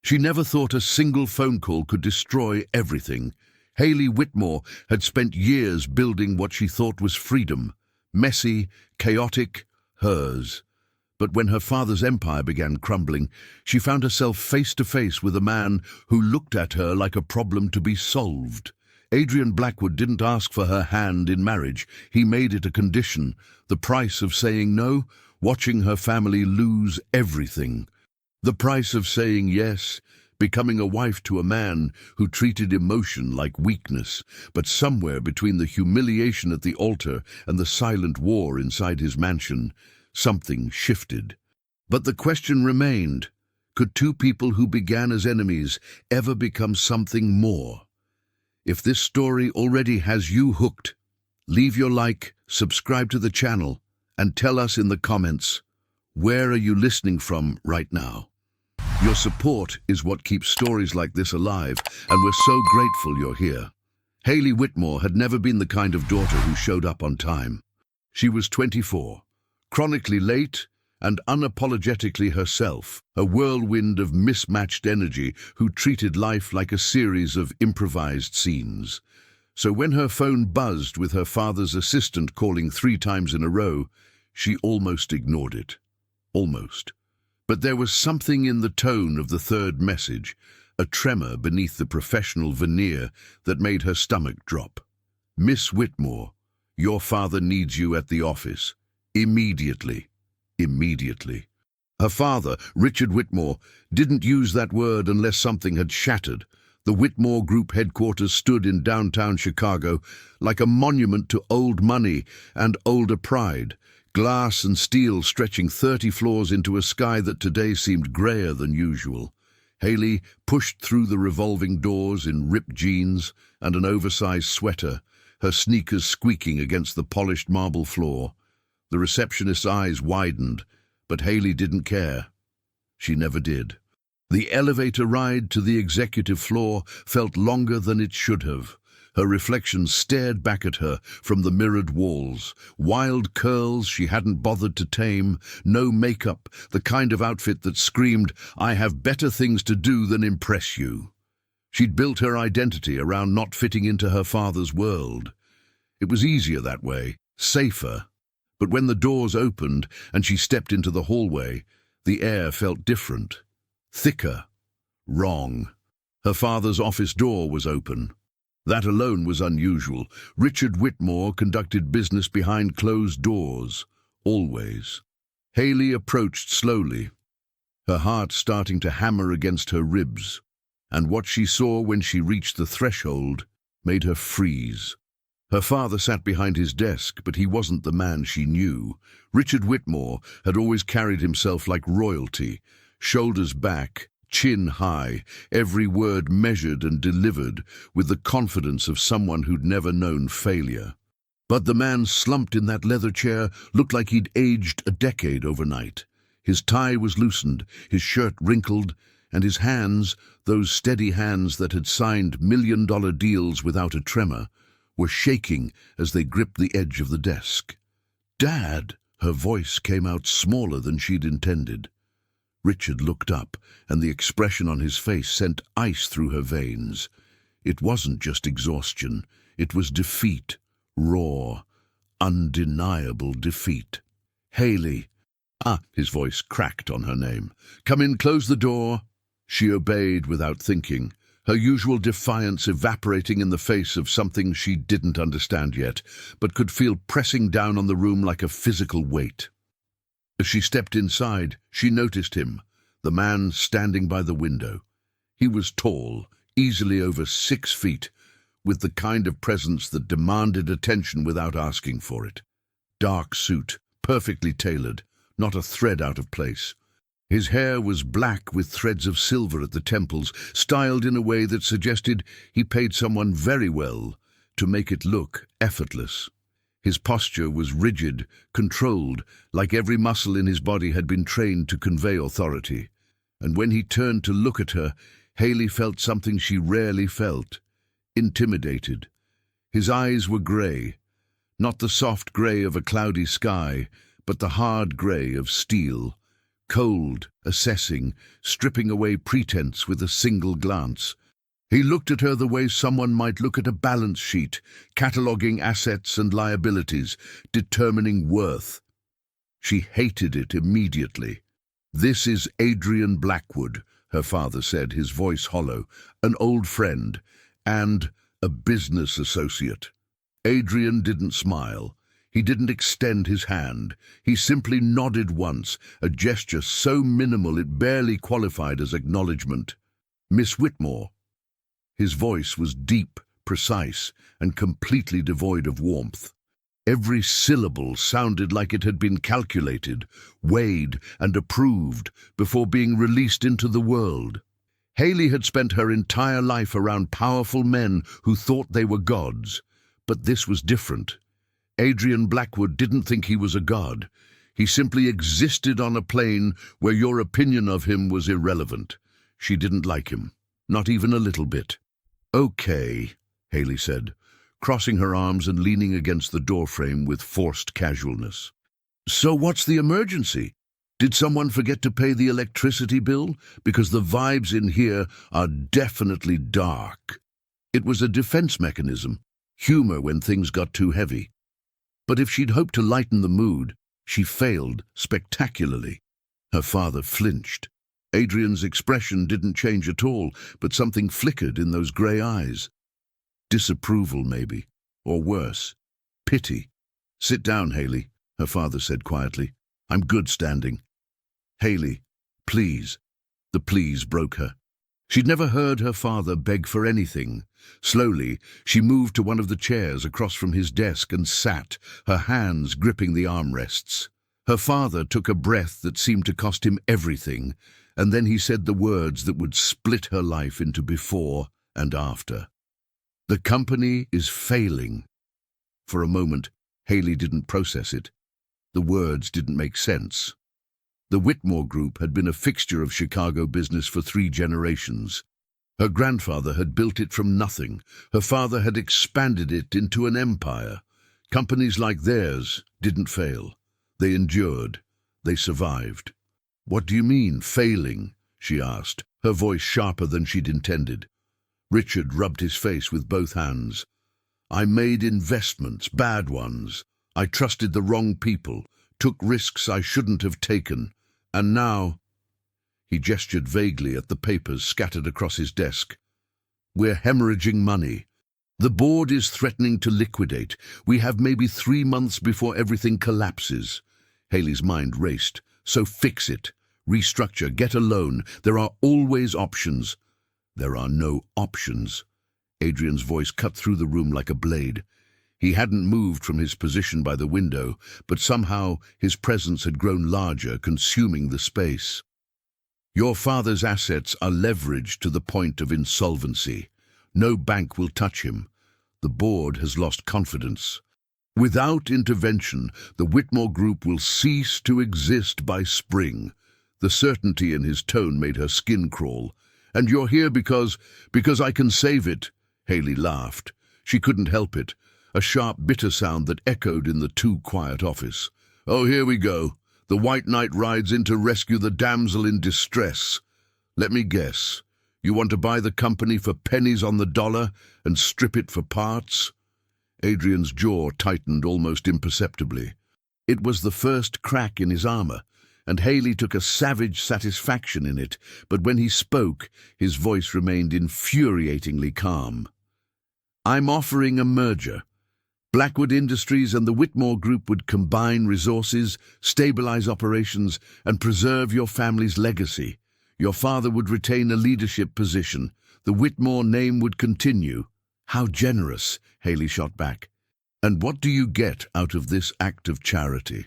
She never thought a single phone call could destroy everything. Hayley Whitmore had spent years building what she thought was freedom. Messy, chaotic, hers. But when her father's empire began crumbling, she found herself face to face with a man who looked at her like a problem to be solved. Adrian Blackwood didn't ask for her hand in marriage. He made it a condition. The price of saying no, watching her family lose everything. The price of saying yes, becoming a wife to a man who treated emotion like weakness. But somewhere between the humiliation at the altar and the silent war inside his mansion, something shifted. But the question remained, could two people who began as enemies ever become something more? If this story already has you hooked, leave your like, subscribe to the channel, and tell us in the comments, where are you listening from right now? Your support is what keeps stories like this alive, and we're so grateful you're here. Hayley Whitmore had never been the kind of daughter who showed up on time. She was 24, chronically late and unapologetically herself, a whirlwind of mismatched energy who treated life like a series of improvised scenes. So when her phone buzzed with her father's assistant calling 3 times in a row, she almost ignored it. Almost. But there was something in the tone of the third message, a tremor beneath the professional veneer that made her stomach drop. Miss Whitmore, your father needs you at the office. Immediately. Immediately. Her father, Richard Whitmore, didn't use that word unless something had shattered. The Whitmore Group headquarters stood in downtown Chicago like a monument to old money and older pride, glass and steel stretching 30 floors into a sky that today seemed grayer than usual. Hayley pushed through the revolving doors in ripped jeans and an oversized sweater, her sneakers squeaking against the polished marble floor. The receptionist's eyes widened, but Hayley didn't care. She never did. The elevator ride to the executive floor felt longer than it should have. Her reflection stared back at her from the mirrored walls. Wild curls she hadn't bothered to tame, no makeup, the kind of outfit that screamed, "I have better things to do than impress you." She'd built her identity around not fitting into her father's world. It was easier that way, safer. But when the doors opened and she stepped into the hallway, the air felt different. Thicker. Wrong. Her father's office door was open. That alone was unusual. Richard Whitmore conducted business behind closed doors. Always. Hayley approached slowly, her heart starting to hammer against her ribs, and what she saw when she reached the threshold made her freeze. Her father sat behind his desk, but he wasn't the man she knew. Richard Whitmore had always carried himself like royalty, shoulders back, chin high, every word measured and delivered with the confidence of someone who'd never known failure. But the man slumped in that leather chair looked like he'd aged a decade overnight. His tie was loosened, his shirt wrinkled, and his hands, those steady hands that had signed million-dollar deals without a tremor, were shaking as they gripped the edge of the desk. "Dad!" Her voice came out smaller than she'd intended. Richard looked up, and the expression on his face sent ice through her veins. It wasn't just exhaustion, it was defeat, raw, undeniable defeat. "Hayley." His voice cracked on her name. "Come in, close the door." She obeyed without thinking, her usual defiance evaporating in the face of something she didn't understand yet, but could feel pressing down on the room like a physical weight. As she stepped inside, she noticed him, the man standing by the window. He was tall, easily over 6 feet, with the kind of presence that demanded attention without asking for it. Dark suit, perfectly tailored, not a thread out of place. His hair was black with threads of silver at the temples, styled in a way that suggested he paid someone very well to make it look effortless. His posture was rigid, controlled, like every muscle in his body had been trained to convey authority. And when he turned to look at her, Hayley felt something she rarely felt, intimidated. His eyes were grey, not the soft grey of a cloudy sky, but the hard grey of steel, cold, assessing, stripping away pretense with a single glance. He looked at her the way someone might look at a balance sheet, cataloguing assets and liabilities, determining worth. She hated it immediately. "This is Adrian Blackwood," her father said, his voice hollow, "an old friend, and a business associate." Adrian didn't smile. He didn't extend his hand. He simply nodded once, a gesture so minimal it barely qualified as acknowledgement. "Miss Whitmore." His voice was deep, precise, and completely devoid of warmth. Every syllable sounded like it had been calculated, weighed, and approved before being released into the world. Haley had spent her entire life around powerful men who thought they were gods, but this was different. Adrian Blackwood didn't think he was a god. He simply existed on a plane where your opinion of him was irrelevant. She didn't like him, not even a little bit. "Okay," Haley said, crossing her arms and leaning against the doorframe with forced casualness. "So what's the emergency? Did someone forget to pay the electricity bill? Because the vibes in here are definitely dark." It was a defense mechanism, humor when things got too heavy. But if she'd hoped to lighten the mood, she failed spectacularly. Her father flinched. Adrian's expression didn't change at all, but something flickered in those grey eyes. Disapproval, maybe, or worse, pity. "Sit down, Haley," her father said quietly. "I'm good standing." "Haley, please." The please broke her. She'd never heard her father beg for anything. Slowly, she moved to one of the chairs across from his desk and sat, her hands gripping the armrests. Her father took a breath that seemed to cost him everything, and then he said the words that would split her life into before and after. "The company is failing." For a moment, Haley didn't process it. The words didn't make sense. The Whitmore Group had been a fixture of Chicago business for 3 generations. Her grandfather had built it from nothing. Her father had expanded it into an empire. Companies like theirs didn't fail. They endured. They survived. "What do you mean, failing?" she asked, her voice sharper than she'd intended. Richard rubbed his face with both hands. "I made investments, bad ones. I trusted the wrong people, took risks I shouldn't have taken. And now—" He gestured vaguely at the papers scattered across his desk. "We're hemorrhaging money. The board is threatening to liquidate. We have maybe 3 months before everything collapses." Haley's mind raced. "So fix it. Restructure. Get a loan. There are always options." "There are no options." Adrian's voice cut through the room like a blade. He hadn't moved from his position by the window, but somehow his presence had grown larger, consuming the space. "Your father's assets are leveraged to the point of insolvency. No bank will touch him. The board has lost confidence. Without intervention, the Whitmore Group will cease to exist by spring." The certainty in his tone made her skin crawl. "And you're here because I can save it." Haley laughed. She couldn't help it, a sharp, bitter sound that echoed in the too quiet office. "Oh, here we go. The White Knight rides in to rescue the damsel in distress. Let me guess. You want to buy the company for pennies on the dollar and strip it for parts?" Adrian's jaw tightened almost imperceptibly. It was the first crack in his armor, and Haley took a savage satisfaction in it, but when he spoke, his voice remained infuriatingly calm. "I'm offering a merger. Blackwood Industries and the Whitmore Group would combine resources, stabilize operations, and preserve your family's legacy. Your father would retain a leadership position. The Whitmore name would continue." "How generous," Haley shot back. "And what do you get out of this act of charity?"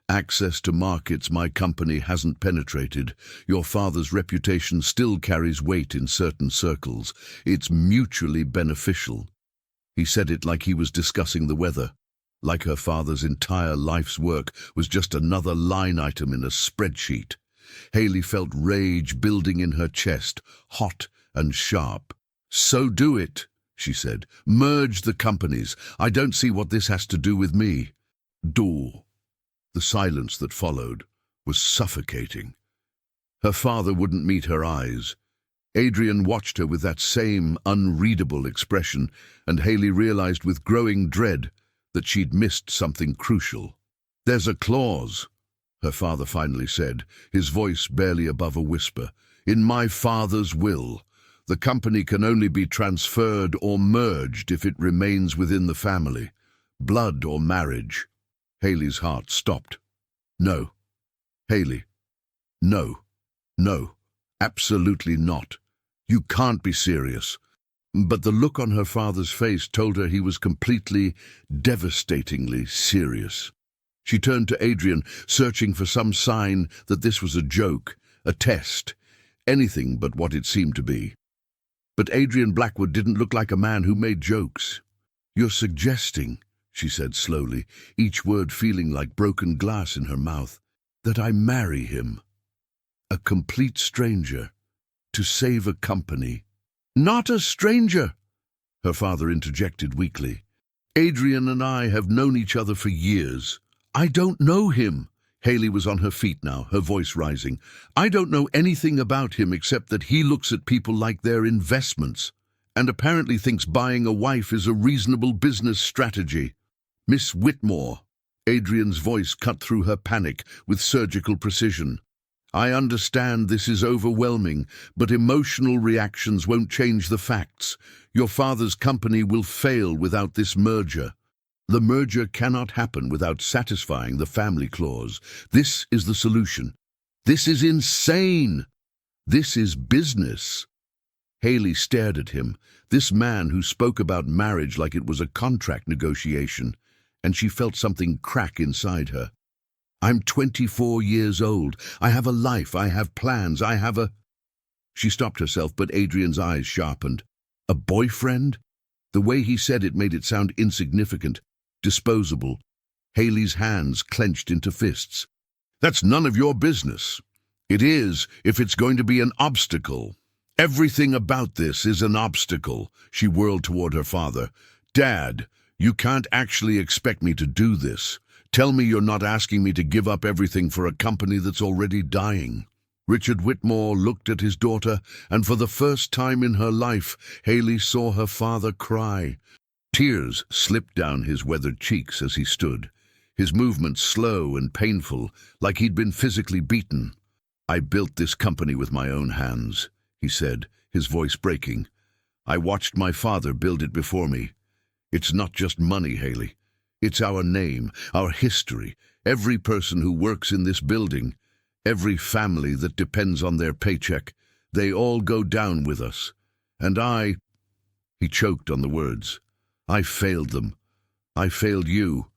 "Access to markets my company hasn't penetrated. Your father's reputation still carries weight in certain circles. It's mutually beneficial." He said it like he was discussing the weather, like her father's entire life's work was just another line item in a spreadsheet. Haley felt rage building in her chest, hot and sharp. "So do it," she said. "Merge the companies. I don't see what this has to do with me." "Do." The silence that followed was suffocating. Her father wouldn't meet her eyes. Adrian watched her with that same unreadable expression, and Haley realized with growing dread that she'd missed something crucial. "There's a clause," her father finally said, his voice barely above a whisper. "In my father's will, the company can only be transferred or merged if it remains within the family. Blood or marriage." Haley's heart stopped. "No. Haley. No. No. Absolutely not. You can't be serious." But the look on her father's face told her he was completely, devastatingly serious. She turned to Adrian, searching for some sign that this was a joke, a test, anything but what it seemed to be. But Adrian Blackwood didn't look like a man who made jokes. "You're suggesting," she said slowly, each word feeling like broken glass in her mouth, "that I marry him. A complete stranger. To save a company." "Not a stranger," her father interjected weakly. "Adrian and I have known each other for years. I don't know him." Haley was on her feet now, her voice rising. "I don't know anything about him except that he looks at people like they're investments, and apparently thinks buying a wife is a reasonable business strategy." "Miss Whitmore," Adrian's voice cut through her panic with surgical precision. "I understand this is overwhelming, but emotional reactions won't change the facts. Your father's company will fail without this merger. The merger cannot happen without satisfying the family clause. This is the solution. This is insane. This is business." Haley stared at him, this man who spoke about marriage like it was a contract negotiation, and she felt something crack inside her. "I'm 24 years old. I have a life. I have plans. I have a—" She stopped herself, but Adrian's eyes sharpened. "A boyfriend?" The way he said it made it sound insignificant, disposable. Haley's hands clenched into fists. "That's none of your business. It is, if it's going to be an obstacle. Everything about this is an obstacle." She whirled toward her father. "Dad, you can't actually expect me to do this. Tell me you're not asking me to give up everything for a company that's already dying." Richard Whitmore looked at his daughter, and for the first time in her life, Haley saw her father cry. Tears slipped down his weathered cheeks as he stood, his movements slow and painful, like he'd been physically beaten. "I built this company with my own hands," he said, his voice breaking. "I watched my father build it before me. It's not just money, Haley. It's our name, our history, every person who works in this building, every family that depends on their paycheck. They all go down with us. And I—" He choked on the words. "I failed them. I failed you.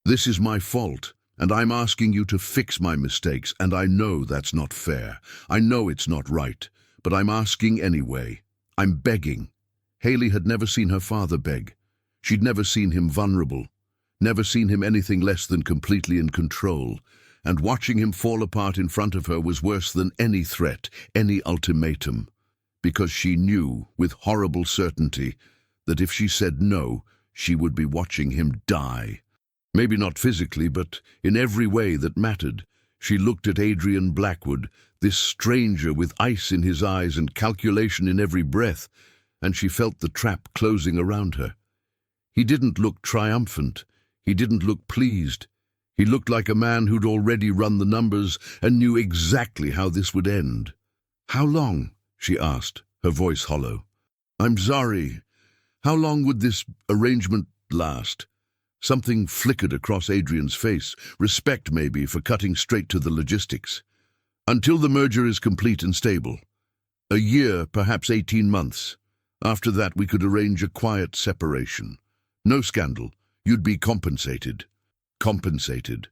This is my fault, and I'm asking you to fix my mistakes, and I know that's not fair. I know it's not right, but I'm asking anyway. I'm begging." Haley had never seen her father beg. She'd never seen him vulnerable, never seen him anything less than completely in control, and watching him fall apart in front of her was worse than any threat, any ultimatum, because she knew, with horrible certainty, that if she said no, she would be watching him die. Maybe not physically, but in every way that mattered. She looked at Adrian Blackwood, this stranger with ice in his eyes and calculation in every breath, and she felt the trap closing around her. He didn't look triumphant. He didn't look pleased. He looked like a man who'd already run the numbers and knew exactly how this would end. "How long?" she asked, her voice hollow. "I'm sorry. How long would this arrangement last?" Something flickered across Adrian's face, respect maybe for cutting straight to the logistics. "Until the merger is complete and stable. A year, perhaps 18 months. After that we could arrange a quiet separation. No scandal. You'd be compensated." Compensated.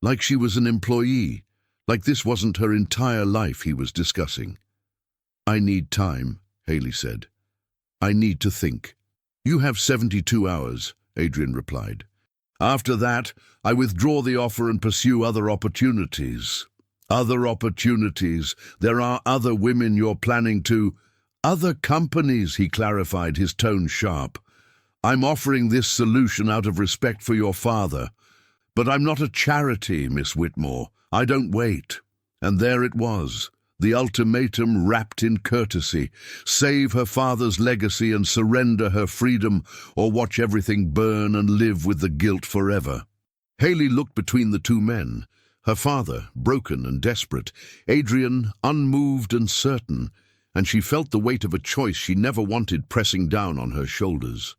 Like she was an employee. Like this wasn't her entire life he was discussing. "I need time," Haley said. "I need to think." "You have 72 hours, Adrian replied. "After that, I withdraw the offer and pursue other opportunities." "Other opportunities. There are other women you're planning to—" "Other companies," he clarified, his tone sharp. "I'm offering this solution out of respect for your father. But I'm not a charity, Miss Whitmore. I don't wait." And there it was. The ultimatum wrapped in courtesy: save her father's legacy and surrender her freedom, or watch everything burn and live with the guilt forever. Haley looked between the two men. Her father, broken and desperate; Adrian, unmoved and certain, and she felt the weight of a choice she never wanted pressing down on her shoulders.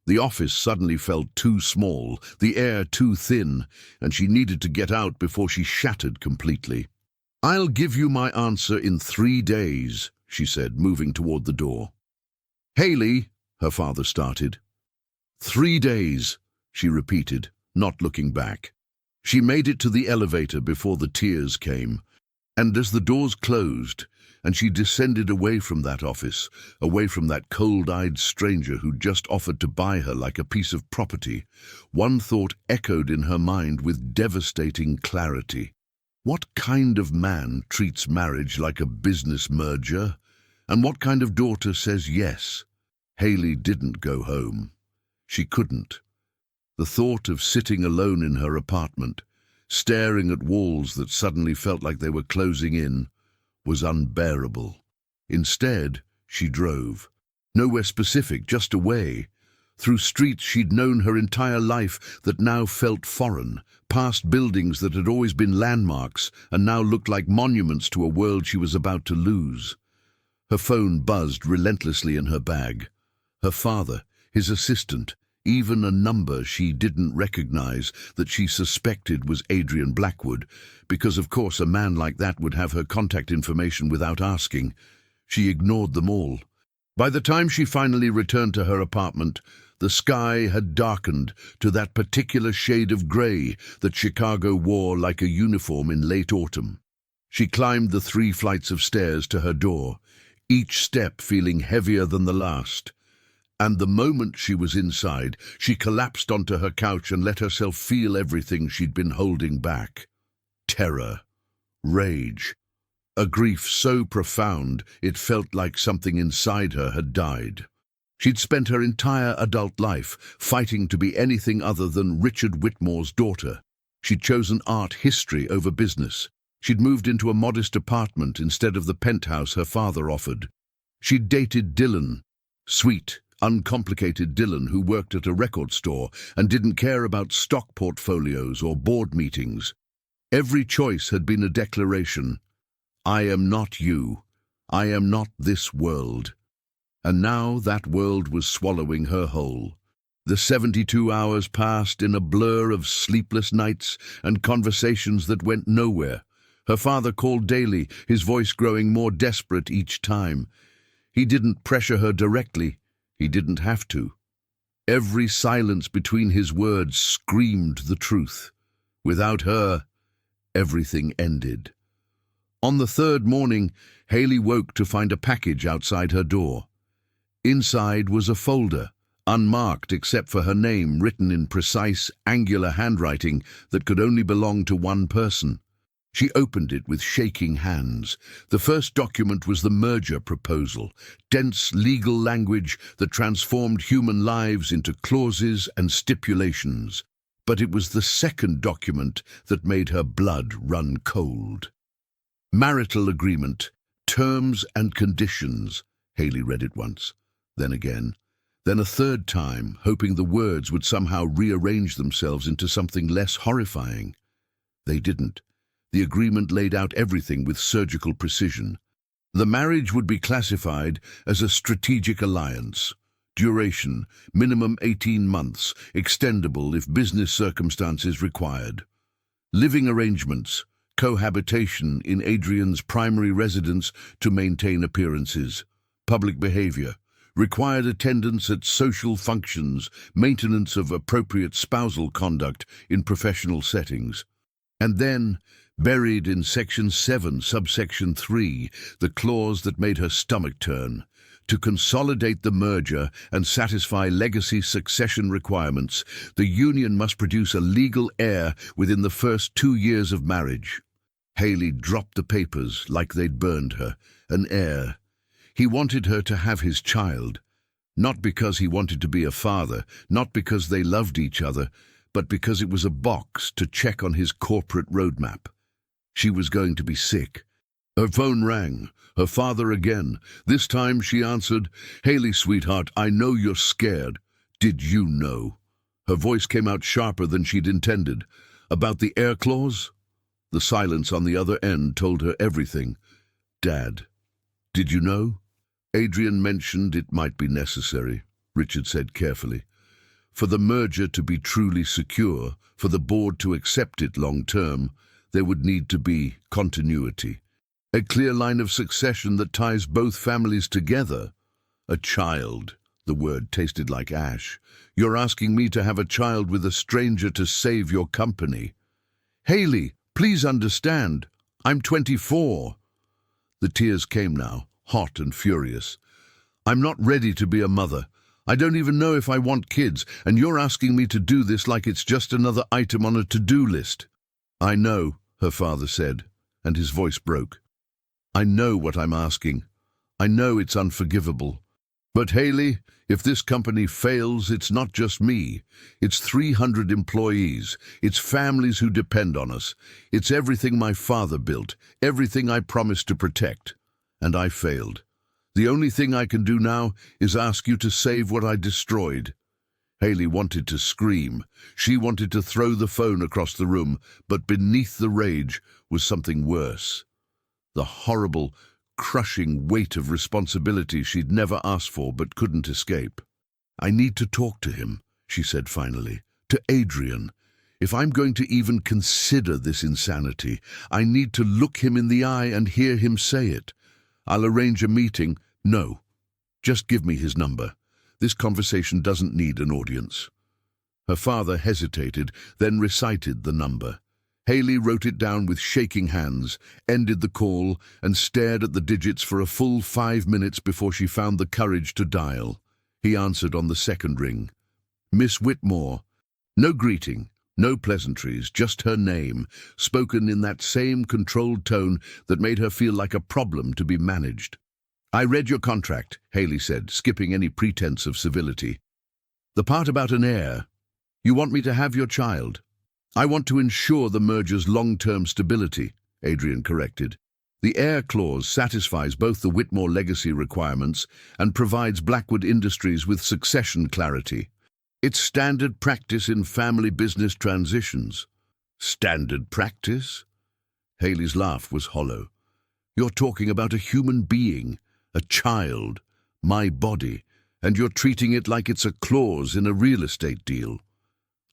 The office suddenly felt too small, the air too thin, and she needed to get out before she shattered completely. "I'll give you my answer in 3 days," she said, moving toward the door. "Haley," her father started. "3 days," she repeated, not looking back. She made it to the elevator before the tears came, and as the doors closed, and she descended away from that office, away from that cold-eyed stranger who just offered to buy her like a piece of property, one thought echoed in her mind with devastating clarity. What kind of man treats marriage like a business merger? And what kind of daughter says yes? Haley didn't go home. She couldn't. The thought of sitting alone in her apartment, staring at walls that suddenly felt like they were closing in, was unbearable. Instead, she drove. Nowhere specific, just away. Through streets she'd known her entire life that now felt foreign, past buildings that had always been landmarks and now looked like monuments to a world she was about to lose. Her phone buzzed relentlessly in her bag. Her father, his assistant, even a number she didn't recognize that she suspected was Adrian Blackwood, because of course a man like that would have her contact information without asking. She ignored them all. By the time she finally returned to her apartment, the sky had darkened to that particular shade of grey that Chicago wore like a uniform in late autumn. She climbed the 3 flights of stairs to her door, each step feeling heavier than the last. And the moment she was inside, she collapsed onto her couch and let herself feel everything she'd been holding back. Terror, rage, a grief so profound it felt like something inside her had died. She'd spent her entire adult life fighting to be anything other than Richard Whitmore's daughter. She'd chosen art history over business. She'd moved into a modest apartment instead of the penthouse her father offered. She'd dated Dylan, sweet, uncomplicated Dylan who worked at a record store and didn't care about stock portfolios or board meetings. Every choice had been a declaration. I am not you. I am not this world. And now that world was swallowing her whole. The 72 hours passed in a blur of sleepless nights and conversations that went nowhere. Her father called daily, his voice growing more desperate each time. He didn't pressure her directly. He didn't have to. Every silence between his words screamed the truth. Without her, everything ended. On the 3rd morning, Haley woke to find a package outside her door. Inside was a folder, unmarked except for her name written in precise, angular handwriting that could only belong to one person. She opened it with shaking hands. The first document was the merger proposal, dense legal language that transformed human lives into clauses and stipulations. But it was the second document that made her blood run cold. Marital agreement, terms and conditions. Haley read it once, then again, then a 3rd time, hoping the words would somehow rearrange themselves into something less horrifying. They didn't. The agreement laid out everything with surgical precision. The marriage would be classified as a strategic alliance. Duration, minimum 18 months, extendable if business circumstances required. Living arrangements, cohabitation in Adrian's primary residence to maintain appearances. Public behavior, required attendance at social functions, maintenance of appropriate spousal conduct in professional settings. And then, buried in Section 7, subsection 3, the clause that made her stomach turn. To consolidate the merger and satisfy legacy succession requirements, the union must produce a legal heir within the first 2 years of marriage. Haley dropped the papers like they'd burned her. An heir. He wanted her to have his child. Not because he wanted to be a father, not because they loved each other, but because it was a box to check on his corporate roadmap. She was going to be sick. Her phone rang. Her father again. This time she answered, "Haley, sweetheart, I know you're scared. Did you know?" Her voice came out sharper than she'd intended. "About the heir clause?" The silence on the other end told her everything. "Dad, did you know?" "Adrian mentioned it might be necessary," Richard said carefully. "For the merger to be truly secure, for the board to accept it long term, there would need to be continuity. A clear line of succession that ties both families together. A child." The word tasted like ash. "You're asking me to have a child with a stranger to save your company." "Haley, please understand. I'm 24. The tears came now, hot and furious. "I'm not ready to be a mother. I don't even know if I want kids, and you're asking me to do this like it's just another item on a to-do list." "I know," her father said, and his voice broke. "I know what I'm asking. I know it's unforgivable. But Haley, if this company fails, it's not just me. It's 300 employees. It's families who depend on us. It's everything my father built, everything I promised to protect. And I failed. The only thing I can do now is ask you to save what I destroyed." Haley wanted to scream. She wanted to throw the phone across the room, but beneath the rage was something worse. The horrible, crushing weight of responsibility she'd never asked for but couldn't escape. "I need to talk to him," she said finally. "To Adrian. If I'm going to even consider this insanity, I need to look him in the eye and hear him say it. I'll arrange a meeting." "No. Just give me his number. This conversation doesn't need an audience." Her father hesitated, then recited the number. Haley wrote it down with shaking hands, ended the call, and stared at the digits for a full 5 minutes before she found the courage to dial. He answered on the second ring. "Miss Whitmore." No greeting, no pleasantries, just her name, spoken in that same controlled tone that made her feel like a problem to be managed. "I read your contract," Haley said, skipping any pretense of civility. "The part about an heir. You want me to have your child." "I want to ensure the merger's long-term stability," Adrian corrected. "The heir clause satisfies both the Whitmore legacy requirements and provides Blackwood Industries with succession clarity. It's standard practice in family business transitions." "Standard practice?" Haley's laugh was hollow. "You're talking about a human being, a child, my body, and you're treating it like it's a clause in a real estate deal.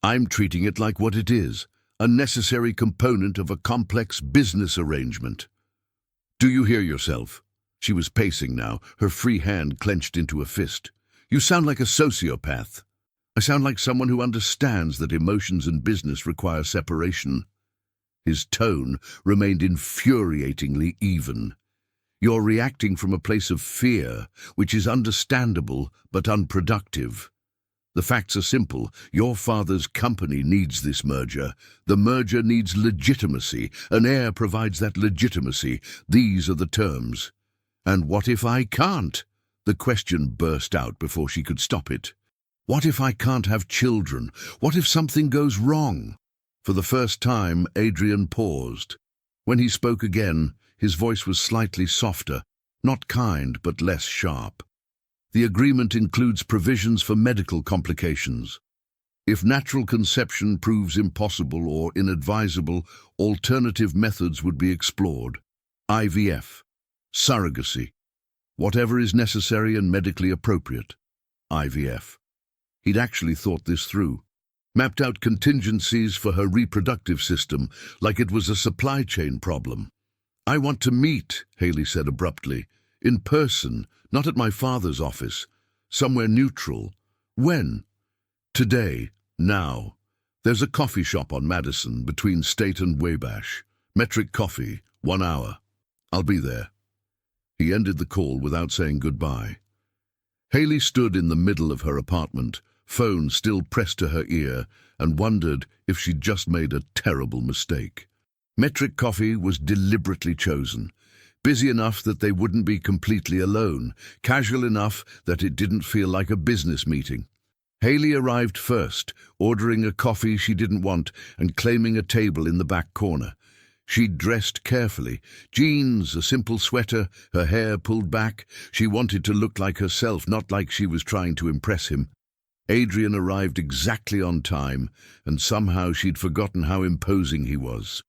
I'm treating it like what it is, a necessary component of a complex business arrangement." "Do you hear yourself?" She was pacing now, her free hand clenched into a fist. "You sound like a sociopath." "I sound like someone who understands that emotions and business require separation." His tone remained infuriatingly even. "You're reacting from a place of fear, which is understandable but unproductive. The facts are simple. Your father's company needs this merger. The merger needs legitimacy. An heir provides that legitimacy. These are the terms." "And what if I can't?" The question burst out before she could stop it. "What if I can't have children? What if something goes wrong?" For the first time, Adrian paused. When he spoke again, his voice was slightly softer, not kind but less sharp. "The agreement includes provisions for medical complications. If natural conception proves impossible or inadvisable, alternative methods would be explored. IVF, surrogacy, whatever is necessary and medically appropriate. IVF." He'd actually thought this through, mapped out contingencies for her reproductive system like it was a supply chain problem. "I want to meet," Haley said abruptly, "in person, not at my father's office, somewhere neutral." "When?" "Today, now. There's a coffee shop on Madison between State and Wabash. Metric Coffee, 1 hour. I'll be there." He ended the call without saying goodbye. Haley stood in the middle of her apartment, phone still pressed to her ear, and wondered if she'd just made a terrible mistake. Metric Coffee was deliberately chosen. Busy enough that they wouldn't be completely alone, casual enough that it didn't feel like a business meeting. Haley arrived first, ordering a coffee she didn't want and claiming a table in the back corner. She'd dressed carefully. Jeans, a simple sweater, her hair pulled back. She wanted to look like herself, not like she was trying to impress him. Adrian arrived exactly on time, and somehow she'd forgotten how imposing he was.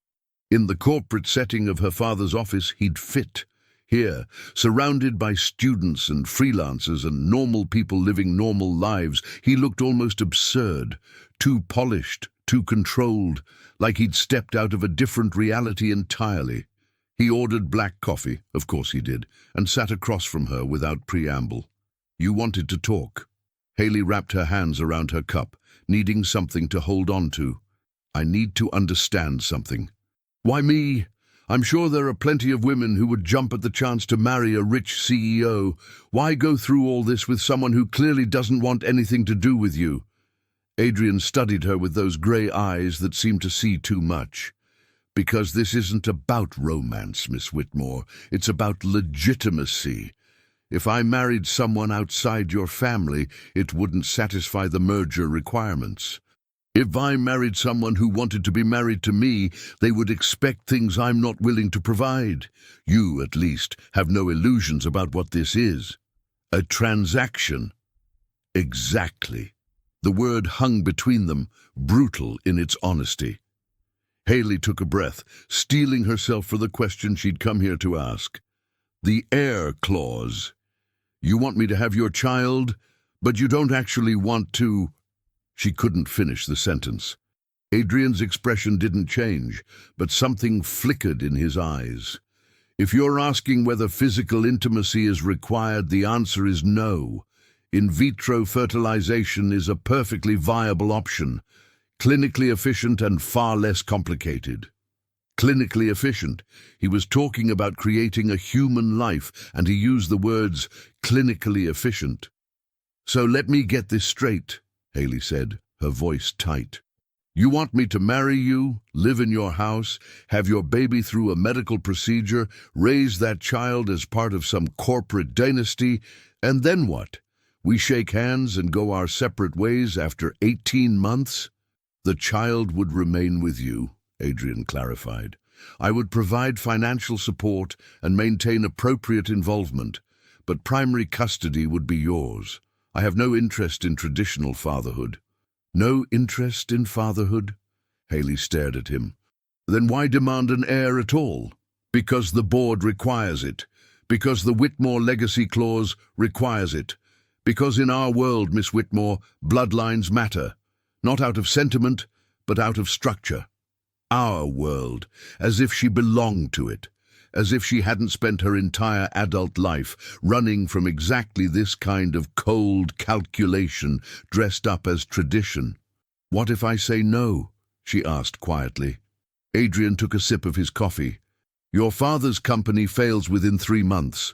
In the corporate setting of her father's office, he'd fit. Here, surrounded by students and freelancers and normal people living normal lives, he looked almost absurd, too polished, too controlled, like he'd stepped out of a different reality entirely. He ordered black coffee, of course he did, and sat across from her without preamble. "You wanted to talk." Haley wrapped her hands around her cup, needing something to hold on to. "I need to understand something." "Why me? I'm sure there are plenty of women who would jump at the chance to marry a rich CEO. Why go through all this with someone who clearly doesn't want anything to do with you?" Adrian studied her with those grey eyes that seemed to see too much. "Because this isn't about romance, Miss Whitmore. It's about legitimacy. If I married someone outside your family, it wouldn't satisfy the merger requirements. If I married someone who wanted to be married to me, they would expect things I'm not willing to provide. You, at least, have no illusions about what this is. A transaction." "Exactly." The word hung between them, brutal in its honesty. Haley took a breath, steeling herself for the question she'd come here to ask. "The heir clause. You want me to have your child, but you don't actually want to—" She couldn't finish the sentence. Adrian's expression didn't change, but something flickered in his eyes. "If you're asking whether physical intimacy is required, the answer is no. In vitro fertilization is a perfectly viable option, clinically efficient and far less complicated." Clinically efficient. He was talking about creating a human life, and he used the words clinically efficient. "So let me get this straight," Haley said, her voice tight. "You want me to marry you, live in your house, have your baby through a medical procedure, raise that child as part of some corporate dynasty, and then what? We shake hands and go our separate ways after 18 months? "The child would remain with you," Adrian clarified. "I would provide financial support and maintain appropriate involvement, but primary custody would be yours. I have no interest in traditional fatherhood." "No interest in fatherhood?" Haley stared at him. "Then why demand an heir at all?" "Because the board requires it. Because the Whitmore Legacy Clause requires it. Because in our world, Miss Whitmore, bloodlines matter. Not out of sentiment, but out of structure. Our world, as if she belonged to it, as if she hadn't spent her entire adult life running from exactly this kind of cold calculation dressed up as tradition. "What if I say no?" she asked quietly. Adrian took a sip of his coffee. "Your father's company fails within 3 months.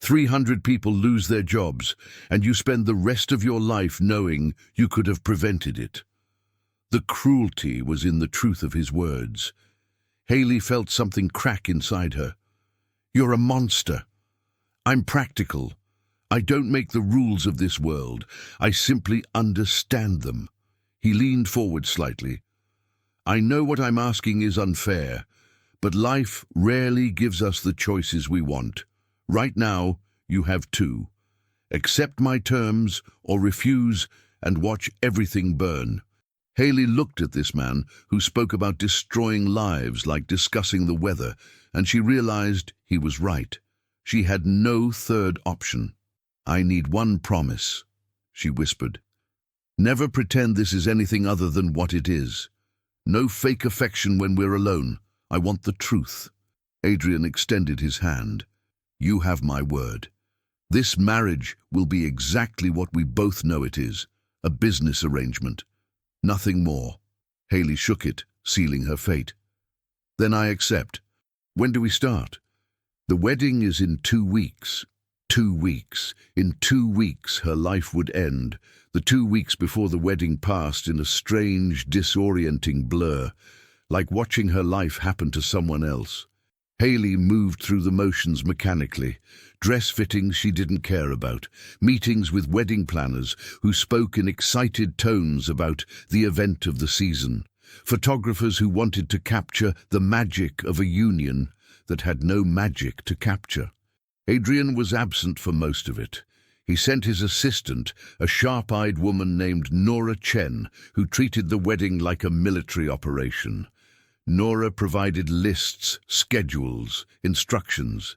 300 people lose their jobs, and you spend the rest of your life knowing you could have prevented it." The cruelty was in the truth of his words. Haley felt something crack inside her. "You're a monster. I'm practical. I don't make the rules of this world. I simply understand them." He leaned forward slightly. "I know what I'm asking is unfair, but life rarely gives us the choices we want. Right now, you have 2. Accept my terms or refuse and watch everything burn." Haley looked at this man who spoke about destroying lives like discussing the weather, and she realized he was right. She had no third option. "I need one promise," she whispered. "Never pretend this is anything other than what it is. No fake affection when we're alone. I want the truth." Adrian extended his hand. "You have my word. This marriage will be exactly what we both know it is, a business arrangement. Nothing more." Haley shook it, sealing her fate. "Then I accept. When do we start?" "The wedding is in 2 weeks. 2 weeks. In 2 weeks her life would end. The 2 weeks before the wedding passed in a strange, disorienting blur, like watching her life happen to someone else. Haley moved through the motions mechanically. Dress fittings she didn't care about, meetings with wedding planners who spoke in excited tones about the event of the season, photographers who wanted to capture the magic of a union that had no magic to capture. Adrian was absent for most of it. He sent his assistant, a sharp-eyed woman named Nora Chen, who treated the wedding like a military operation. Nora provided lists, schedules, instructions.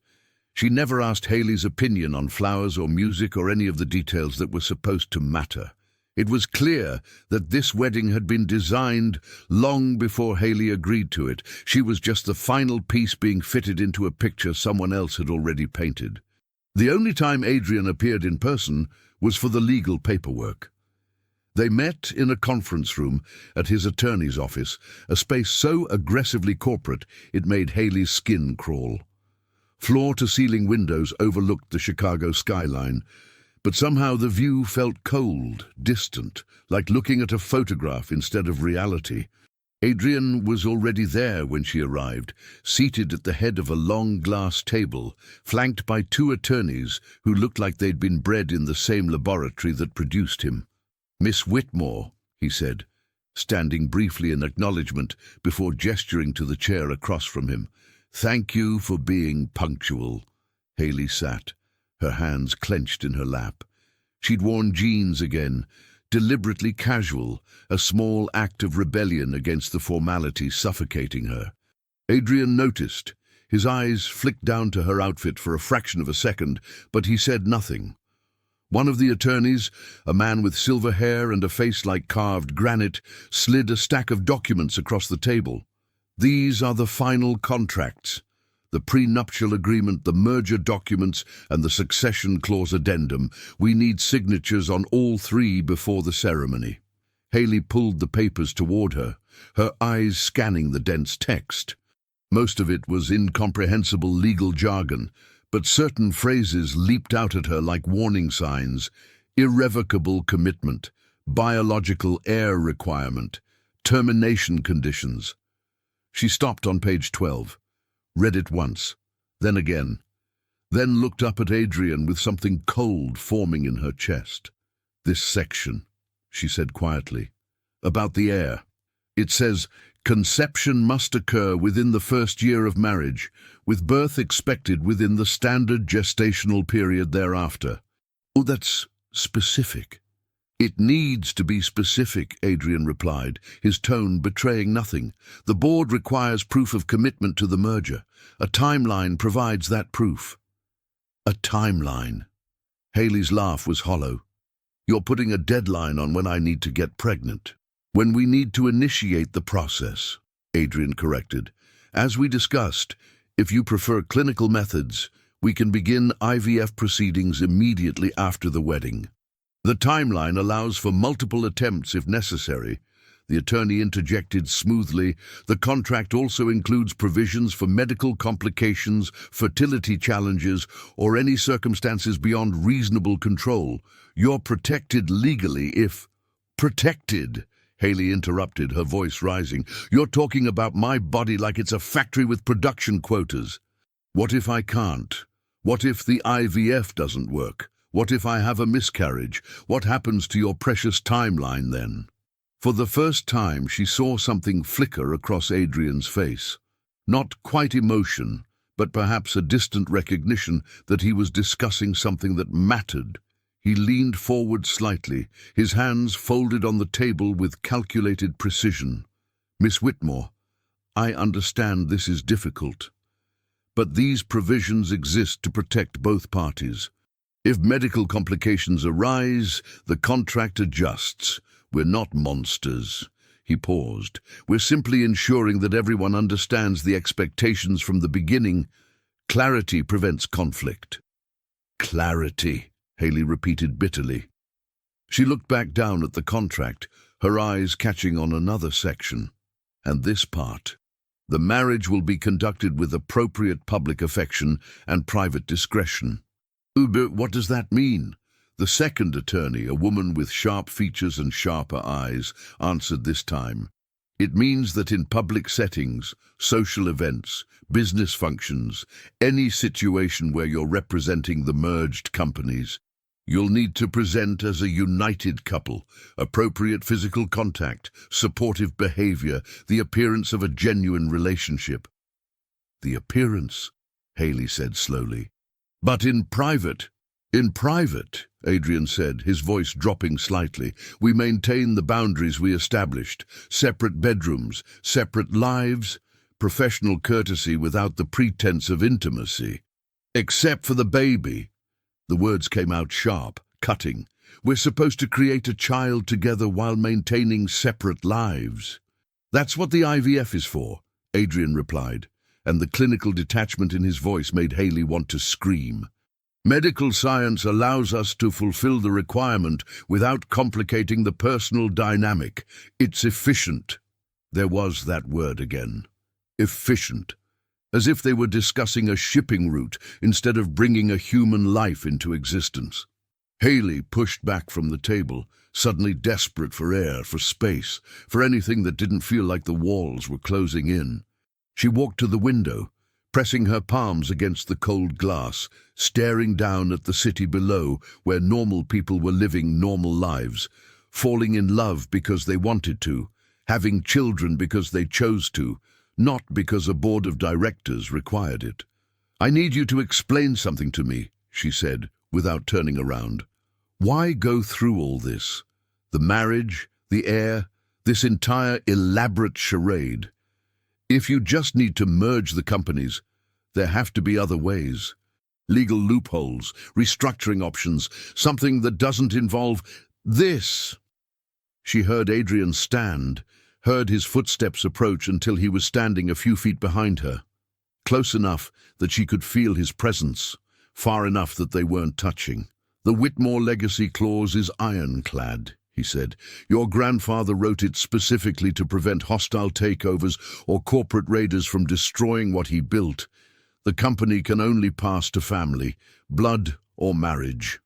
She never asked Haley's opinion on flowers or music or any of the details that were supposed to matter. It was clear that this wedding had been designed long before Haley agreed to it. She was just the final piece being fitted into a picture someone else had already painted. The only time Adrian appeared in person was for the legal paperwork. They met in a conference room at his attorney's office, a space so aggressively corporate it made Haley's skin crawl. Floor-to-ceiling windows overlooked the Chicago skyline, but somehow the view felt cold, distant, like looking at a photograph instead of reality. Adrian was already there when she arrived, seated at the head of a long glass table, flanked by two attorneys who looked like they'd been bred in the same laboratory that produced him. "Miss Whitmore," he said, standing briefly in acknowledgement before gesturing to the chair across from him. "Thank you for being punctual." Haley sat, her hands clenched in her lap. She'd worn jeans again, deliberately casual, a small act of rebellion against the formality suffocating her. Adrian noticed. His eyes flicked down to her outfit for a fraction of a second, but he said nothing. One of the attorneys, a man with silver hair and a face like carved granite, slid a stack of documents across the table. "These are the final contracts. The prenuptial agreement, the merger documents, and the succession clause addendum. We need signatures on all three before the ceremony." Haley pulled the papers toward her, her eyes scanning the dense text. Most of it was incomprehensible legal jargon, but certain phrases leaped out at her like warning signs. Irrevocable commitment, biological heir requirement, termination conditions. She stopped on page 12. Read it once, then again, then looked up at Adrian with something cold forming in her chest. "This section," she said quietly, "about the heir. It says, conception must occur within the first year of marriage, with birth expected within the standard gestational period thereafter." "Oh, that's specific." "It needs to be specific," Adrian replied, his tone betraying nothing. "The board requires proof of commitment to the merger. A timeline provides that proof." "A timeline?" Haley's laugh was hollow. "You're putting a deadline on when I need to get pregnant." "When we need to initiate the process," Adrian corrected. "As we discussed, if you prefer clinical methods, we can begin IVF proceedings immediately after the wedding. The timeline allows for multiple attempts if necessary." The attorney interjected smoothly. "The contract also includes provisions for medical complications, fertility challenges, or any circumstances beyond reasonable control. You're protected legally if—" "Protected?" Haley interrupted, her voice rising. "You're talking about my body like it's a factory with production quotas. What if I can't? What if the IVF doesn't work? What if I have a miscarriage? What happens to your precious timeline then?" For the first time, she saw something flicker across Adrian's face. Not quite emotion, but perhaps a distant recognition that he was discussing something that mattered. He leaned forward slightly, his hands folded on the table with calculated precision. "Miss Whitmore, I understand this is difficult, but these provisions exist to protect both parties. If medical complications arise, the contract adjusts. We're not monsters." He paused. "We're simply ensuring that everyone understands the expectations from the beginning. Clarity prevents conflict." "Clarity," Haley repeated bitterly. She looked back down at the contract, her eyes catching on another section. "And this part. The marriage will be conducted with appropriate public affection and private discretion." "But what does that mean?" The second attorney, a woman with sharp features and sharper eyes, answered this time. "It means that in public settings, social events, business functions, any situation where you're representing the merged companies, You'll need to present as a united couple, appropriate physical contact, supportive behavior, the appearance of a genuine relationship. The appearance, Haley said slowly. But in private, Adrian said, his voice dropping slightly, we maintain the boundaries we established. Separate bedrooms, separate lives, professional courtesy without the pretense of intimacy. Except for the baby. The words came out sharp, cutting. We're supposed to create a child together while maintaining separate lives. That's what the IVF is for, Adrian replied, and the clinical detachment in his voice made Haley want to scream. Medical science allows us to fulfill the requirement without complicating the personal dynamic. It's efficient. There was that word again. Efficient. As if they were discussing a shipping route instead of bringing a human life into existence. Haley pushed back from the table, suddenly desperate for air, for space, for anything that didn't feel like the walls were closing in. She walked to the window, pressing her palms against the cold glass, staring down at the city below where normal people were living normal lives, falling in love because they wanted to, having children because they chose to, not because a board of directors required it. I need you to explain something to me, she said, without turning around. Why go through all this? The marriage, the heir, this entire elaborate charade. If you just need to merge the companies, there have to be other ways. Legal loopholes, restructuring options, something that doesn't involve this. She heard Adrian stand, heard his footsteps approach until he was standing a few feet behind her, close enough that she could feel his presence, far enough that they weren't touching. The Whitmore legacy clause is ironclad, he said. Your grandfather wrote it specifically to prevent hostile takeovers or corporate raiders from destroying what he built. The company can only pass to family, blood or marriage.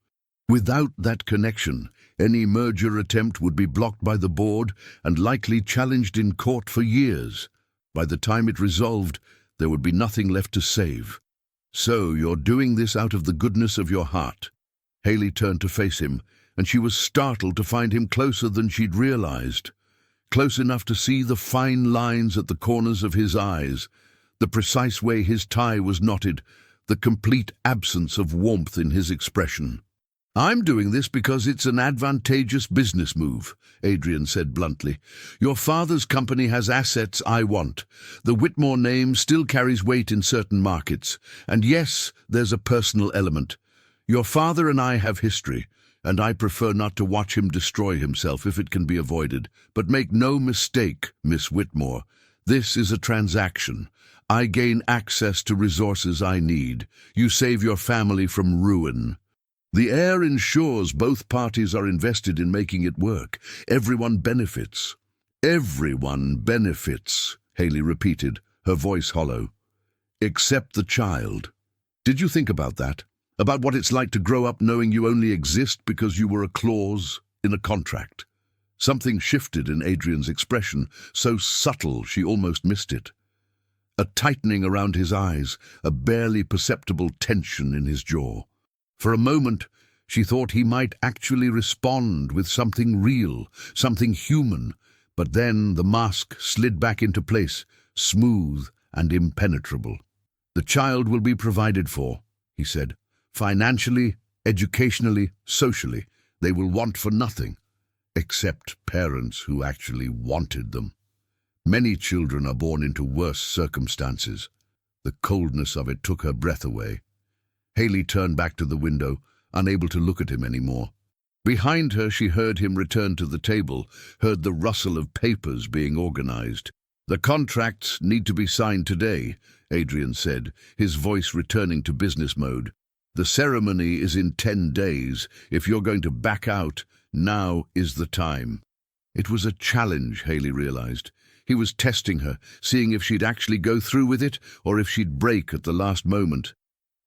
Without that connection, any merger attempt would be blocked by the board and likely challenged in court for years. By the time it resolved, there would be nothing left to save. So you're doing this out of the goodness of your heart. Haley turned to face him, and she was startled to find him closer than she'd realized. Close enough to see the fine lines at the corners of his eyes, the precise way his tie was knotted, the complete absence of warmth in his expression. I'm doing this because it's an advantageous business move, Adrian said bluntly. Your father's company has assets I want. The Whitmore name still carries weight in certain markets. And yes, there's a personal element. Your father and I have history, and I prefer not to watch him destroy himself if it can be avoided. But make no mistake, Miss Whitmore, this is a transaction. I gain access to resources I need. You save your family from ruin. The heir ensures both parties are invested in making it work. Everyone benefits. Everyone benefits, Haley repeated, her voice hollow. Except the child. Did you think about that? About what it's like to grow up knowing you only exist because you were a clause in a contract? Something shifted in Adrian's expression, so subtle she almost missed it. A tightening around his eyes, a barely perceptible tension in his jaw. For a moment, she thought he might actually respond with something real, something human, but then the mask slid back into place, smooth and impenetrable. The child will be provided for, he said. Financially, educationally, socially, they will want for nothing, except parents who actually wanted them. Many children are born into worse circumstances. The coldness of it took her breath away. Haley turned back to the window, unable to look at him anymore. Behind her, she heard him return to the table, heard the rustle of papers being organized. The contracts need to be signed today, Adrian said, his voice returning to business mode. The ceremony is in 10 days. If you're going to back out, now is the time. It was a challenge, Haley realized. He was testing her, seeing if she'd actually go through with it or if she'd break at the last moment.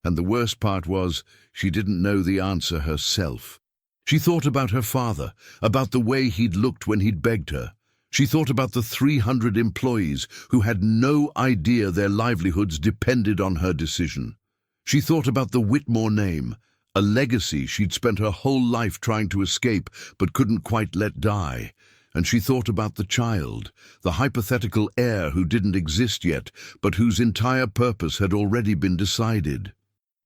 And the worst part was, she didn't know the answer herself. She thought about her father, about the way he'd looked when he'd begged her. She thought about the 300 employees who had no idea their livelihoods depended on her decision. She thought about the Whitmore name, A legacy she'd spent her whole life trying to escape but couldn't quite let die. And she thought about the child, the hypothetical heir who didn't exist yet, but whose entire purpose had already been decided.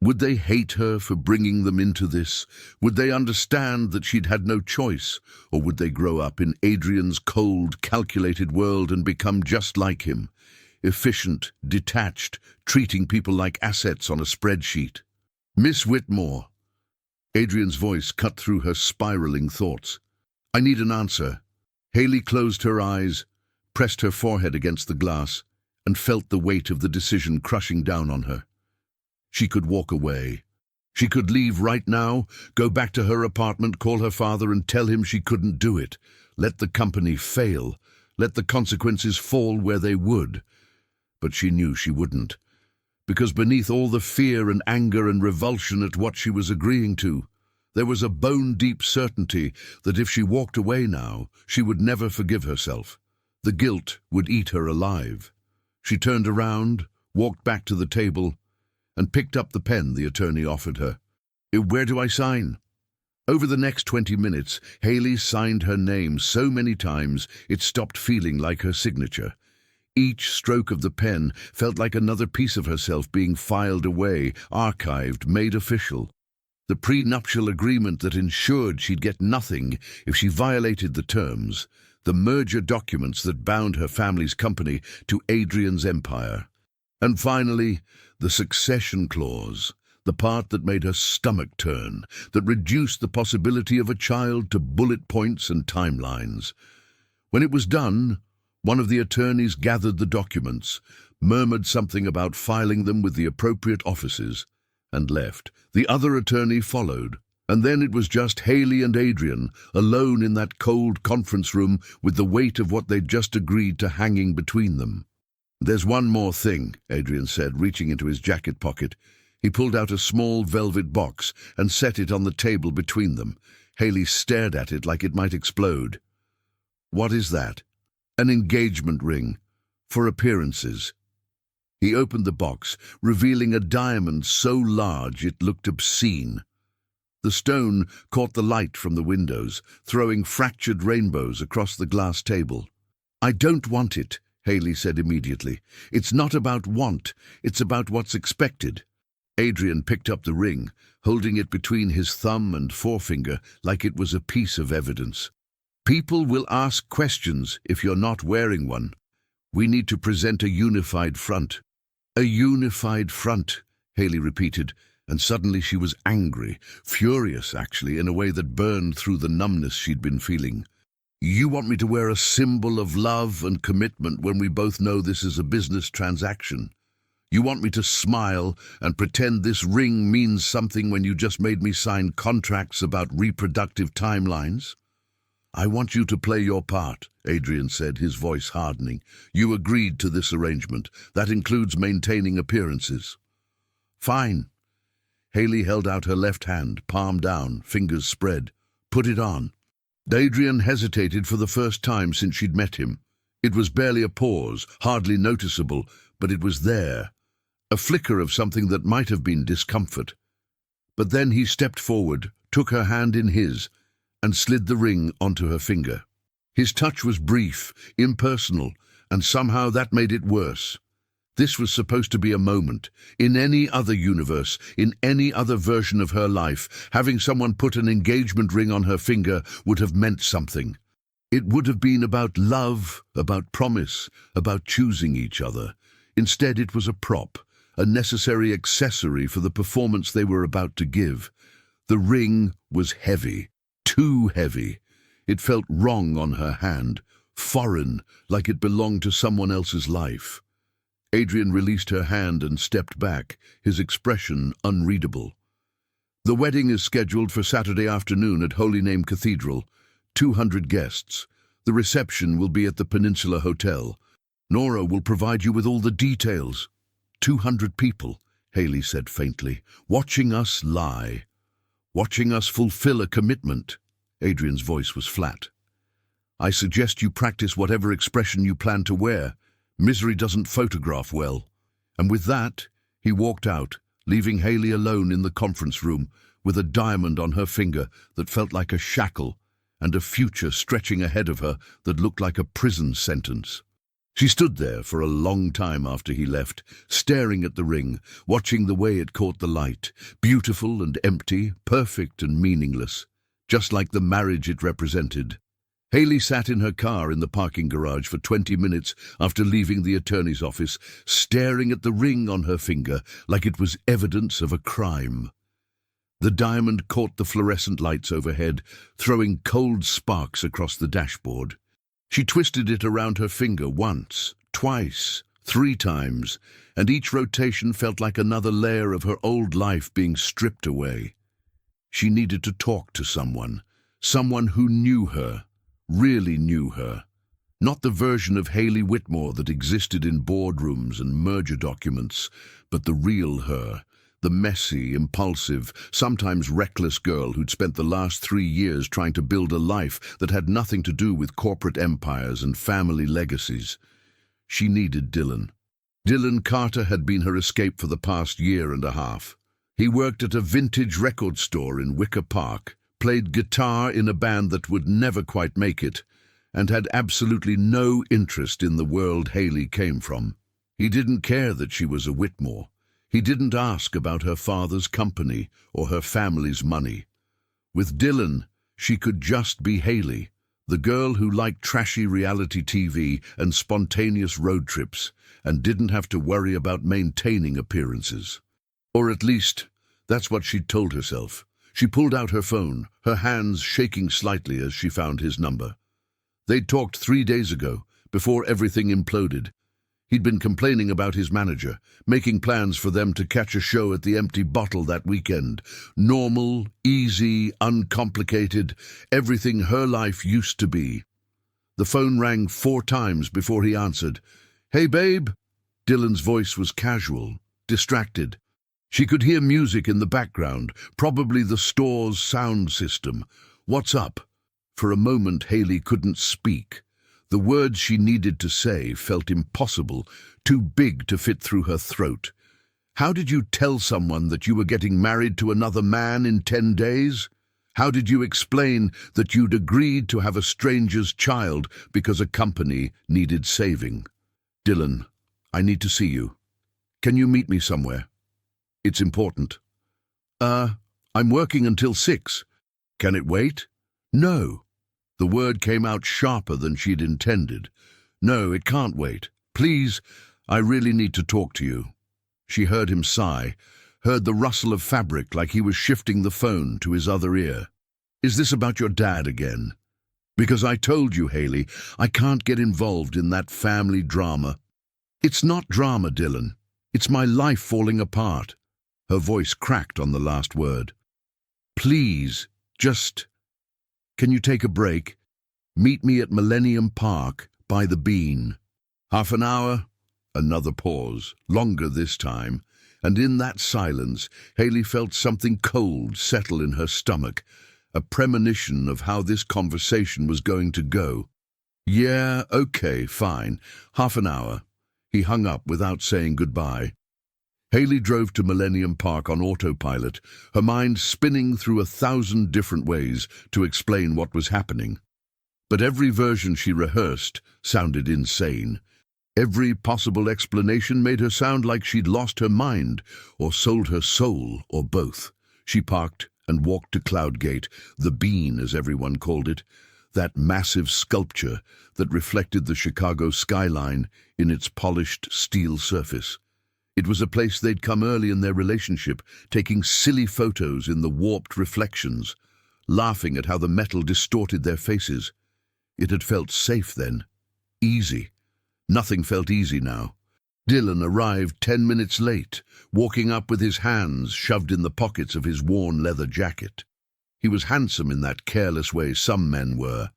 Would they hate her for bringing them into this? Would they understand that she'd had no choice? Or would they grow up in Adrian's cold, calculated world and become just like him? Efficient, detached, treating people like assets on a spreadsheet. "Miss Whitmore." Adrian's voice cut through her spiraling thoughts. "I need an answer." Haley closed her eyes, pressed her forehead against the glass, and felt the weight of the decision crushing down on her. She could walk away. She could leave right now, go back to her apartment, call her father and tell him she couldn't do it. Let the company fail. Let the consequences fall where they would. But she knew she wouldn't. Because beneath all the fear and anger and revulsion at what she was agreeing to, there was a bone-deep certainty that if she walked away now, she would never forgive herself. The guilt would eat her alive. She turned around, walked back to the table, and picked up the pen the attorney offered her. "Where do I sign?" Over the next 20 minutes, Haley signed her name so many times it stopped feeling like her signature. Each stroke of the pen felt like another piece of herself being filed away, archived, made official. The prenuptial agreement that ensured she'd get nothing if she violated the terms, the merger documents that bound her family's company to Adrian's empire. And finally, the succession clause, the part that made her stomach turn, that reduced the possibility of a child to bullet points and timelines. When it was done, one of the attorneys gathered the documents, murmured something about filing them with the appropriate offices, and left. The other attorney followed, and then it was just Haley and Adrian, alone in that cold conference room with the weight of what they'd just agreed to hanging between them. "There's one more thing," Adrian said, reaching into his jacket pocket. He pulled out a small velvet box and set it on the table between them. Haley stared at it like it might explode. "What is that?" "An engagement ring. For appearances." He opened the box, revealing a diamond so large it looked obscene. The stone caught the light from the windows, throwing fractured rainbows across the glass table. "I don't want it," Haley said immediately. "It's not about want, it's about what's expected." Adrian picked up the ring, holding it between his thumb and forefinger like it was a piece of evidence. "People will ask questions if you're not wearing one. We need to present a unified front." "A unified front," Haley repeated, and suddenly she was angry, furious actually, in a way that burned through the numbness she'd been feeling. "You want me to wear a symbol of love and commitment when we both know this is a business transaction? You want me to smile and pretend this ring means something when you just made me sign contracts about reproductive timelines?" "I want you to play your part," Adrian said, his voice hardening. "You agreed to this arrangement. That includes maintaining appearances." "Fine." Haley held out her left hand, palm down, fingers spread. "Put it on." Adrian hesitated for the first time since she'd met him. It was barely a pause, hardly noticeable, but it was there. A flicker of something that might have been discomfort. But then he stepped forward, took her hand in his, and slid the ring onto her finger. His touch was brief, impersonal, and somehow that made it worse. This was supposed to be a moment. In any other universe, in any other version of her life, having someone put an engagement ring on her finger would have meant something. It would have been about love, about promise, about choosing each other. Instead, it was a prop, a necessary accessory for the performance they were about to give. The ring was heavy. Too heavy. It felt wrong on her hand, foreign, like it belonged to someone else's life. Adrian released her hand and stepped back, his expression unreadable. "The wedding is scheduled for Saturday afternoon at Holy Name Cathedral. 200 guests. The reception will be at the Peninsula Hotel. Nora will provide you with all the details." 200 people, Haley said faintly, watching us lie. "Watching us fulfill a commitment." Adrian's voice was flat. "I suggest you practice whatever expression you plan to wear. Misery doesn't photograph well." And with that, he walked out, leaving Haley alone in the conference room, with a diamond on her finger that felt like a shackle, and a future stretching ahead of her that looked like a prison sentence. She stood there for a long time after he left, staring at the ring, watching the way it caught the light, beautiful and empty, perfect and meaningless, just like the marriage it represented. Haley sat in her car in the parking garage for 20 minutes after leaving the attorney's office, staring at the ring on her finger like it was evidence of a crime. The diamond caught the fluorescent lights overhead, throwing cold sparks across the dashboard. She twisted it around her finger once, twice, 3 times, and each rotation felt like another layer of her old life being stripped away. She needed to talk to someone who knew her, really knew her. Not the version of Haley Whitmore that existed in boardrooms and merger documents, but the real her, the messy, impulsive, sometimes reckless girl who'd spent the last 3 years trying to build a life that had nothing to do with corporate empires and family legacies. She needed Dylan. Dylan Carter had been her escape for the past 1.5 years. He worked at a vintage record store in Wicker Park, played guitar in a band that would never quite make it, and had absolutely no interest in the world Haley came from. He didn't care that she was a Whitmore. He didn't ask about her father's company or her family's money. With Dylan, she could just be Haley, the girl who liked trashy reality TV and spontaneous road trips, and didn't have to worry about maintaining appearances. Or at least, that's what she'd told herself. She pulled out her phone, her hands shaking slightly as she found his number. They'd talked 3 days ago, before everything imploded. He'd been complaining about his manager, making plans for them to catch a show at the Empty Bottle that weekend. Normal, easy, uncomplicated, everything her life used to be. The phone rang 4 times before he answered. "Hey, babe." Dylan's voice was casual, distracted. She could hear music in the background, probably the store's sound system. "What's up?" For a moment, Haley couldn't speak. The words she needed to say felt impossible, too big to fit through her throat. How did you tell someone that you were getting married to another man in 10 days? How did you explain that you'd agreed to have a stranger's child because a company needed saving? "Dylan, I need to see you. Can you meet me somewhere? It's important." I'm working until 6. "Can it wait?" "No." The word came out sharper than she'd intended. "No, it can't wait. Please, I really need to talk to you." She heard him sigh, heard the rustle of fabric like he was shifting the phone to his other ear. "Is this about your dad again?" "Because I told you, Haley, I can't get involved in that family drama." "It's not drama, Dylan. It's my life falling apart." Her voice cracked on the last word. "Please, can you take a break? Meet me at Millennium Park, by the Bean." "Half an hour?" Another pause, longer this time, and in that silence, Haley felt something cold settle in her stomach, a premonition of how this conversation was going to go. "Yeah, okay, fine. Half an hour." He hung up without saying goodbye. Haley drove to Millennium Park on autopilot, her mind spinning through 1,000 different ways to explain what was happening. But every version she rehearsed sounded insane. Every possible explanation made her sound like she'd lost her mind or sold her soul, or both. She parked and walked to Cloudgate, the Bean as everyone called it, that massive sculpture that reflected the Chicago skyline in its polished steel surface. It was a place they'd come early in their relationship, taking silly photos in the warped reflections, laughing at how the metal distorted their faces. It had felt safe then, easy. Nothing felt easy now. Dylan arrived 10 minutes late, walking up with his hands shoved in the pockets of his worn leather jacket. He was handsome in that careless way some men were.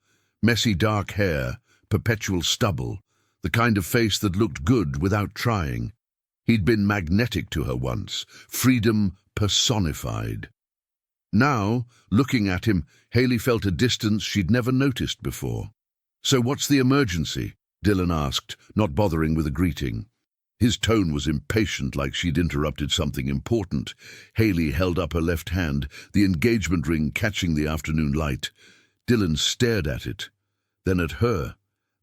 Messy dark hair, perpetual stubble, the kind of face that looked good without trying. He'd been magnetic to her once, freedom personified. Now, looking at him, Haley felt a distance she'd never noticed before. "So what's the emergency?" Dylan asked, not bothering with a greeting. His tone was impatient, like she'd interrupted something important. Haley held up her left hand, the engagement ring catching the afternoon light. Dylan stared at it, then at her,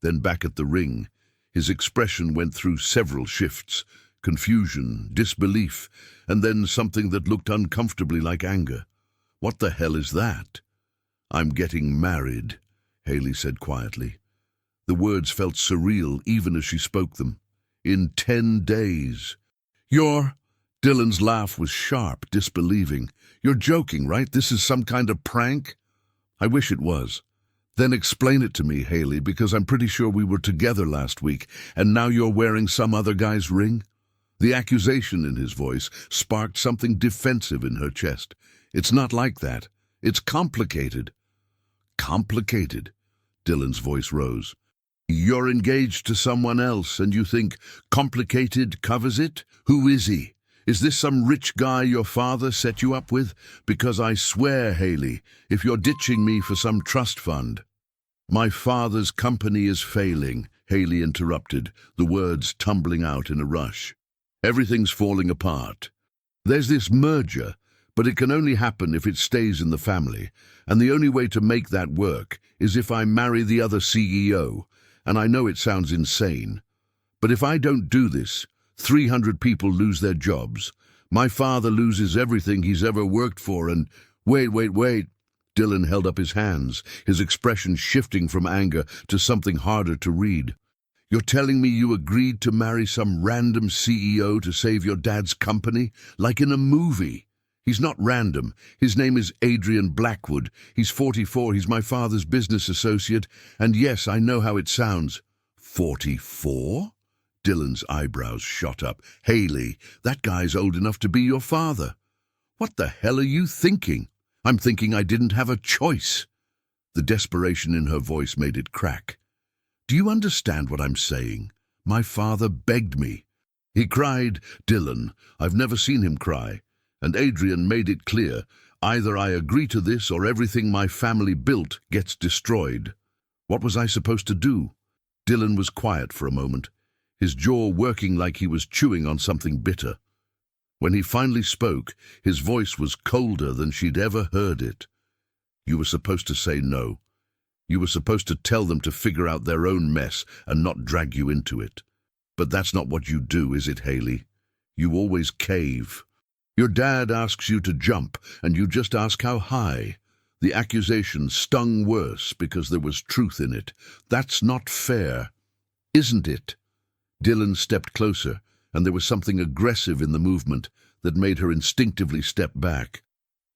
then back at the ring. His expression went through several shifts: confusion, disbelief, and then something that looked uncomfortably like anger. "What the hell is that?" "I'm getting married," Haley said quietly. The words felt surreal even as she spoke them. "In 10 days. You're—" Dylan's laugh was sharp, disbelieving. "You're joking, right? This is some kind of prank?" "I wish it was." "Then explain it to me, Haley, because I'm pretty sure we were together last week, and now you're wearing some other guy's ring?" The accusation in his voice sparked something defensive in her chest. "It's not like that. It's complicated." "Complicated?" Dylan's voice rose. "You're engaged to someone else, and you think complicated covers it? Who is he? Is this some rich guy your father set you up with? Because I swear, Haley, if you're ditching me for some trust fund—" "My father's company is failing," Haley interrupted, the words tumbling out in a rush. "Everything's falling apart. There's this merger, but it can only happen if it stays in the family, and the only way to make that work is if I marry the other CEO. And I know it sounds insane, but if I don't do this, 300 people lose their jobs. My father loses everything he's ever worked for, and—" Wait. Dylan held up his hands, his expression shifting from anger to something harder to read. "You're telling me you agreed to marry some random CEO to save your dad's company? Like in a movie. He's not random. His name is Adrian Blackwood. He's 44. He's my father's business associate. And yes, I know how it sounds." 44? Dylan's eyebrows shot up. "Haley, that guy's old enough to be your father." "What the hell are you thinking?" "I'm thinking I didn't have a choice." The desperation in her voice made it crack. "Do you understand what I'm saying? My father begged me. He cried, Dylan. I've never seen him cry. And Adrian made it clear, either I agree to this or everything my family built gets destroyed." "What was I supposed to do?" Dylan was quiet for a moment, his jaw working like he was chewing on something bitter. When he finally spoke, his voice was colder than she'd ever heard it. "You were supposed to say no. You were supposed to tell them to figure out their own mess and not drag you into it. But that's not what you do, is it, Haley? You always cave. Your dad asks you to jump, and you just ask how high. The accusation stung worse because there was truth in it. That's not fair, isn't it?" Dylan stepped closer, and there was something aggressive in the movement that made her instinctively step back.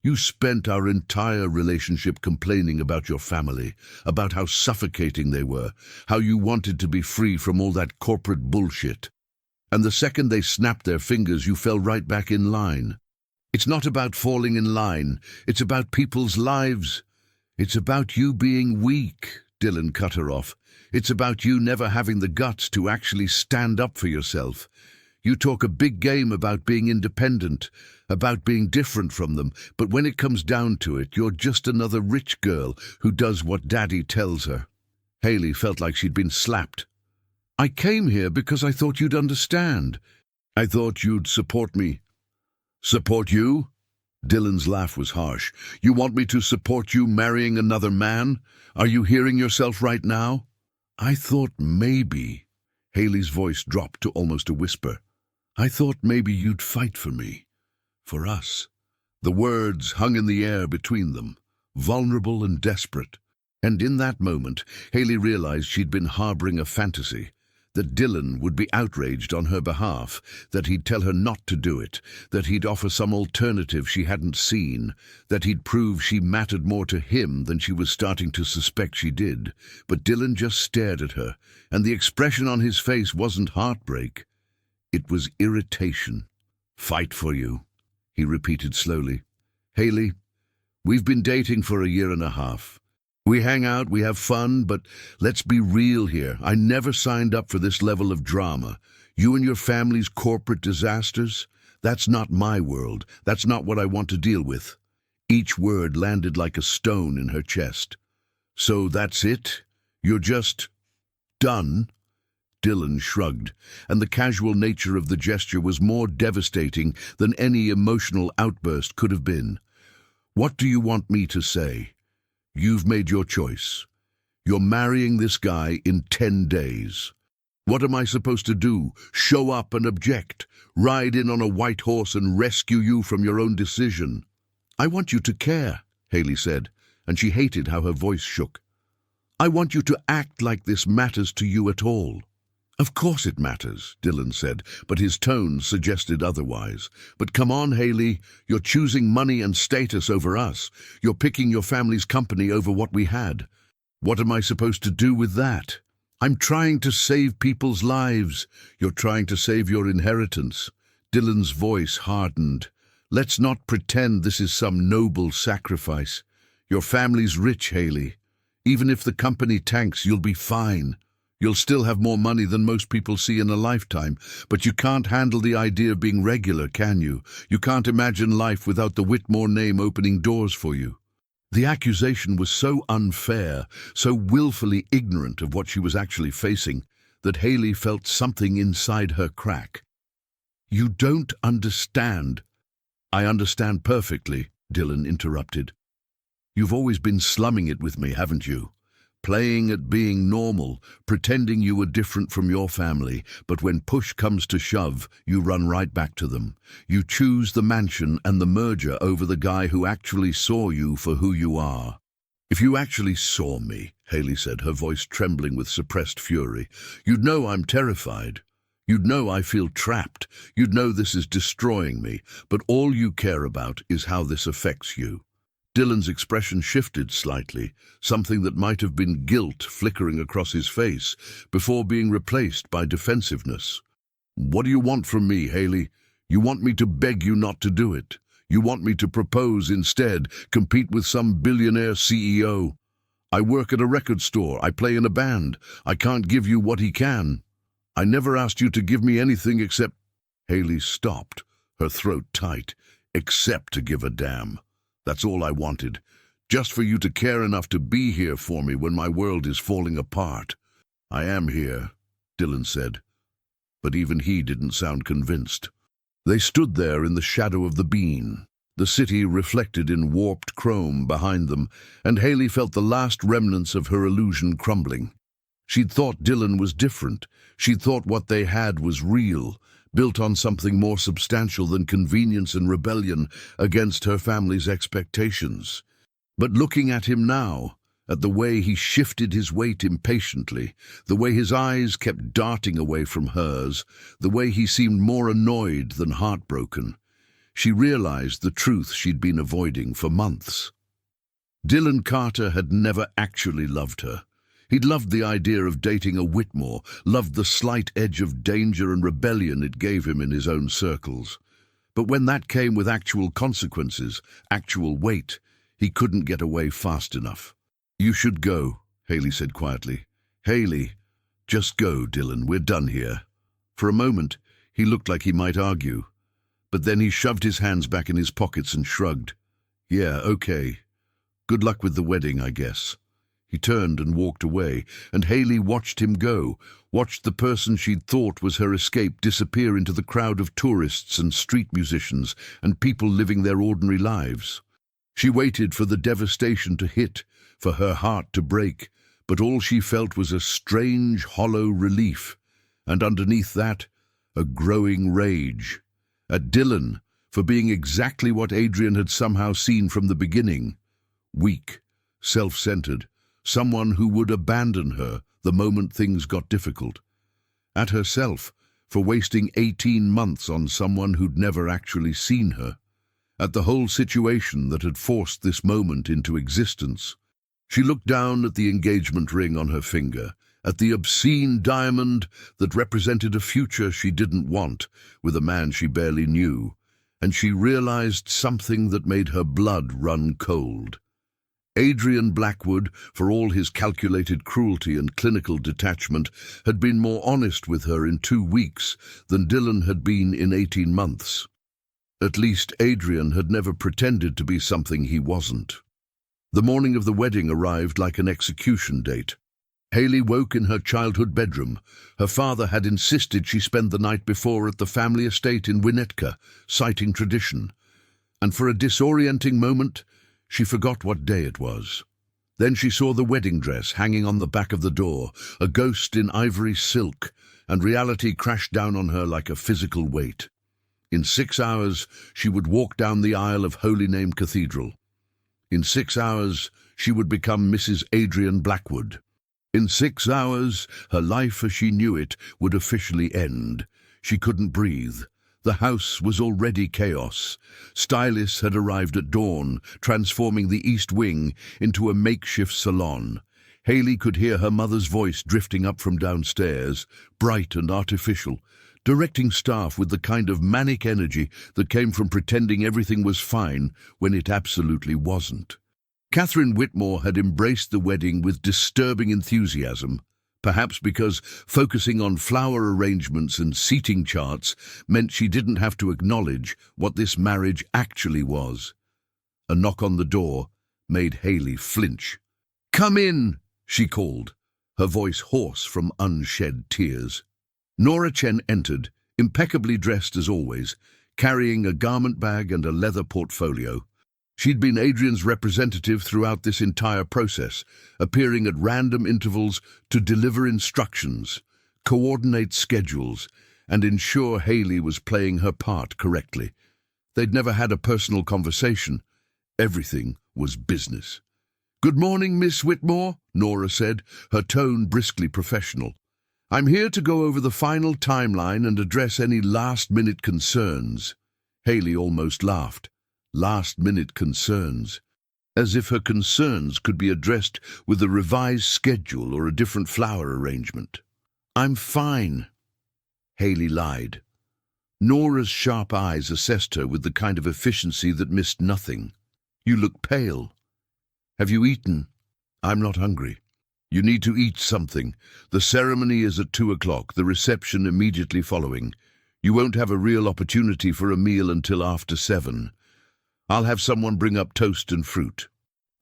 "You spent our entire relationship complaining about your family, about how suffocating they were, how you wanted to be free from all that corporate bullshit. And the second they snapped their fingers, you fell right back in line. It's not about falling in line. It's about people's lives." "It's about you being weak," Dylan cut her off. "It's about you never having the guts to actually stand up for yourself. You talk a big game about being independent, about being different from them, but when it comes down to it, you're just another rich girl who does what Daddy tells her." Haley felt like she'd been slapped. "I came here because I thought you'd understand. I thought you'd support me." "Support you?" Dylan's laugh was harsh. "You want me to support you marrying another man? Are you hearing yourself right now?" "I thought maybe—" Haley's voice dropped to almost a whisper. "I thought maybe you'd fight for me. For us." The words hung in the air between them, vulnerable and desperate. And in that moment, Haley realized she'd been harboring a fantasy, that Dylan would be outraged on her behalf, that he'd tell her not to do it, that he'd offer some alternative she hadn't seen, that he'd prove she mattered more to him than she was starting to suspect she did. But Dylan just stared at her, and the expression on his face wasn't heartbreak. It was irritation. "Fight for you," he repeated slowly. "Haley, we've been dating for 1.5 years. We hang out, we have fun, but let's be real here. I never signed up for this level of drama. You and your family's corporate disasters? That's not my world. That's not what I want to deal with." Each word landed like a stone in her chest. "So that's it? You're just done?" Dylan shrugged, and the casual nature of the gesture was more devastating than any emotional outburst could have been. "What do you want me to say? You've made your choice. You're marrying this guy in 10 days. What am I supposed to do? Show up and object? Ride in on a white horse and rescue you from your own decision?" "I want you to care," Haley said, and she hated how her voice shook. "I want you to act like this matters to you at all." "Of course it matters," Dylan said, but his tone suggested otherwise. "But come on, Haley, you're choosing money and status over us. You're picking your family's company over what we had. What am I supposed to do with that?" "I'm trying to save people's lives. You're trying to save your inheritance." Dylan's voice hardened. "Let's not pretend this is some noble sacrifice. Your family's rich, Haley. Even if the company tanks, you'll be fine. You'll still have more money than most people see in a lifetime, but you can't handle the idea of being regular, can you? You can't imagine life without the Whitmore name opening doors for you." The accusation was so unfair, so willfully ignorant of what she was actually facing, that Haley felt something inside her crack. "You don't understand." "I understand perfectly," Dylan interrupted. "You've always been slumming it with me, haven't you? Playing at being normal, pretending you were different from your family, but when push comes to shove, you run right back to them. You choose the mansion and the merger over the guy who actually saw you for who you are." "If you actually saw me," Haley said, her voice trembling with suppressed fury, "you'd know I'm terrified. You'd know I feel trapped. You'd know this is destroying me, but all you care about is how this affects you." Dylan's expression shifted slightly, something that might have been guilt flickering across his face, before being replaced by defensiveness. "What do you want from me, Haley? You want me to beg you not to do it? You want me to propose instead, compete with some billionaire CEO? I work at a record store, I play in a band, I can't give you what he can. I never asked you to give me anything except—" Haley stopped, her throat tight. "Except to give a damn. That's all I wanted. Just for you to care enough to be here for me when my world is falling apart." "I am here," Dylan said, but even he didn't sound convinced. They stood there in the shadow of the bean, the city reflected in warped chrome behind them, and Haley felt the last remnants of her illusion crumbling. She'd thought Dylan was different. She'd thought what they had was real, built on something more substantial than convenience and rebellion against her family's expectations. But looking at him now, at the way he shifted his weight impatiently, the way his eyes kept darting away from hers, the way he seemed more annoyed than heartbroken, she realized the truth she'd been avoiding for months. Dylan Carter had never actually loved her. He'd loved the idea of dating a Whitmore, loved the slight edge of danger and rebellion it gave him in his own circles. But when that came with actual consequences, actual weight, he couldn't get away fast enough. "You should go," Haley said quietly. "Haley, just go, Dylan, we're done here." For a moment, he looked like he might argue, but then he shoved his hands back in his pockets and shrugged. "Yeah, okay. Good luck with the wedding, I guess." He turned and walked away, and Haley watched him go, watched the person she'd thought was her escape disappear into the crowd of tourists and street musicians and people living their ordinary lives. She waited for the devastation to hit, for her heart to break, but all she felt was a strange, hollow relief, and underneath that, a growing rage. At Dylan, for being exactly what Adrian had somehow seen from the beginning. Weak, self-centered, someone who would abandon her the moment things got difficult. At herself, for wasting 18 months on someone who'd never actually seen her. At the whole situation that had forced this moment into existence. She looked down at the engagement ring on her finger, at the obscene diamond that represented a future she didn't want with a man she barely knew, and she realized something that made her blood run cold. Adrian Blackwood, for all his calculated cruelty and clinical detachment, had been more honest with her in 2 weeks than Dylan had been in 18 months. At least Adrian had never pretended to be something he wasn't. The morning of the wedding arrived like an execution date. Haley woke in her childhood bedroom. Her father had insisted she spend the night before at the family estate in Winnetka, citing tradition. And for a disorienting moment, she forgot what day it was. Then she saw the wedding dress hanging on the back of the door, a ghost in ivory silk, and reality crashed down on her like a physical weight. In 6 hours, she would walk down the aisle of Holy Name Cathedral. In 6 hours, she would become Mrs. Adrian Blackwood. In 6 hours, her life as she knew it would officially end. She couldn't breathe. The house was already chaos. Stylists had arrived at dawn, transforming the East Wing into a makeshift salon. Haley could hear her mother's voice drifting up from downstairs, bright and artificial, directing staff with the kind of manic energy that came from pretending everything was fine when it absolutely wasn't. Catherine Whitmore had embraced the wedding with disturbing enthusiasm, perhaps because focusing on flower arrangements and seating charts meant she didn't have to acknowledge what this marriage actually was. A knock on the door made Haley flinch. "Come in," she called, her voice hoarse from unshed tears. Nora Chen entered, impeccably dressed as always, carrying a garment bag and a leather portfolio. She'd been Adrian's representative throughout this entire process, appearing at random intervals to deliver instructions, coordinate schedules, and ensure Haley was playing her part correctly. They'd never had a personal conversation. Everything was business. "Good morning, Miss Whitmore," Nora said, her tone briskly professional. "I'm here to go over the final timeline and address any last-minute concerns." Haley almost laughed. Last-minute concerns. As if her concerns could be addressed with a revised schedule or a different flower arrangement. "I'm fine," Haley lied. Nora's sharp eyes assessed her with the kind of efficiency that missed nothing. "You look pale. Have you eaten?" "I'm not hungry." "You need to eat something. The ceremony is at 2 o'clock, the reception immediately following. You won't have a real opportunity for a meal until after 7. I'll have someone bring up toast and fruit."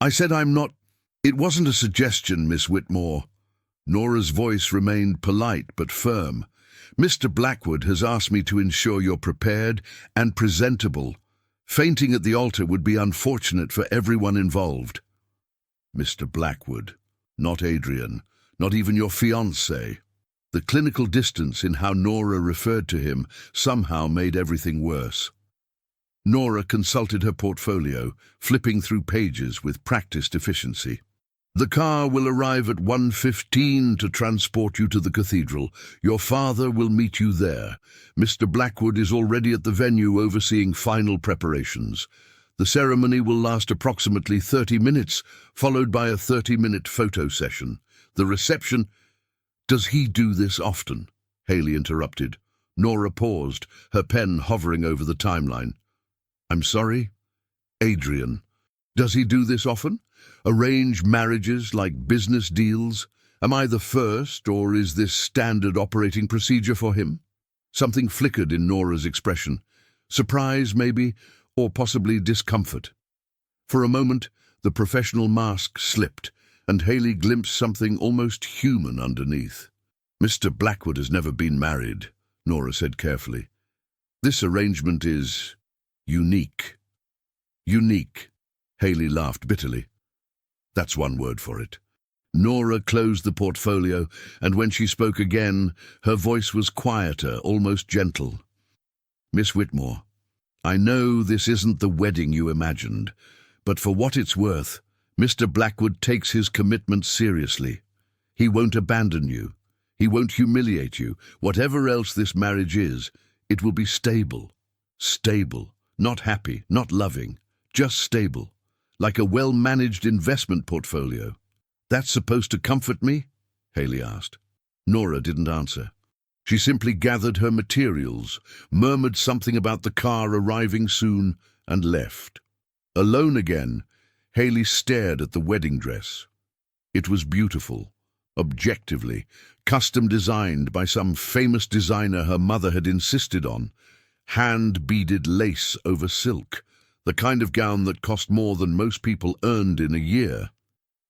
"I said I'm not—" "It wasn't a suggestion, Miss Whitmore." Nora's voice remained polite but firm. "Mr. Blackwood has asked me to ensure you're prepared and presentable. Fainting at the altar would be unfortunate for everyone involved." Mr. Blackwood. Not Adrian. Not even your fiancé. The clinical distance in how Nora referred to him somehow made everything worse. Nora consulted her portfolio, flipping through pages with practiced efficiency. "The car will arrive at 1:15 to transport you to the cathedral. Your father will meet you there. Mr. Blackwood is already at the venue overseeing final preparations. The ceremony will last approximately 30 minutes, followed by a 30-minute photo session. The reception—" "Does he do this often?" Haley interrupted. Nora paused, her pen hovering over the timeline. "I'm sorry?" "Adrian. Does he do this often? Arrange marriages like business deals? Am I the first, or is this standard operating procedure for him?" Something flickered in Nora's expression. Surprise, maybe, or possibly discomfort. For a moment, the professional mask slipped, and Haley glimpsed something almost human underneath. "Mr. Blackwood has never been married," Nora said carefully. "This arrangement is unique." "Unique," Haley laughed bitterly. "That's one word for it." Nora closed the portfolio, and when she spoke again, her voice was quieter, almost gentle. "Miss Whitmore, I know this isn't the wedding you imagined, but for what it's worth, Mr. Blackwood takes his commitment seriously. He won't abandon you. He won't humiliate you. Whatever else this marriage is, it will be stable. Stable. Not happy, not loving, just stable. Like a well-managed investment portfolio." "That's supposed to comfort me?" Haley asked. Nora didn't answer. She simply gathered her materials, murmured something about the car arriving soon, and left. Alone again, Haley stared at the wedding dress. It was beautiful, objectively, custom-designed by some famous designer her mother had insisted on. Hand-beaded lace over silk, the kind of gown that cost more than most people earned in a year.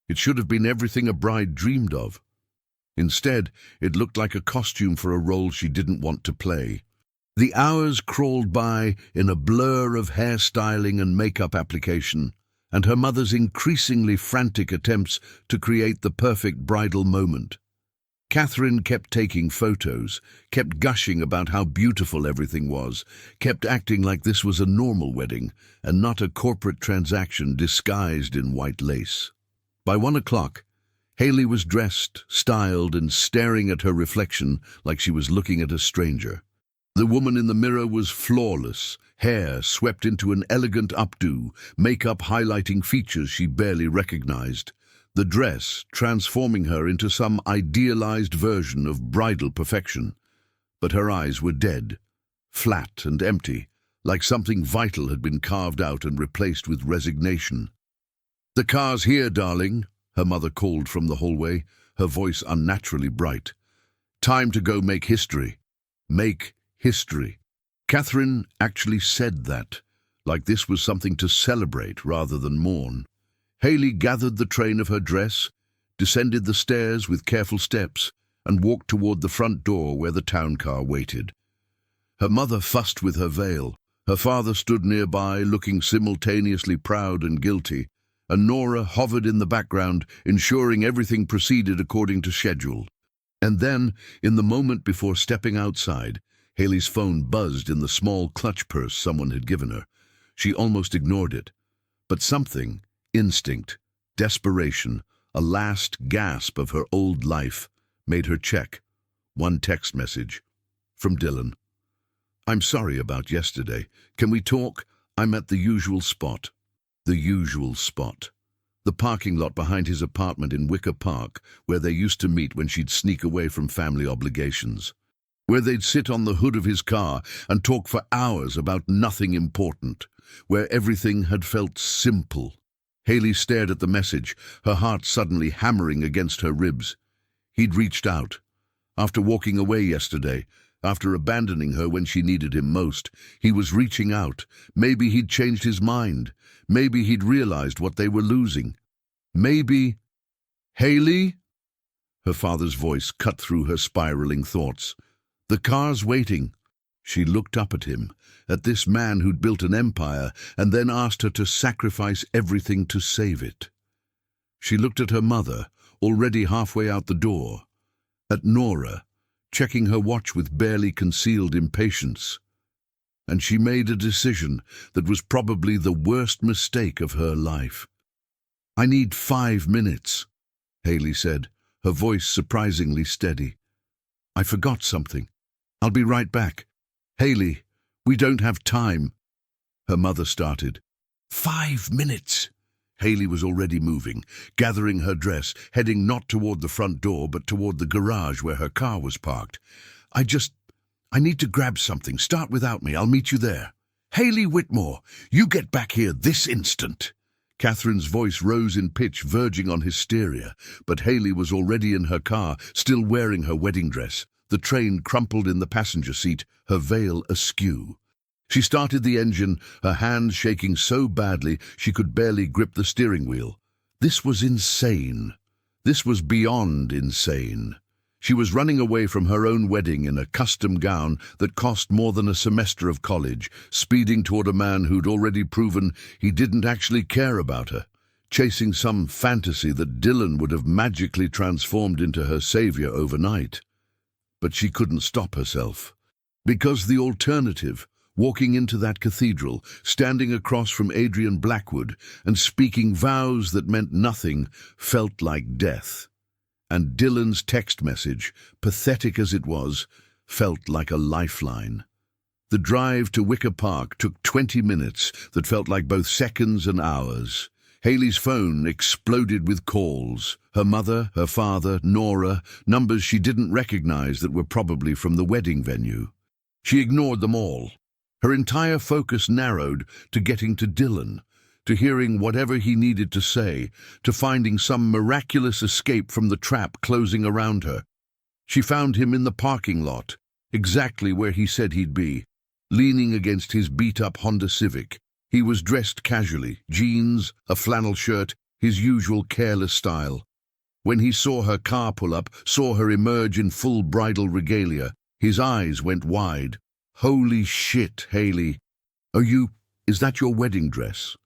It should have been everything a bride dreamed of. Instead, it looked like a costume for a role she didn't want to play. The hours crawled by in a blur of hairstyling and makeup application, and her mother's increasingly frantic attempts to create the perfect bridal moment. Catherine kept taking photos, kept gushing about how beautiful everything was, kept acting like this was a normal wedding and not a corporate transaction disguised in white lace. By 1 o'clock, Haley was dressed, styled, and staring at her reflection like she was looking at a stranger. The woman in the mirror was flawless, hair swept into an elegant updo, makeup highlighting features she barely recognized. The dress transforming her into some idealized version of bridal perfection. But her eyes were dead, flat and empty, like something vital had been carved out and replaced with resignation. "The car's here, darling," her mother called from the hallway, her voice unnaturally bright. "Time to go make history. Make history." Catherine actually said that, like this was something to celebrate rather than mourn. Haley gathered the train of her dress, descended the stairs with careful steps, and walked toward the front door where the town car waited. Her mother fussed with her veil. Her father stood nearby, looking simultaneously proud and guilty, and Nora hovered in the background, ensuring everything proceeded according to schedule. And then, in the moment before stepping outside, Haley's phone buzzed in the small clutch purse someone had given her. She almost ignored it. But something, instinct, desperation, a last gasp of her old life, made her check. One text message. From Dylan. "I'm sorry about yesterday. Can we talk? I'm at the usual spot." The usual spot. The parking lot behind his apartment in Wicker Park, where they used to meet when she'd sneak away from family obligations. Where they'd sit on the hood of his car and talk for hours about nothing important. Where everything had felt simple. Haley stared at the message, her heart suddenly hammering against her ribs. He'd reached out. After walking away yesterday, after abandoning her when she needed him most, he was reaching out. Maybe he'd changed his mind. Maybe he'd realized what they were losing. Maybe... "Haley?" Her father's voice cut through her spiraling thoughts. "The car's waiting." She looked up at him, at this man who'd built an empire and then asked her to sacrifice everything to save it. She looked at her mother, already halfway out the door. At Nora, checking her watch with barely concealed impatience. And she made a decision that was probably the worst mistake of her life. "I need 5 minutes," Haley said, her voice surprisingly steady. "I forgot something. I'll be right back." "Haley, we don't have time." Her mother started. 5 minutes! Haley was already moving, gathering her dress, heading not toward the front door but toward the garage where her car was parked. I need to grab something. Start without me. I'll meet you there." "Haley Whitmore, you get back here this instant." Catherine's voice rose in pitch, verging on hysteria, but Haley was already in her car, still wearing her wedding dress. The train crumpled in the passenger seat, her veil askew. She started the engine, her hands shaking so badly she could barely grip the steering wheel. This was insane. This was beyond insane. She was running away from her own wedding in a custom gown that cost more than a semester of college, speeding toward a man who'd already proven he didn't actually care about her, chasing some fantasy that Dylan would have magically transformed into her savior overnight. But she couldn't stop herself. Because the alternative, walking into that cathedral, standing across from Adrian Blackwood and speaking vows that meant nothing, felt like death. And Dylan's text message, pathetic as it was, felt like a lifeline. The drive to Wicker Park took 20 minutes that felt like both seconds and hours. Haley's phone exploded with calls. Her mother, her father, Nora, numbers she didn't recognize that were probably from the wedding venue. She ignored them all. Her entire focus narrowed to getting to Dylan, to hearing whatever he needed to say, to finding some miraculous escape from the trap closing around her. She found him in the parking lot, exactly where he said he'd be, leaning against his beat-up Honda Civic. He was dressed casually, jeans, a flannel shirt, his usual careless style. When he saw her car pull up, saw her emerge in full bridal regalia, his eyes went wide. "Holy shit, Haley. Is that your wedding dress?"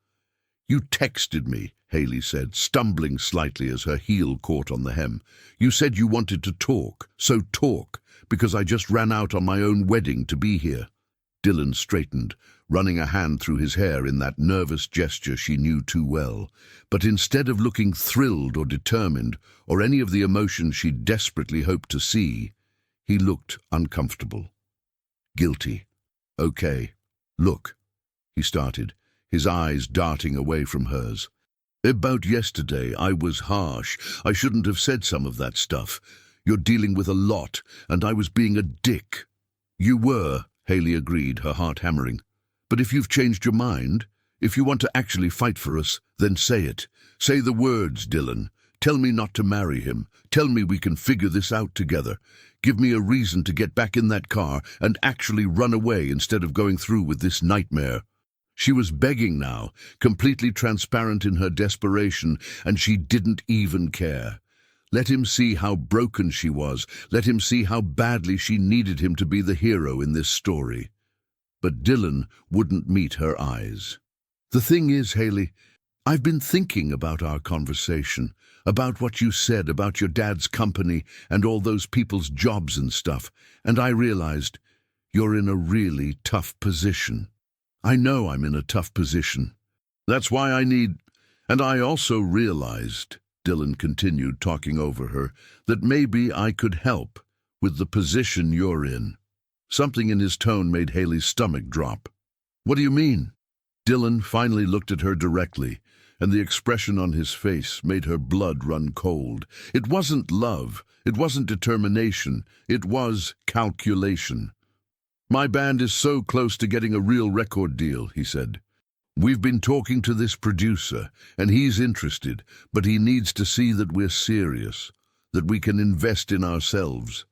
"You texted me," Haley said, stumbling slightly as her heel caught on the hem. "You said you wanted to talk, so talk, because I just ran out on my own wedding to be here." Dylan straightened, running a hand through his hair in that nervous gesture she knew too well. But instead of looking thrilled or determined, or any of the emotions she desperately hoped to see, he looked uncomfortable. Guilty. "Okay, look," he started, his eyes darting away from hers. "About yesterday, I was harsh. I shouldn't have said some of that stuff. You're dealing with a lot, and I was being a dick." "You were," Haley agreed, her heart hammering. "But if you've changed your mind, if you want to actually fight for us, then say it. Say the words, Dylan. Tell me not to marry him. Tell me we can figure this out together. Give me a reason to get back in that car and actually run away instead of going through with this nightmare." She was begging now, completely transparent in her desperation, and she didn't even care. Let him see how broken she was. Let him see how badly she needed him to be the hero in this story. But Dylan wouldn't meet her eyes. "The thing is, Haley, I've been thinking about our conversation, about what you said about your dad's company and all those people's jobs and stuff, and I realized you're in a really tough position. I know I'm in a tough position. That's why and I also realized," Dylan continued, talking over her, "that maybe I could help with the position you're in." Something in his tone made Haley's stomach drop. "What do you mean?" Dylan finally looked at her directly, and the expression on his face made her blood run cold. It wasn't love, it wasn't determination, it was calculation. "My band is so close to getting a real record deal," he said. "We've been talking to this producer, and he's interested, but he needs to see that we're serious, that we can invest in ourselves.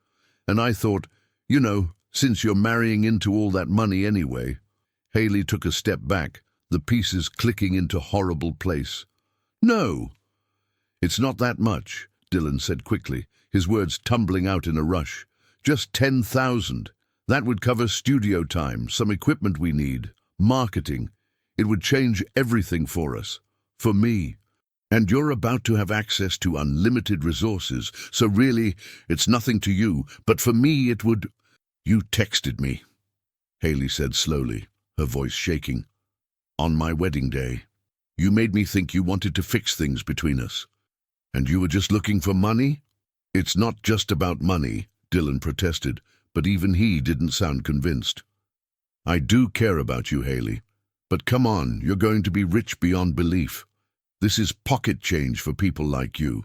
And I thought, since you're marrying into all that money anyway." Haley took a step back, the pieces clicking into horrible place. "No." "It's not that much," Dylan said quickly, his words tumbling out in a rush. "Just 10,000. That would cover studio time, some equipment we need, marketing. It would change everything for us, for me. And you're about to have access to unlimited resources, so really, it's nothing to you, but for me it would—" "You texted me," Haley said slowly, her voice shaking. "On my wedding day. You made me think you wanted to fix things between us. And you were just looking for money?" "It's not just about money," Dylan protested, but even he didn't sound convinced. "I do care about you, Haley. But come on, you're going to be rich beyond belief. This is pocket change for people like you.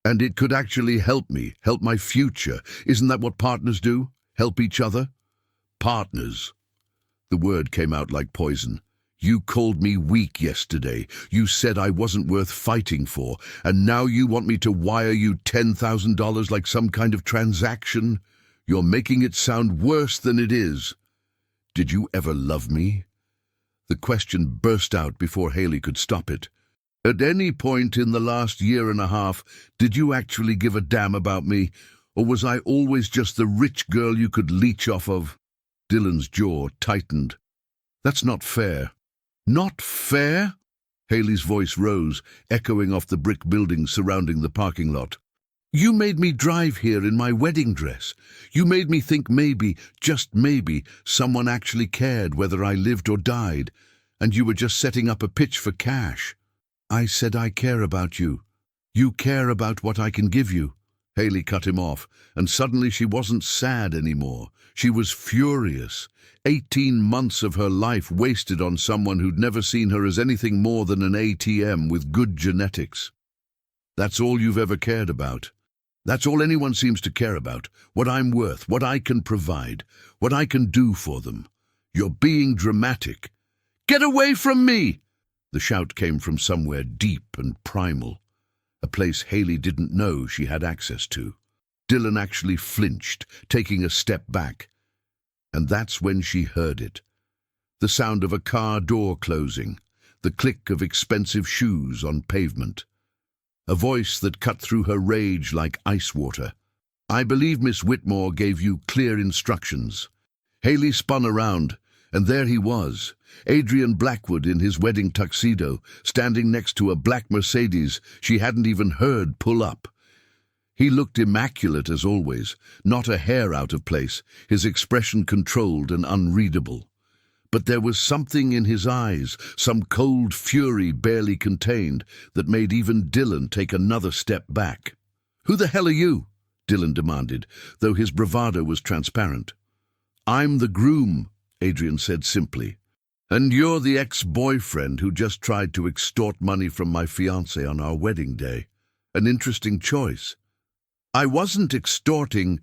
And it could actually help me, help my future. Isn't that what partners do? Help each other?" "Partners." The word came out like poison. "You called me weak yesterday. You said I wasn't worth fighting for. And now you want me to wire you $10,000 like some kind of transaction? You're making it sound worse than it is. Did you ever love me?" The question burst out before Haley could stop it. "At any point in the last year and a half, did you actually give a damn about me? Or was I always just the rich girl you could leech off of?" Dylan's jaw tightened. "That's not fair." "Not fair?" Haley's voice rose, echoing off the brick buildings surrounding the parking lot. "You made me drive here in my wedding dress. You made me think maybe, just maybe, someone actually cared whether I lived or died, and you were just setting up a pitch for cash." "I said I care about you. You care about what I can give you." Haley cut him off, and suddenly she wasn't sad anymore. She was furious. 18 months of her life wasted on someone who'd never seen her as anything more than an ATM with good genetics. "That's all you've ever cared about. That's all anyone seems to care about, what I'm worth, what I can provide, what I can do for them. You're being dramatic." "Get away from me!" The shout came from somewhere deep and primal, a place Haley didn't know she had access to. Dylan actually flinched, taking a step back. And that's when she heard it. The sound of a car door closing, the click of expensive shoes on pavement. a voice that cut through her rage like ice water. "I believe Miss Whitmore gave you clear instructions." Haley spun around, and there he was, Adrian Blackwood in his wedding tuxedo, standing next to a black Mercedes she hadn't even heard pull up. He looked immaculate as always, not a hair out of place, his expression controlled and unreadable. But there was something in his eyes, some cold fury barely contained, that made even Dylan take another step back. "Who the hell are you?" Dylan demanded, though his bravado was transparent. "I'm the groom," Adrian said simply. "And you're the ex-boyfriend who just tried to extort money from my fiancé on our wedding day. An interesting choice." "I wasn't extorting."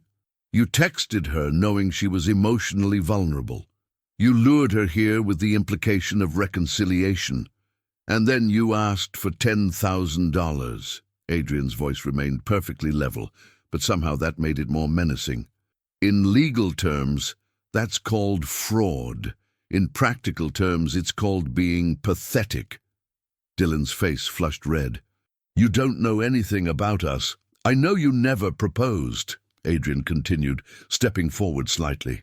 "You texted her knowing she was emotionally vulnerable. You lured her here with the implication of reconciliation. And then you asked for $10,000. Adrian's voice remained perfectly level, but somehow that made it more menacing. "In legal terms, that's called fraud. In practical terms, it's called being pathetic." Dylan's face flushed red. "You don't know anything about us." "I know you never proposed," Adrian continued, stepping forward slightly.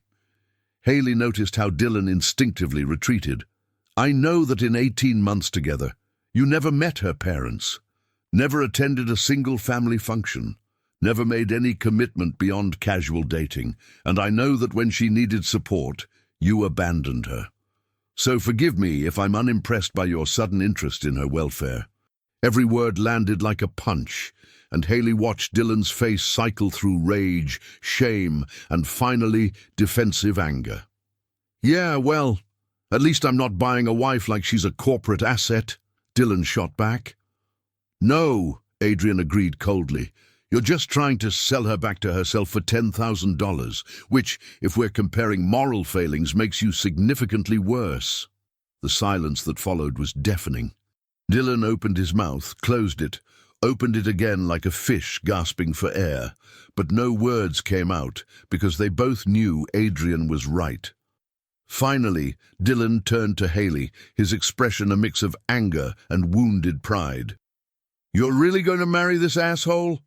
Haley noticed how Dylan instinctively retreated. "I know that in 18 months together, you never met her parents, never attended a single family function, never made any commitment beyond casual dating, and I know that when she needed support, you abandoned her. So forgive me if I'm unimpressed by your sudden interest in her welfare." Every word landed like a punch, and Haley watched Dylan's face cycle through rage, shame, and finally defensive anger. "Yeah, well, at least I'm not buying a wife like she's a corporate asset," Dylan shot back. "No," Adrian agreed coldly. "You're just trying to sell her back to herself for $10,000, which, if we're comparing moral failings, makes you significantly worse." The silence that followed was deafening. Dylan opened his mouth, closed it, opened it again like a fish gasping for air, but no words came out because they both knew Adrian was right. Finally, Dylan turned to Haley, his expression a mix of anger and wounded pride. "You're really going to marry this asshole?"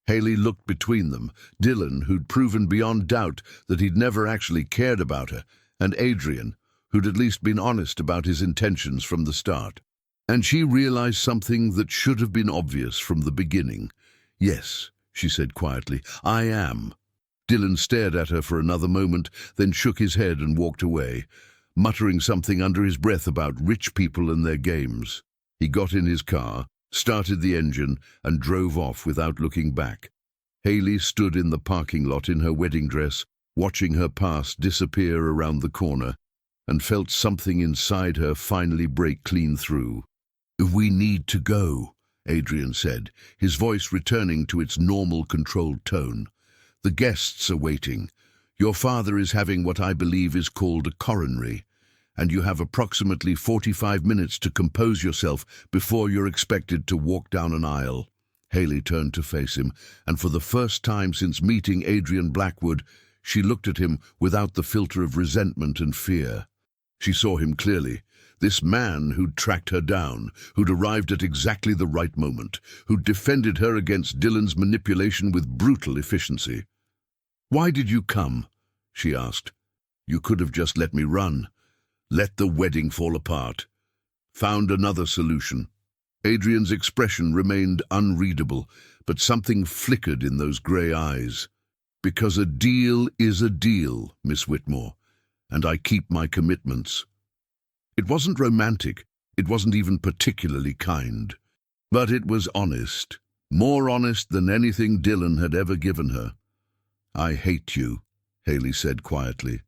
Haley looked between them, Dylan, who'd proven beyond doubt that he'd never actually cared about her, and Adrian, who'd at least been honest about his intentions from the start. And she realized something that should have been obvious from the beginning. "Yes," she said quietly, "I am." Dylan stared at her for another moment, then shook his head and walked away, muttering something under his breath about rich people and their games. He got in his car, started the engine, and drove off without looking back. Haley stood in the parking lot in her wedding dress, watching her past disappear around the corner, and felt something inside her finally break clean through. "We need to go," Adrian said, his voice returning to its normal controlled tone. "The guests are waiting. Your father is having what I believe is called a coronary, and you have approximately 45 minutes to compose yourself before you're expected to walk down an aisle." Haley turned to face him, and for the first time since meeting Adrian Blackwood, she looked at him without the filter of resentment and fear. She saw him clearly. This man who'd tracked her down, who'd arrived at exactly the right moment, who'd defended her against Dylan's manipulation with brutal efficiency. "Why did you come?" she asked. "You could have just let me run. Let the wedding fall apart. Found another solution." Adrian's expression remained unreadable, but something flickered in those grey eyes. "Because a deal is a deal, Miss Whitmore, and I keep my commitments." It wasn't romantic, it wasn't even particularly kind, but it was honest, more honest than anything Dylan had ever given her. "I hate you," Haley said quietly.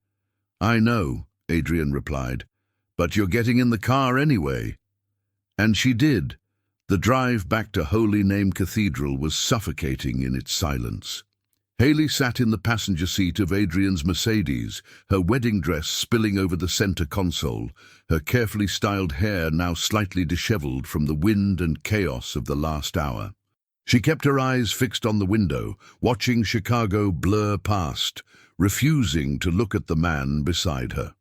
"I know," Adrian replied, "but you're getting in the car anyway." And she did. The drive back to Holy Name Cathedral was suffocating in its silence. Haley sat in the passenger seat of Adrian's Mercedes, her wedding dress spilling over the center console, her carefully styled hair now slightly disheveled from the wind and chaos of the last hour. She kept her eyes fixed on the window, watching Chicago blur past, refusing to look at the man beside her.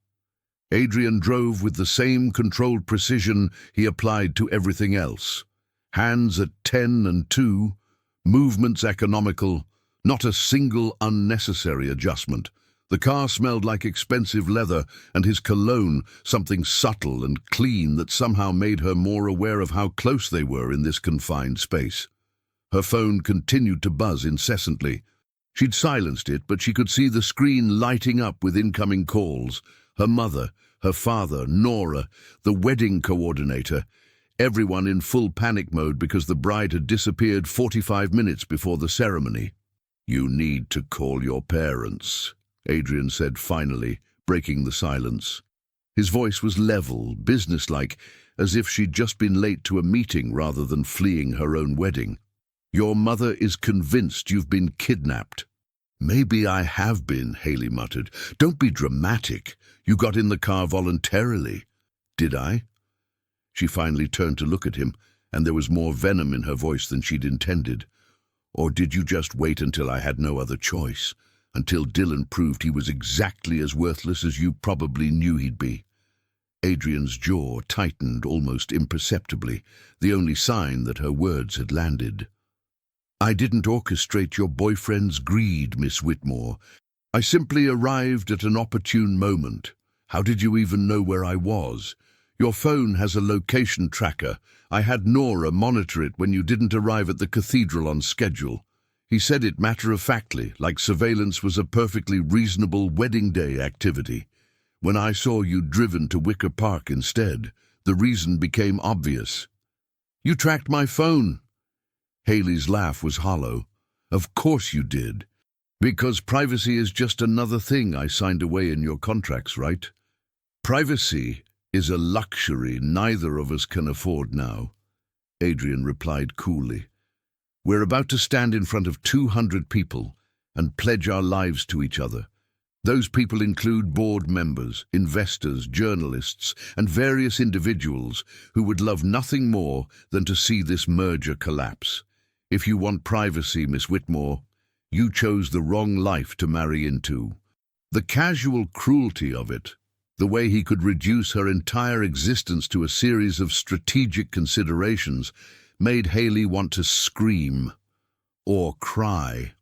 Adrian drove with the same controlled precision he applied to everything else. Hands at 10 and 2, movements economical, not a single unnecessary adjustment. The car smelled like expensive leather, and his cologne, something subtle and clean that somehow made her more aware of how close they were in this confined space. Her phone continued to buzz incessantly. She'd silenced it, but she could see the screen lighting up with incoming calls. Her mother, her father, Nora, the wedding coordinator, everyone in full panic mode because the bride had disappeared 45 minutes before the ceremony. "You need to call your parents," Adrian said finally, breaking the silence. His voice was level, businesslike, as if she'd just been late to a meeting rather than fleeing her own wedding. "Your mother is convinced you've been kidnapped." "Maybe I have been," Haley muttered. "Don't be dramatic. You got in the car voluntarily." "Did I?" She finally turned to look at him, and there was more venom in her voice than she'd intended. "Or did you just wait until I had no other choice? Until Dylan proved he was exactly as worthless as you probably knew he'd be?" Adrian's jaw tightened almost imperceptibly, the only sign that her words had landed. "I didn't orchestrate your boyfriend's greed, Miss Whitmore. I simply arrived at an opportune moment. How did you even know where I was? Your phone has a location tracker. I had Nora monitor it when you didn't arrive at the cathedral on schedule." He said it matter-of-factly, like surveillance was a perfectly reasonable wedding day activity. "When I saw you driven to Wicker Park instead, the reason became obvious." "You tracked my phone." Haley's laugh was hollow. "Of course you did. Because privacy is just another thing I signed away in your contracts, right? Privacy is a luxury neither of us can afford now," Adrian replied coolly. "We're about to stand in front of 200 people and pledge our lives to each other. Those people include board members, investors, journalists, and various individuals who would love nothing more than to see this merger collapse. If you want privacy, Miss Whitmore, you chose the wrong life to marry into." The casual cruelty of it, the way he could reduce her entire existence to a series of strategic considerations, made Haley want to scream, or cry,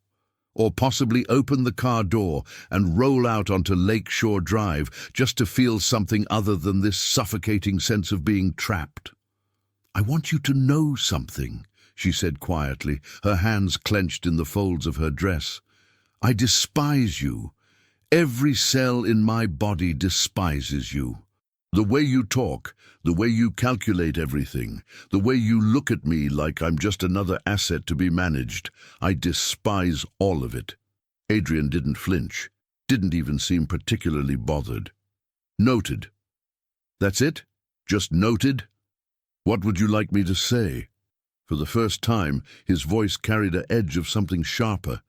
or possibly open the car door and roll out onto Lakeshore Drive just to feel something other than this suffocating sense of being trapped. "I want you to know something," she said quietly, her hands clenched in the folds of her dress. "I despise you. Every cell in my body despises you. The way you talk, the way you calculate everything, the way you look at me like I'm just another asset to be managed. I despise all of it." Adrian didn't flinch, didn't even seem particularly bothered. "Noted." "That's it? Just noted? What would you like me to say?" For the first time, his voice carried an edge of something sharper.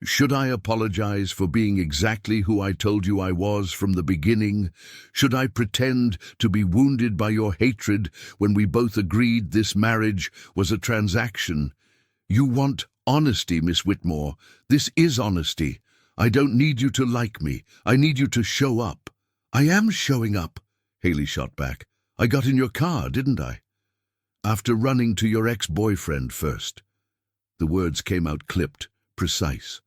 "Should I apologize for being exactly who I told you I was from the beginning? Should I pretend to be wounded by your hatred when we both agreed this marriage was a transaction? You want honesty, Miss Whitmore. This is honesty. I don't need you to like me. I need you to show up." "I am showing up," Haley shot back. "I got in your car, didn't I?" "After running to your ex-boyfriend first." The words came out clipped, precise.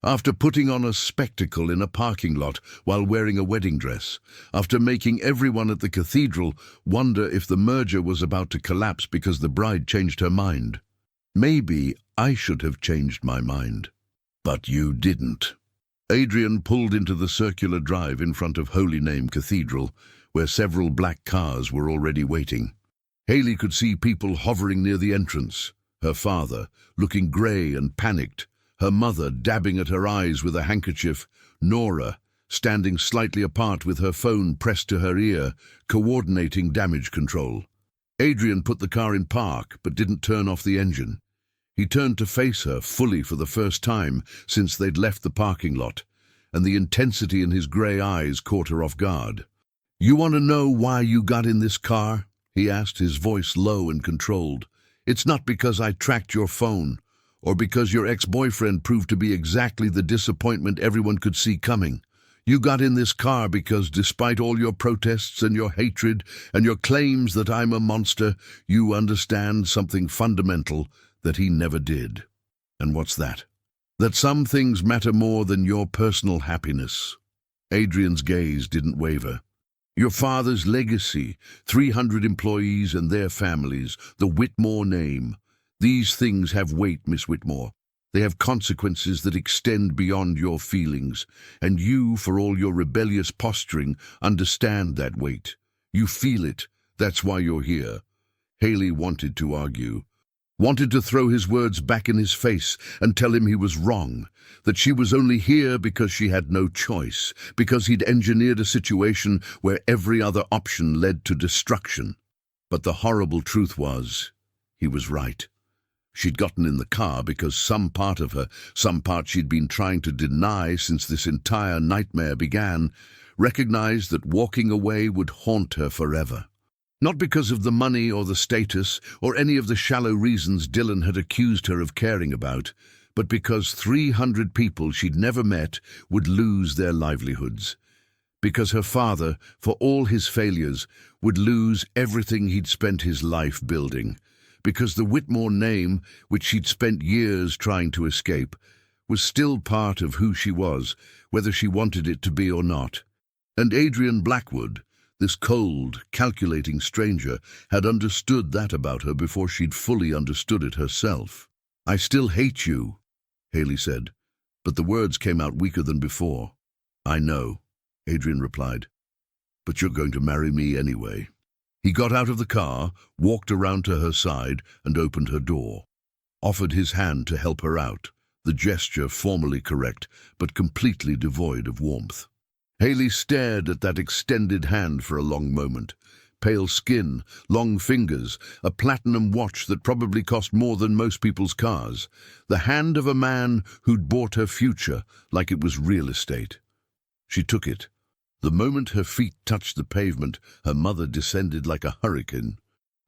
"After putting on a spectacle in a parking lot while wearing a wedding dress. After making everyone at the cathedral wonder if the merger was about to collapse because the bride changed her mind. Maybe I should have changed my mind. But you didn't." Adrian pulled into the circular drive in front of Holy Name Cathedral, where several black cars were already waiting. Haley could see people hovering near the entrance. Her father, looking grey and panicked, her mother dabbing at her eyes with a handkerchief, Nora, standing slightly apart with her phone pressed to her ear, coordinating damage control. Adrian put the car in park, but didn't turn off the engine. He turned to face her fully for the first time since they'd left the parking lot, and the intensity in his grey eyes caught her off guard. "You want to know why you got in this car?" he asked, his voice low and controlled. "It's not because I tracked your phone, or because your ex-boyfriend proved to be exactly the disappointment everyone could see coming. You got in this car because despite all your protests and your hatred and your claims that I'm a monster, you understand something fundamental that he never did. And what's that? That some things matter more than your personal happiness. Adrian's gaze didn't waver. Your father's legacy, 300 employees and their families, the Whitmore name. These things have weight, Miss Whitmore. They have consequences that extend beyond your feelings, and you, for all your rebellious posturing, understand that weight. You feel it. That's why you're here. Haley wanted to argue, wanted to throw his words back in his face and tell him he was wrong, that she was only here because she had no choice, because he'd engineered a situation where every other option led to destruction. But the horrible truth was, he was right. She'd gotten in the car because some part of her, some part she'd been trying to deny since this entire nightmare began, recognized that walking away would haunt her forever. Not because of the money or the status or any of the shallow reasons Dylan had accused her of caring about, but because 300 people she'd never met would lose their livelihoods. Because her father, for all his failures, would lose everything he'd spent his life building. Because the Whitmore name, which she'd spent years trying to escape, was still part of who she was, whether she wanted it to be or not. And Adrian Blackwood, this cold, calculating stranger, had understood that about her before she'd fully understood it herself. "I still hate you," Haley said, but the words came out weaker than before. "I know," Adrian replied, "but you're going to marry me anyway." He got out of the car, walked around to her side, and opened her door. Offered his hand to help her out, the gesture formally correct, but completely devoid of warmth. Haley stared at that extended hand for a long moment. Pale skin, long fingers, a platinum watch that probably cost more than most people's cars. The hand of a man who'd bought her future like it was real estate. She took it. The moment her feet touched the pavement, her mother descended like a hurricane.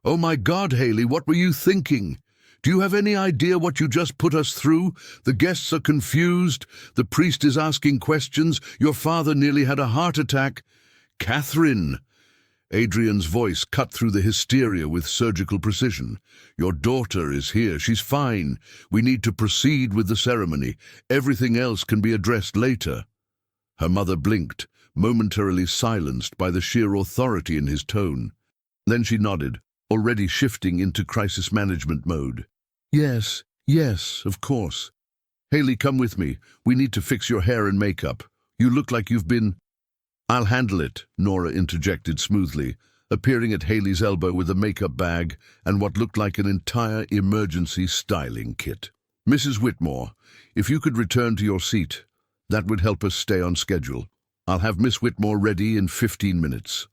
"Oh my God, Haley, what were you thinking? Do you have any idea what you just put us through? The guests are confused. The priest is asking questions. Your father nearly had a heart attack." "Catherine!" Adrian's voice cut through the hysteria with surgical precision. "Your daughter is here. She's fine. We need to proceed with the ceremony. Everything else can be addressed later." Her mother blinked, momentarily silenced by the sheer authority in his tone. Then she nodded, already shifting into crisis management mode. Yes, of course. Haley, come with me. We need to fix your hair and makeup. You look like you've been—" "I'll handle it," Nora interjected smoothly, appearing at Haley's elbow with a makeup bag and what looked like an entire emergency styling kit. "Mrs. Whitmore, if you could return to your seat, that would help us stay on schedule. I'll have Miss Whitmore ready in 15 minutes.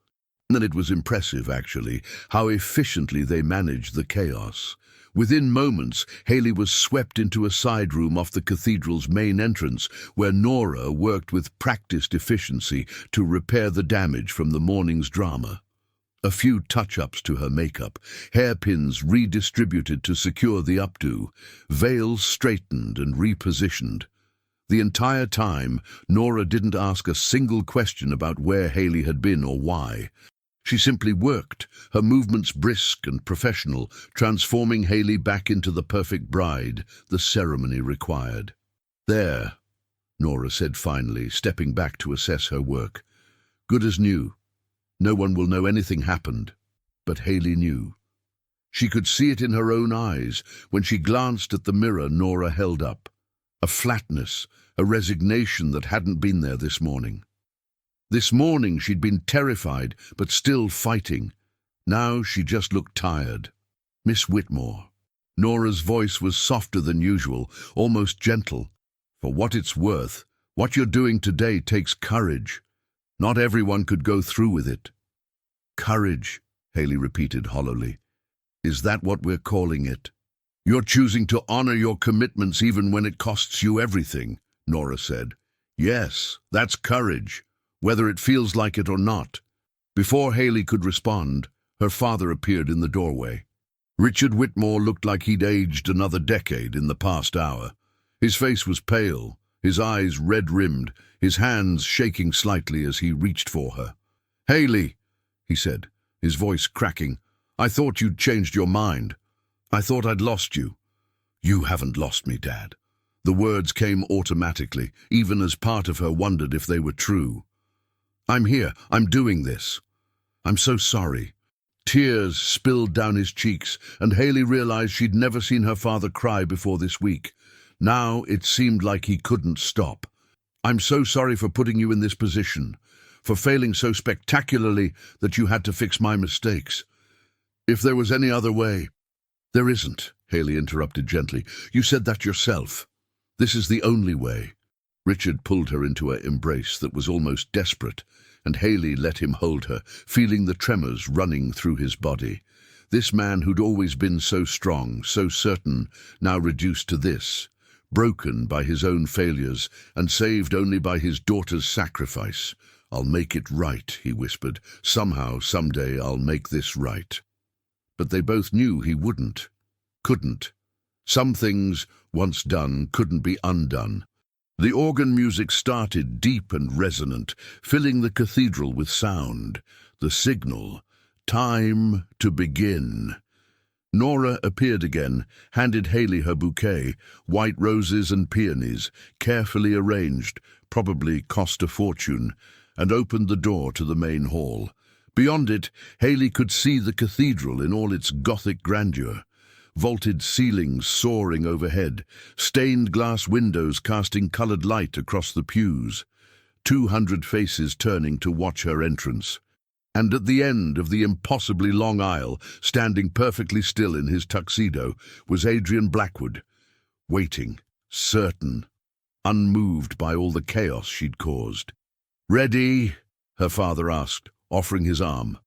And it was impressive, actually, how efficiently they managed the chaos. Within moments, Haley was swept into a side room off the cathedral's main entrance, where Nora worked with practiced efficiency to repair the damage from the morning's drama. A few touch-ups to her makeup, hairpins redistributed to secure the updo, veils straightened and repositioned. The entire time, Nora didn't ask a single question about where Haley had been or why. She simply worked, her movements brisk and professional, transforming Haley back into the perfect bride the ceremony required. "There," Nora said finally, stepping back to assess her work. "Good as new. No one will know anything happened." But Haley knew. She could see it in her own eyes when she glanced at the mirror Nora held up. A flatness, a resignation that hadn't been there this morning. This morning she'd been terrified, but still fighting. Now she just looked tired. "Miss Whitmore." Nora's voice was softer than usual, almost gentle. "For what it's worth, what you're doing today takes courage. Not everyone could go through with it." "Courage," Haley repeated hollowly. "Is that what we're calling it?" "You're choosing to honor your commitments even when it costs you everything," Nora said. "Yes, that's courage, whether it feels like it or not." Before Haley could respond, her father appeared in the doorway. Richard Whitmore looked like he'd aged another decade in the past hour. His face was pale, his eyes red-rimmed, his hands shaking slightly as he reached for her. "Haley," he said, his voice cracking, "I thought you'd changed your mind. I thought I'd lost you." "You haven't lost me, Dad." The words came automatically, even as part of her wondered if they were true. "I'm here. I'm doing this. I'm so sorry." Tears spilled down his cheeks, and Haley realized she'd never seen her father cry before this week. Now it seemed like he couldn't stop. "I'm so sorry for putting you in this position, for failing so spectacularly that you had to fix my mistakes. If there was any other way—" "There isn't," Haley interrupted gently. "You said that yourself. This is the only way." Richard pulled her into an embrace that was almost desperate, and Haley let him hold her, feeling the tremors running through his body. This man who'd always been so strong, so certain, now reduced to this, broken by his own failures and saved only by his daughter's sacrifice. "I'll make it right," he whispered. "Somehow, someday, I'll make this right." But they both knew he wouldn't. Couldn't. Some things, once done, couldn't be undone. The organ music started deep and resonant, filling the cathedral with sound. The signal. Time to begin. Nora appeared again, handed Haley her bouquet, white roses and peonies, carefully arranged, probably cost a fortune, and opened the door to the main hall. Beyond it, Haley could see the cathedral in all its Gothic grandeur. Vaulted ceilings soaring overhead, stained glass windows casting coloured light across the pews, 200 faces turning to watch her entrance. And at the end of the impossibly long aisle, standing perfectly still in his tuxedo, was Adrian Blackwood, waiting, certain, unmoved by all the chaos she'd caused. "Ready?" her father asked, offering his arm.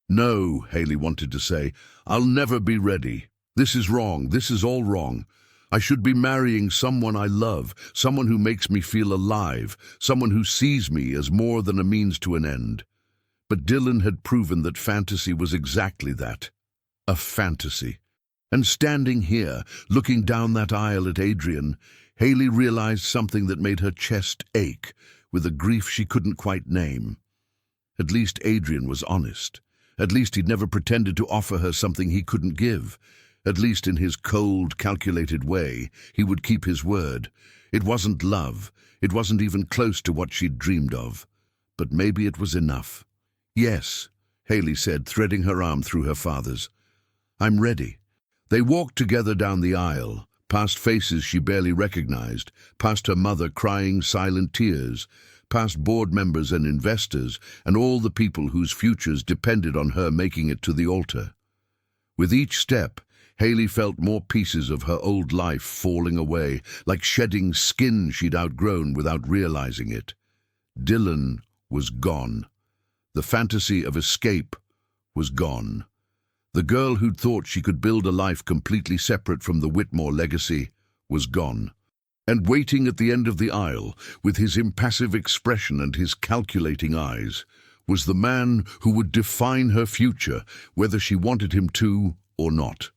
"No," Haley wanted to say. "I'll never be ready. This is wrong. This is all wrong. I should be marrying someone I love, someone who makes me feel alive, someone who sees me as more than a means to an end." But Dylan had proven that fantasy was exactly that, a fantasy. And standing here, looking down that aisle at Adrian, Haley realized something that made her chest ache, with a grief she couldn't quite name. At least Adrian was honest. At least he'd never pretended to offer her something he couldn't give. At least in his cold, calculated way, he would keep his word. It wasn't love. It wasn't even close to what she'd dreamed of. But maybe it was enough. "Yes," Haley said, threading her arm through her father's. "I'm ready." They walked together down the aisle, past faces she barely recognized, past her mother crying silent tears, past board members and investors, and all the people whose futures depended on her making it to the altar. With each step, Haley felt more pieces of her old life falling away, like shedding skin she'd outgrown without realizing it. Dylan was gone. The fantasy of escape was gone. The girl who'd thought she could build a life completely separate from the Whitmore legacy was gone. And waiting at the end of the aisle, with his impassive expression and his calculating eyes, was the man who would define her future, whether she wanted him to or not.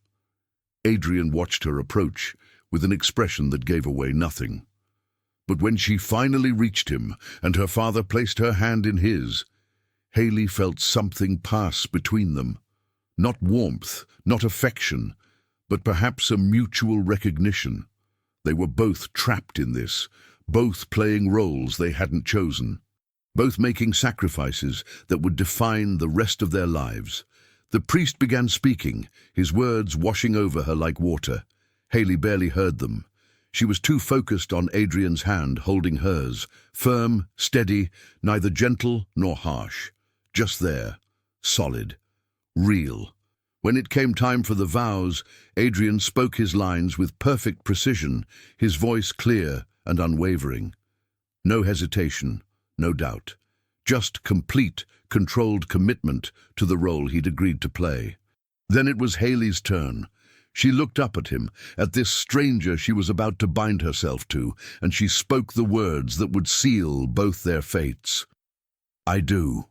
Adrian watched her approach, with an expression that gave away nothing. But when she finally reached him, and her father placed her hand in his, Haley felt something pass between them. Not warmth, not affection, but perhaps a mutual recognition. They were both trapped in this, both playing roles they hadn't chosen, both making sacrifices that would define the rest of their lives. The priest began speaking, his words washing over her like water. Haley barely heard them. She was too focused on Adrian's hand holding hers, firm, steady, neither gentle nor harsh. Just there, solid, real. When it came time for the vows, Adrian spoke his lines with perfect precision, his voice clear and unwavering. No hesitation, no doubt. Just complete, controlled commitment to the role he'd agreed to play. Then it was Haley's turn. She looked up at him, at this stranger she was about to bind herself to, and she spoke the words that would seal both their fates. "I do."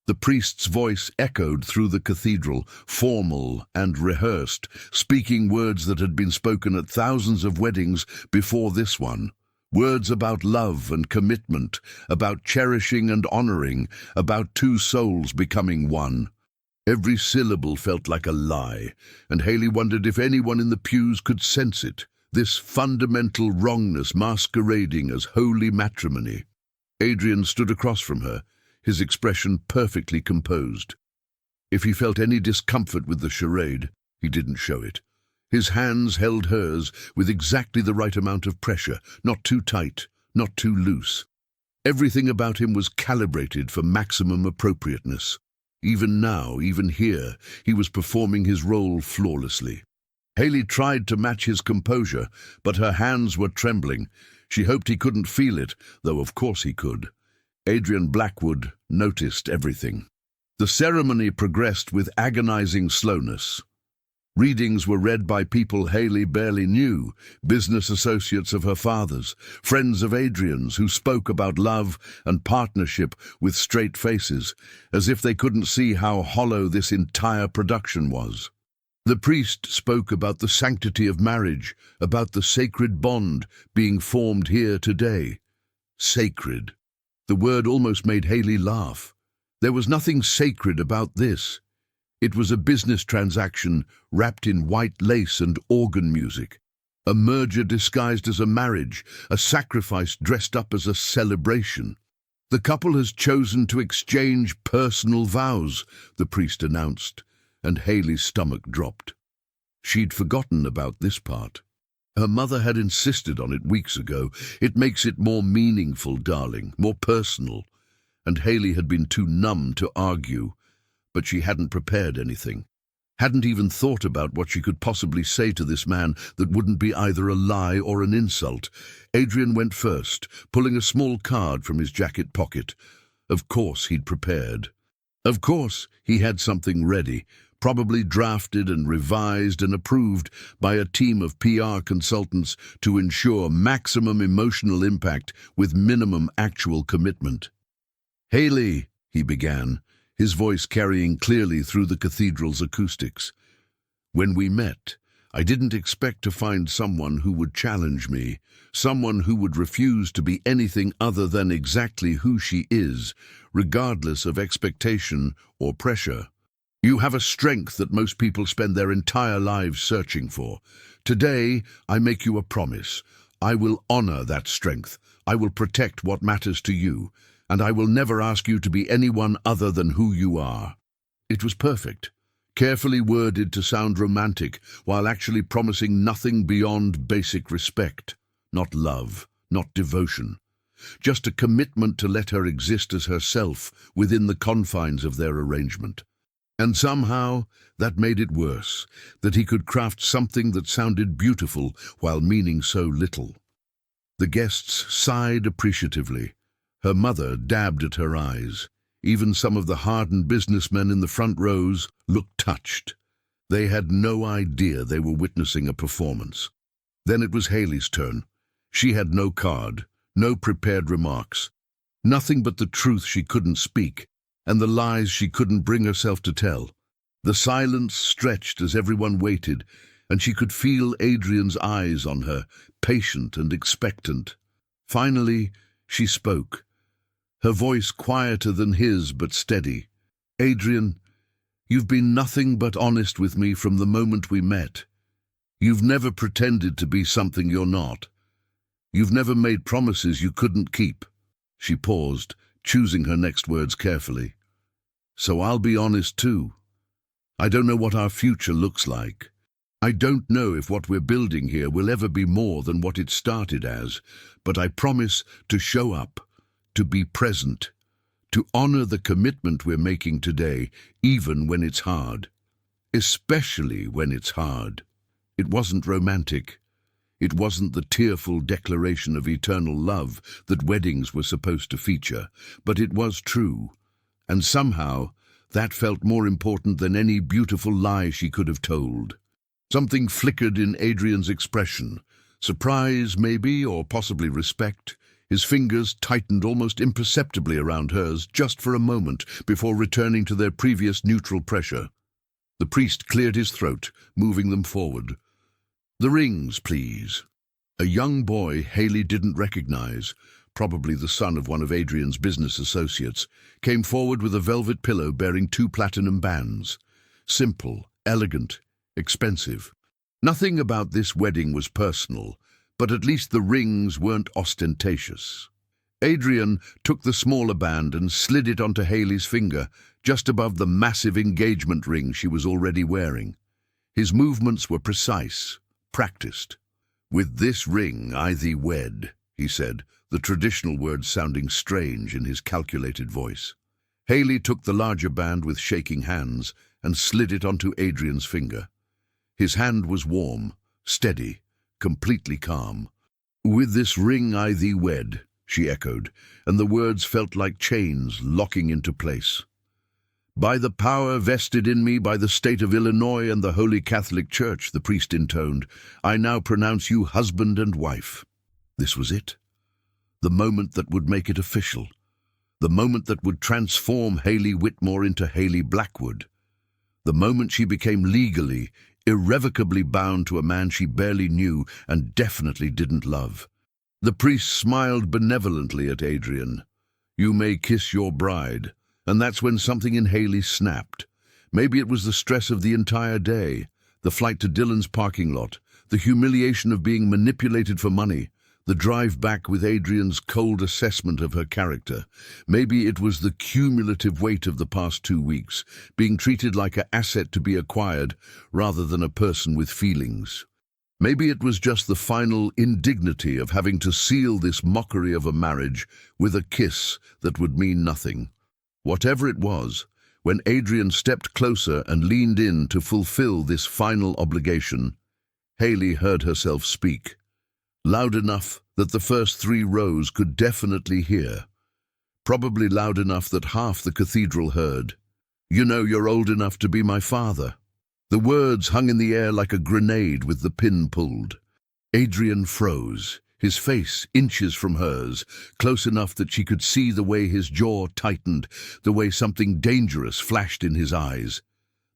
The priest's voice echoed through the cathedral, formal and rehearsed, speaking words that had been spoken at thousands of weddings before this one. Words about love and commitment, about cherishing and honoring, about two souls becoming one. Every syllable felt like a lie, and Haley wondered if anyone in the pews could sense it, this fundamental wrongness masquerading as holy matrimony. Adrian stood across from her, his expression perfectly composed. If he felt any discomfort with the charade, he didn't show it. His hands held hers with exactly the right amount of pressure, not too tight, not too loose. Everything about him was calibrated for maximum appropriateness. Even now, even here, he was performing his role flawlessly. Haley tried to match his composure, but her hands were trembling. She hoped he couldn't feel it, though of course he could. Adrian Blackwood noticed everything. The ceremony progressed with agonizing slowness. Readings were read by people Haley barely knew, business associates of her father's, friends of Adrian's who spoke about love and partnership with straight faces, as if they couldn't see how hollow this entire production was. The priest spoke about the sanctity of marriage, about the sacred bond being formed here today. Sacred. The word almost made Haley laugh. There was nothing sacred about this. It was a business transaction wrapped in white lace and organ music. A merger disguised as a marriage, a sacrifice dressed up as a celebration. The couple has chosen to exchange personal vows, the priest announced, and Haley's stomach dropped. She'd forgotten about this part. Her mother had insisted on it weeks ago. It makes it more meaningful, darling, more personal. And Haley had been too numb to argue. But she hadn't prepared anything, hadn't even thought about what she could possibly say to this man that wouldn't be either a lie or an insult. Adrian went first, pulling a small card from his jacket pocket. Of course he'd prepared. Of course he had something ready, probably drafted and revised and approved by a team of PR consultants to ensure maximum emotional impact with minimum actual commitment. "Haley," he began, his voice carrying clearly through the cathedral's acoustics. "When we met, I didn't expect to find someone who would challenge me, someone who would refuse to be anything other than exactly who she is, regardless of expectation or pressure. You have a strength that most people spend their entire lives searching for. Today, I make you a promise. I will honor that strength. I will protect what matters to you. And I will never ask you to be anyone other than who you are." It was perfect, carefully worded to sound romantic, while actually promising nothing beyond basic respect. Not love, not devotion. Just a commitment to let her exist as herself within the confines of their arrangement. And somehow, that made it worse, that he could craft something that sounded beautiful while meaning so little. The guests sighed appreciatively. Her mother dabbed at her eyes. Even some of the hardened businessmen in the front rows looked touched. They had no idea they were witnessing a performance. Then it was Haley's turn. She had no card, no prepared remarks. Nothing but the truth she couldn't speak, and the lies she couldn't bring herself to tell. The silence stretched as everyone waited, and she could feel Adrian's eyes on her, patient and expectant. Finally, she spoke. Her voice quieter than his, but steady. "Adrian, you've been nothing but honest with me from the moment we met. You've never pretended to be something you're not. You've never made promises you couldn't keep." She paused, choosing her next words carefully. "So I'll be honest too. I don't know what our future looks like. I don't know if what we're building here will ever be more than what it started as, but I promise to show up, to be present, to honor the commitment we're making today, even when it's hard. Especially when it's hard." It wasn't romantic. It wasn't the tearful declaration of eternal love that weddings were supposed to feature, but it was true. And somehow, that felt more important than any beautiful lie she could have told. Something flickered in Adrian's expression. Surprise, maybe, or possibly respect. His fingers tightened almost imperceptibly around hers just for a moment before returning to their previous neutral pressure. The priest cleared his throat, moving them forward. "The rings, please." A young boy Haley didn't recognize, probably the son of one of Adrian's business associates, came forward with a velvet pillow bearing 2 platinum bands. Simple, elegant, expensive. Nothing about this wedding was personal, but at least the rings weren't ostentatious. Adrian took the smaller band and slid it onto Haley's finger, just above the massive engagement ring she was already wearing. His movements were precise, practiced. "With this ring I thee wed," he said, the traditional words sounding strange in his calculated voice. Haley took the larger band with shaking hands and slid it onto Adrian's finger. His hand was warm, steady, completely calm. "With this ring I thee wed," she echoed, and the words felt like chains locking into place. "By the power vested in me by the state of Illinois and the Holy Catholic Church," the priest intoned, "I now pronounce you husband and wife." This was it. The moment that would make it official. The moment that would transform Haley Whitmore into Haley Blackwood. The moment she became legally, irrevocably bound to a man she barely knew and definitely didn't love. The priest smiled benevolently at Adrian. "You may kiss your bride." And that's when something in Haley snapped. Maybe it was the stress of the entire day, the flight to Dylan's parking lot, the humiliation of being manipulated for money, the drive back with Adrian's cold assessment of her character. Maybe it was the cumulative weight of the past 2 weeks, being treated like an asset to be acquired rather than a person with feelings. Maybe it was just the final indignity of having to seal this mockery of a marriage with a kiss that would mean nothing. Whatever it was, when Adrian stepped closer and leaned in to fulfill this final obligation, Haley heard herself speak, loud enough that the first 3 rows could definitely hear, probably loud enough that half the cathedral heard. "You know you're old enough to be my father." The words hung in the air like a grenade with the pin pulled. Adrian froze, his face inches from hers, close enough that she could see the way his jaw tightened, the way something dangerous flashed in his eyes.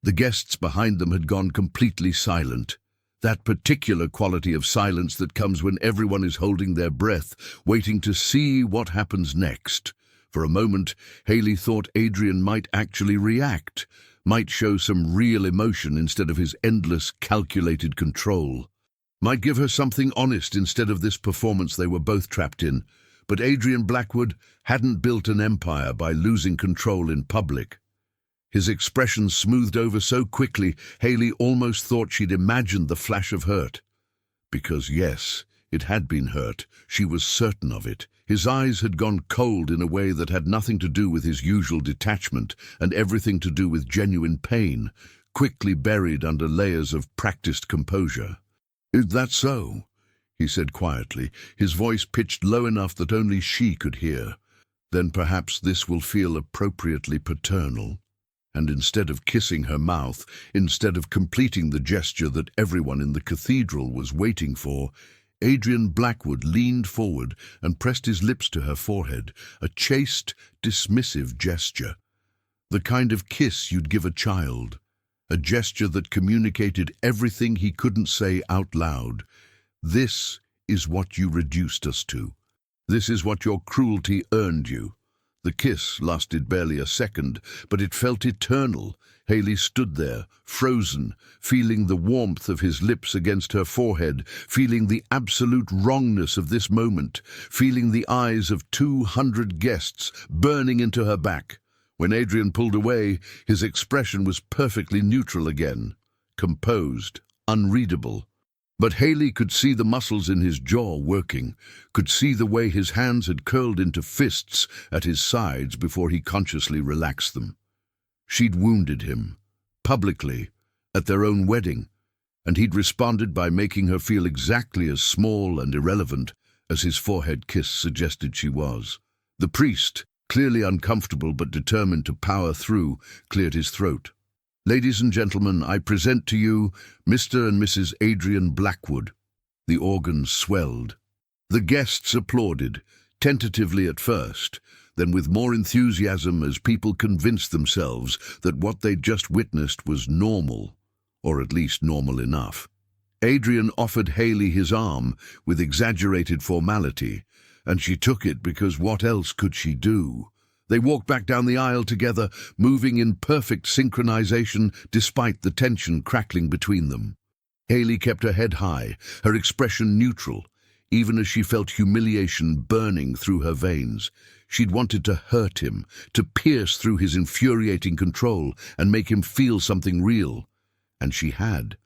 The guests behind them had gone completely silent. That particular quality of silence that comes when everyone is holding their breath, waiting to see what happens next. For a moment, Haley thought Adrian might actually react, might show some real emotion instead of his endless, calculated control. Might give her something honest instead of this performance they were both trapped in. But Adrian Blackwood hadn't built an empire by losing control in public. His expression smoothed over so quickly, Haley almost thought she'd imagined the flash of hurt. Because yes, it had been hurt. She was certain of it. His eyes had gone cold in a way that had nothing to do with his usual detachment and everything to do with genuine pain, quickly buried under layers of practiced composure. "Is that so?" he said quietly, his voice pitched low enough that only she could hear. "Then perhaps this will feel appropriately paternal." And instead of kissing her mouth, instead of completing the gesture that everyone in the cathedral was waiting for, Adrian Blackwood leaned forward and pressed his lips to her forehead, a chaste, dismissive gesture. The kind of kiss you'd give a child. A gesture that communicated everything he couldn't say out loud. "This is what you reduced us to. This is what your cruelty earned you." The kiss lasted barely a second, but it felt eternal. Haley stood there, frozen, feeling the warmth of his lips against her forehead, feeling the absolute wrongness of this moment, feeling the eyes of 200 guests burning into her back. When Adrian pulled away, his expression was perfectly neutral again, composed, unreadable. But Haley could see the muscles in his jaw working, could see the way his hands had curled into fists at his sides before he consciously relaxed them. She'd wounded him, publicly, at their own wedding, and he'd responded by making her feel exactly as small and irrelevant as his forehead kiss suggested she was. The priest, clearly uncomfortable but determined to power through, cleared his throat. "Ladies and gentlemen, I present to you Mr. and Mrs. Adrian Blackwood." The organ swelled. The guests applauded, tentatively at first, then with more enthusiasm as people convinced themselves that what they'd just witnessed was normal, or at least normal enough. Adrian offered Haley his arm with exaggerated formality, and she took it because what else could she do? They walked back down the aisle together, moving in perfect synchronization despite the tension crackling between them. Haley kept her head high, her expression neutral, even as she felt humiliation burning through her veins. She'd wanted to hurt him, to pierce through his infuriating control and make him feel something real. And she had.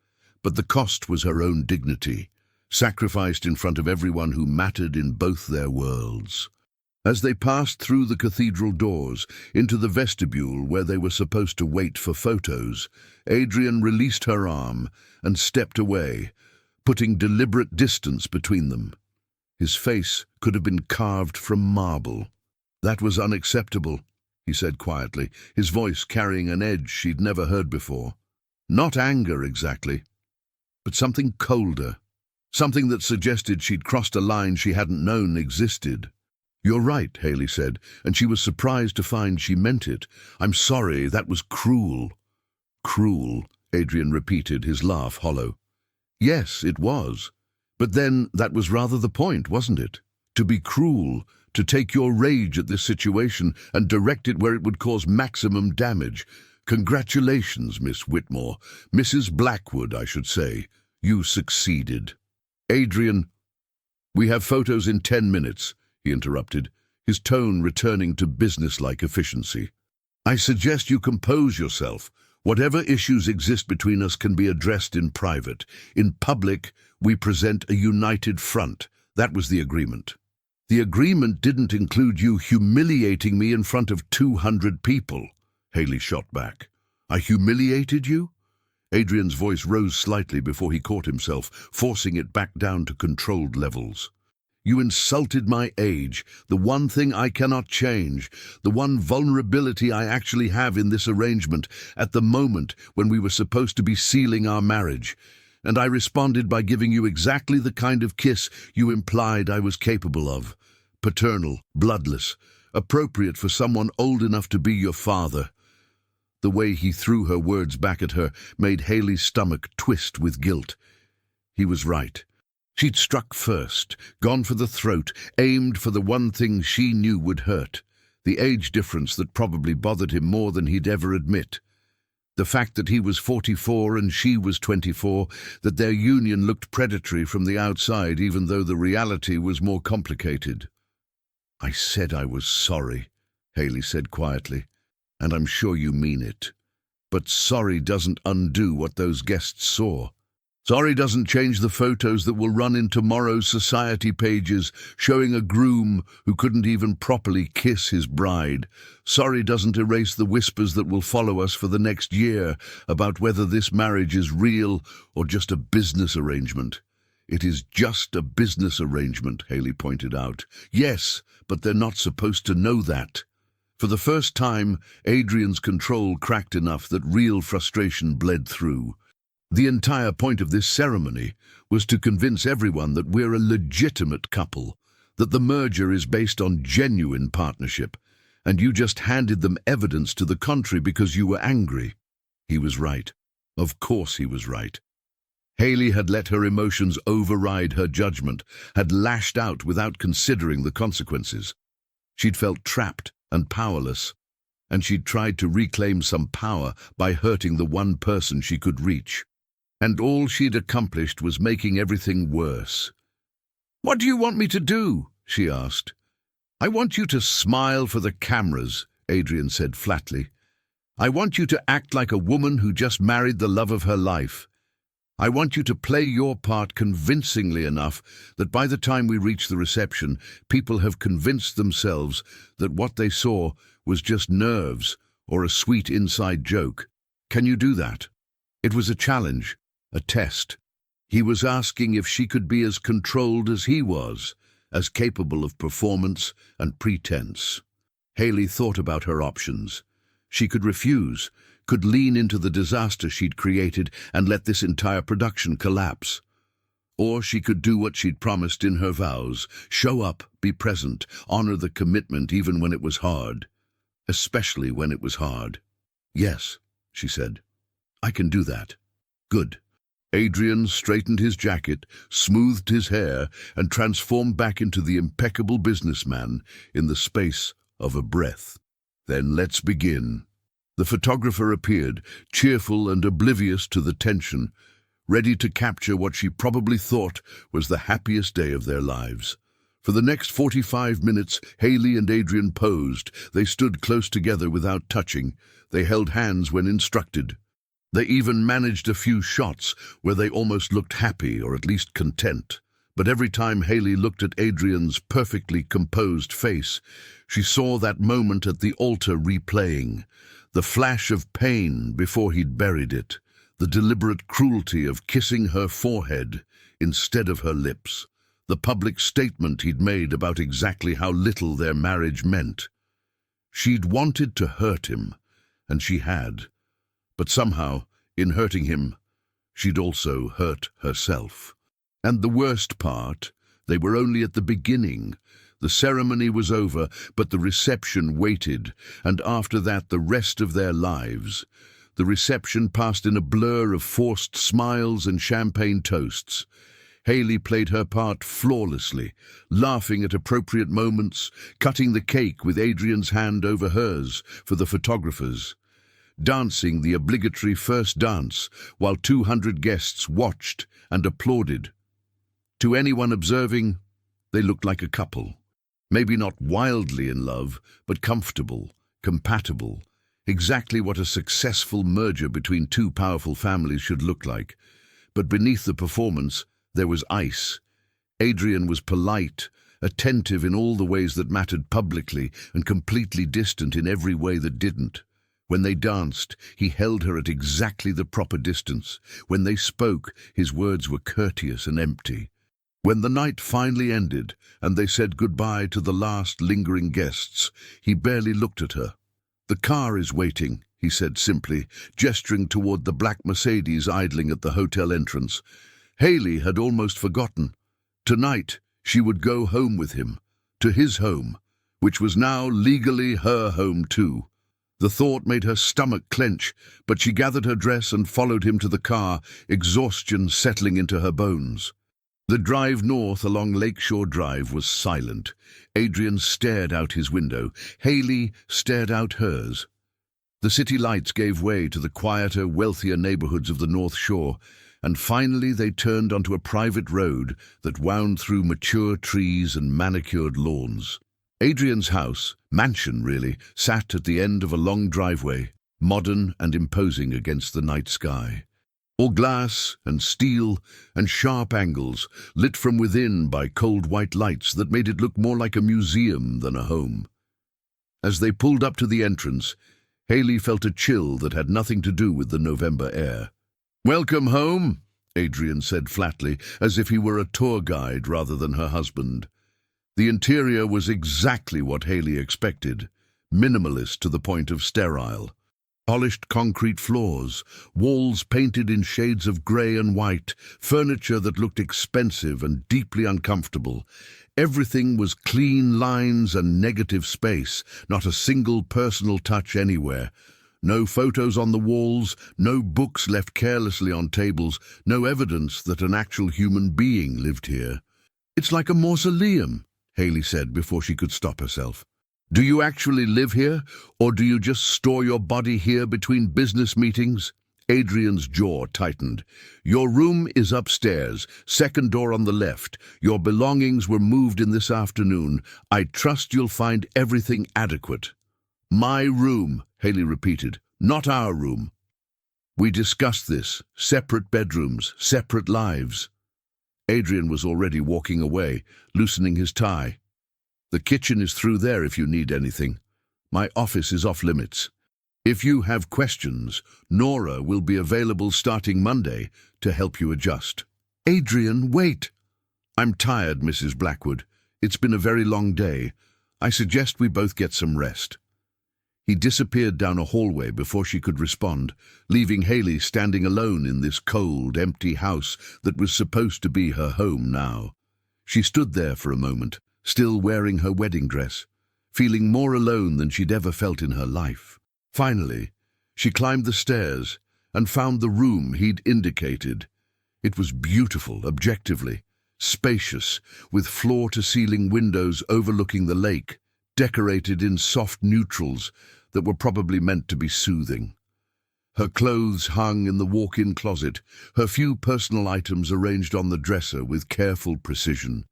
But the cost was her own dignity, sacrificed in front of everyone who mattered in both their worlds. As they passed through the cathedral doors into the vestibule where they were supposed to wait for photos, Adrian released her arm and stepped away, putting deliberate distance between them. His face could have been carved from marble. "That was unacceptable," he said quietly, his voice carrying an edge she'd never heard before. Not anger exactly, but something colder, something that suggested she'd crossed a line she hadn't known existed. "You're right," Haley said, and she was surprised to find she meant it. "I'm sorry, that was cruel." "Cruel," Adrian repeated, his laugh hollow. "Yes, it was. But then that was rather the point, wasn't it? To be cruel, to take your rage at this situation and direct it where it would cause maximum damage. Congratulations, Miss Whitmore. Mrs. Blackwood, I should say. You succeeded." "Adrian, we have photos in 10 minutes, he interrupted, his tone returning to businesslike efficiency. "I suggest you compose yourself. Whatever issues exist between us can be addressed in private. In public, we present a united front. That was the agreement." "The agreement didn't include you humiliating me in front of 200 people, Haley shot back. "I humiliated you?" Adrian's voice rose slightly before he caught himself, forcing it back down to controlled levels. "You insulted my age, the one thing I cannot change, the one vulnerability I actually have in this arrangement, at the moment when we were supposed to be sealing our marriage. And I responded by giving you exactly the kind of kiss you implied I was capable of. Paternal, bloodless, appropriate for someone old enough to be your father." The way he threw her words back at her made Haley's stomach twist with guilt. He was right. She'd struck first, gone for the throat, aimed for the one thing she knew would hurt, the age difference that probably bothered him more than he'd ever admit. The fact that he was 44 and she was 24, that their union looked predatory from the outside even though the reality was more complicated. "I said I was sorry," Haley said quietly, "and I'm sure you mean it. But sorry doesn't undo what those guests saw. Sorry doesn't change the photos that will run in tomorrow's society pages showing a groom who couldn't even properly kiss his bride. Sorry doesn't erase the whispers that will follow us for the next year about whether this marriage is real or just a business arrangement." "It is just a business arrangement," Haley pointed out. "Yes, but they're not supposed to know that." For the first time, Adrian's control cracked enough that real frustration bled through. "The entire point of this ceremony was to convince everyone that we're a legitimate couple, that the merger is based on genuine partnership, and you just handed them evidence to the contrary because you were angry." He was right. Of course he was right. Haley had let her emotions override her judgment, had lashed out without considering the consequences. She'd felt trapped and powerless, and she'd tried to reclaim some power by hurting the one person she could reach. And all she'd accomplished was making everything worse. "What do you want me to do?" she asked. "I want you to smile for the cameras," Adrian said flatly. "I want you to act like a woman who just married the love of her life. I want you to play your part convincingly enough that by the time we reach the reception, people have convinced themselves that what they saw was just nerves or a sweet inside joke. Can you do that?" It was a challenge, a test. He was asking if she could be as controlled as he was, as capable of performance and pretense. Haley thought about her options. She could refuse, could lean into the disaster she'd created and let this entire production collapse. Or she could do what she'd promised in her vows, show up, be present, honor the commitment even when it was hard. Especially when it was hard. "Yes," she said. "I can do that." "Good." Adrian straightened his jacket, smoothed his hair, and transformed back into the impeccable businessman in the space of a breath. "Then let's begin." The photographer appeared, cheerful and oblivious to the tension, ready to capture what she probably thought was the happiest day of their lives. For the next 45 minutes, Haley and Adrian posed. They stood close together without touching. They held hands when instructed. They even managed a few shots where they almost looked happy, or at least content. But every time Haley looked at Adrian's perfectly composed face, she saw that moment at the altar replaying. The flash of pain before he'd buried it. The deliberate cruelty of kissing her forehead instead of her lips. The public statement he'd made about exactly how little their marriage meant. She'd wanted to hurt him, and she had. But somehow, in hurting him, she'd also hurt herself. And the worst part, they were only at the beginning. The ceremony was over, but the reception waited, and after that the rest of their lives. The reception passed in a blur of forced smiles and champagne toasts. Haley played her part flawlessly, laughing at appropriate moments, cutting the cake with Adrian's hand over hers for the photographers, dancing the obligatory first dance while 200 guests watched and applauded. To anyone observing, they looked like a couple. Maybe not wildly in love, but comfortable, compatible, exactly what a successful merger between two powerful families should look like. But beneath the performance, there was ice. Adrian was polite, attentive in all the ways that mattered publicly, and completely distant in every way that didn't. When they danced, he held her at exactly the proper distance. When they spoke, his words were courteous and empty. When the night finally ended, and they said goodbye to the last lingering guests, he barely looked at her. "The car is waiting," he said simply, gesturing toward the black Mercedes idling at the hotel entrance. Haley had almost forgotten. Tonight, she would go home with him, to his home, which was now legally her home too. The thought made her stomach clench, but she gathered her dress and followed him to the car, exhaustion settling into her bones. The drive north along Lakeshore Drive was silent. Adrian stared out his window. Haley stared out hers. The city lights gave way to the quieter, wealthier neighborhoods of the North Shore, and finally they turned onto a private road that wound through mature trees and manicured lawns. Adrian's house, mansion really, sat at the end of a long driveway, modern and imposing against the night sky. All glass and steel and sharp angles, lit from within by cold white lights that made it look more like a museum than a home. As they pulled up to the entrance, Haley felt a chill that had nothing to do with the November air. "Welcome home," Adrian said flatly, as if he were a tour guide rather than her husband. The interior was exactly what Haley expected, minimalist to the point of sterile. Polished concrete floors, walls painted in shades of grey and white, furniture that looked expensive and deeply uncomfortable. Everything was clean lines and negative space, not a single personal touch anywhere. No photos on the walls, no books left carelessly on tables, no evidence that an actual human being lived here. "It's like a mausoleum," Haley said before she could stop herself. "Do you actually live here, or do you just store your body here between business meetings?" Adrian's jaw tightened. "Your room is upstairs, second door on the left. Your belongings were moved in this afternoon. I trust you'll find everything adequate." "My room," Haley repeated, "not our room. We discussed this. Separate bedrooms, separate lives." Adrian was already walking away, loosening his tie. "The kitchen is through there if you need anything. My office is off limits. If you have questions, Nora will be available starting Monday to help you adjust." "Adrian, wait!" "I'm tired, Mrs. Blackwood. It's been a very long day. I suggest we both get some rest." He disappeared down a hallway before she could respond, leaving Haley standing alone in this cold, empty house that was supposed to be her home now. She stood there for a moment, still wearing her wedding dress, feeling more alone than she'd ever felt in her life. Finally, she climbed the stairs and found the room he'd indicated. It was beautiful, objectively, spacious, with floor-to-ceiling windows overlooking the lake, decorated in soft neutrals that were probably meant to be soothing. Her clothes hung in the walk-in closet, her few personal items arranged on the dresser with careful precision.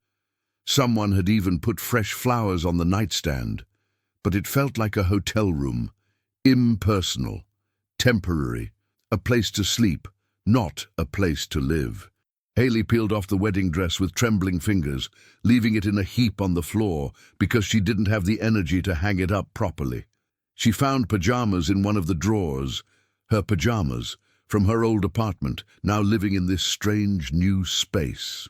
Someone had even put fresh flowers on the nightstand, but it felt like a hotel room, impersonal, temporary, a place to sleep, not a place to live. Haley peeled off the wedding dress with trembling fingers, leaving it in a heap on the floor because she didn't have the energy to hang it up properly. She found pajamas in one of the drawers, her pajamas, from her old apartment, now living in this strange new space.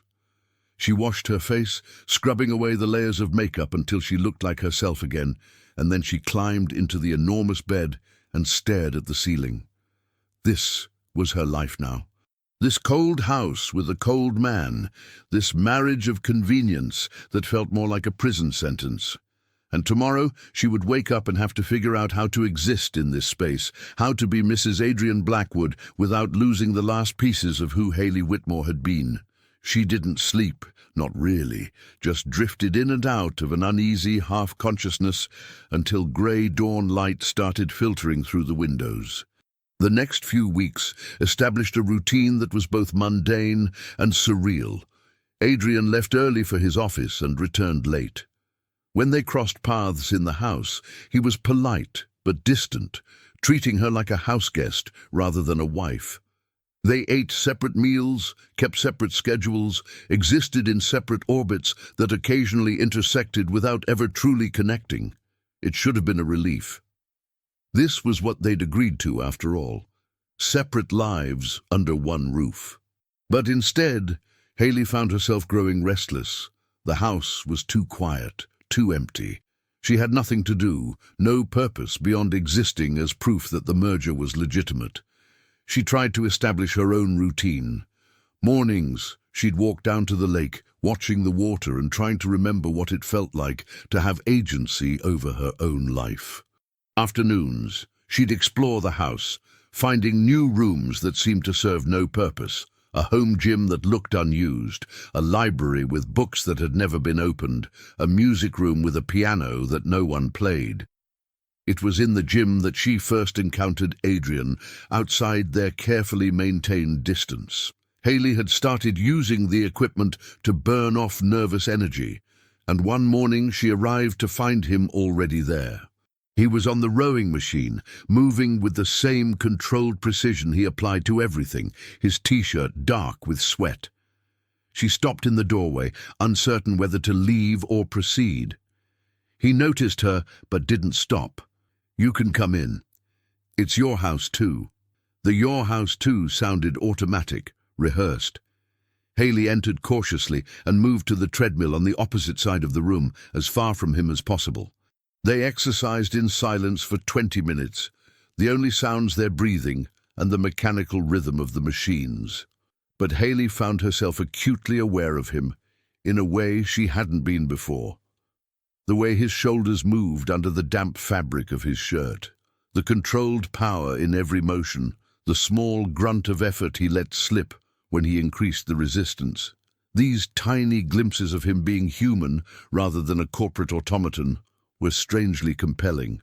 She washed her face, scrubbing away the layers of makeup until she looked like herself again, and then she climbed into the enormous bed and stared at the ceiling. This was her life now. This cold house with a cold man, this marriage of convenience that felt more like a prison sentence. And tomorrow she would wake up and have to figure out how to exist in this space, how to be Mrs. Adrian Blackwood without losing the last pieces of who Haley Whitmore had been. She didn't sleep, not really, just drifted in and out of an uneasy half-consciousness until grey dawn light started filtering through the windows. The next few weeks established a routine that was both mundane and surreal. Adrian left early for his office and returned late. When they crossed paths in the house, he was polite but distant, treating her like a houseguest rather than a wife. They ate separate meals, kept separate schedules, existed in separate orbits that occasionally intersected without ever truly connecting. It should have been a relief. This was what they'd agreed to, after all. Separate lives under one roof. But instead, Haley found herself growing restless. The house was too quiet, too empty. She had nothing to do, no purpose beyond existing as proof that the merger was legitimate. She tried to establish her own routine. Mornings, she'd walk down to the lake, watching the water and trying to remember what it felt like to have agency over her own life. Afternoons, she'd explore the house, finding new rooms that seemed to serve no purpose, a home gym that looked unused, a library with books that had never been opened, a music room with a piano that no one played. It was in the gym that she first encountered Adrian, outside their carefully maintained distance. Haley had started using the equipment to burn off nervous energy, and one morning she arrived to find him already there. He was on the rowing machine, moving with the same controlled precision he applied to everything, his t-shirt dark with sweat. She stopped in the doorway, uncertain whether to leave or proceed. He noticed her, but didn't stop. "You can come in. It's your house too." The "your house too" sounded automatic, rehearsed. Haley entered cautiously and moved to the treadmill on the opposite side of the room, as far from him as possible. They exercised in silence for 20 minutes, the only sounds their breathing and the mechanical rhythm of the machines. But Haley found herself acutely aware of him, in a way she hadn't been before. The way his shoulders moved under the damp fabric of his shirt, the controlled power in every motion, the small grunt of effort he let slip when he increased the resistance. These tiny glimpses of him being human rather than a corporate automaton were strangely compelling.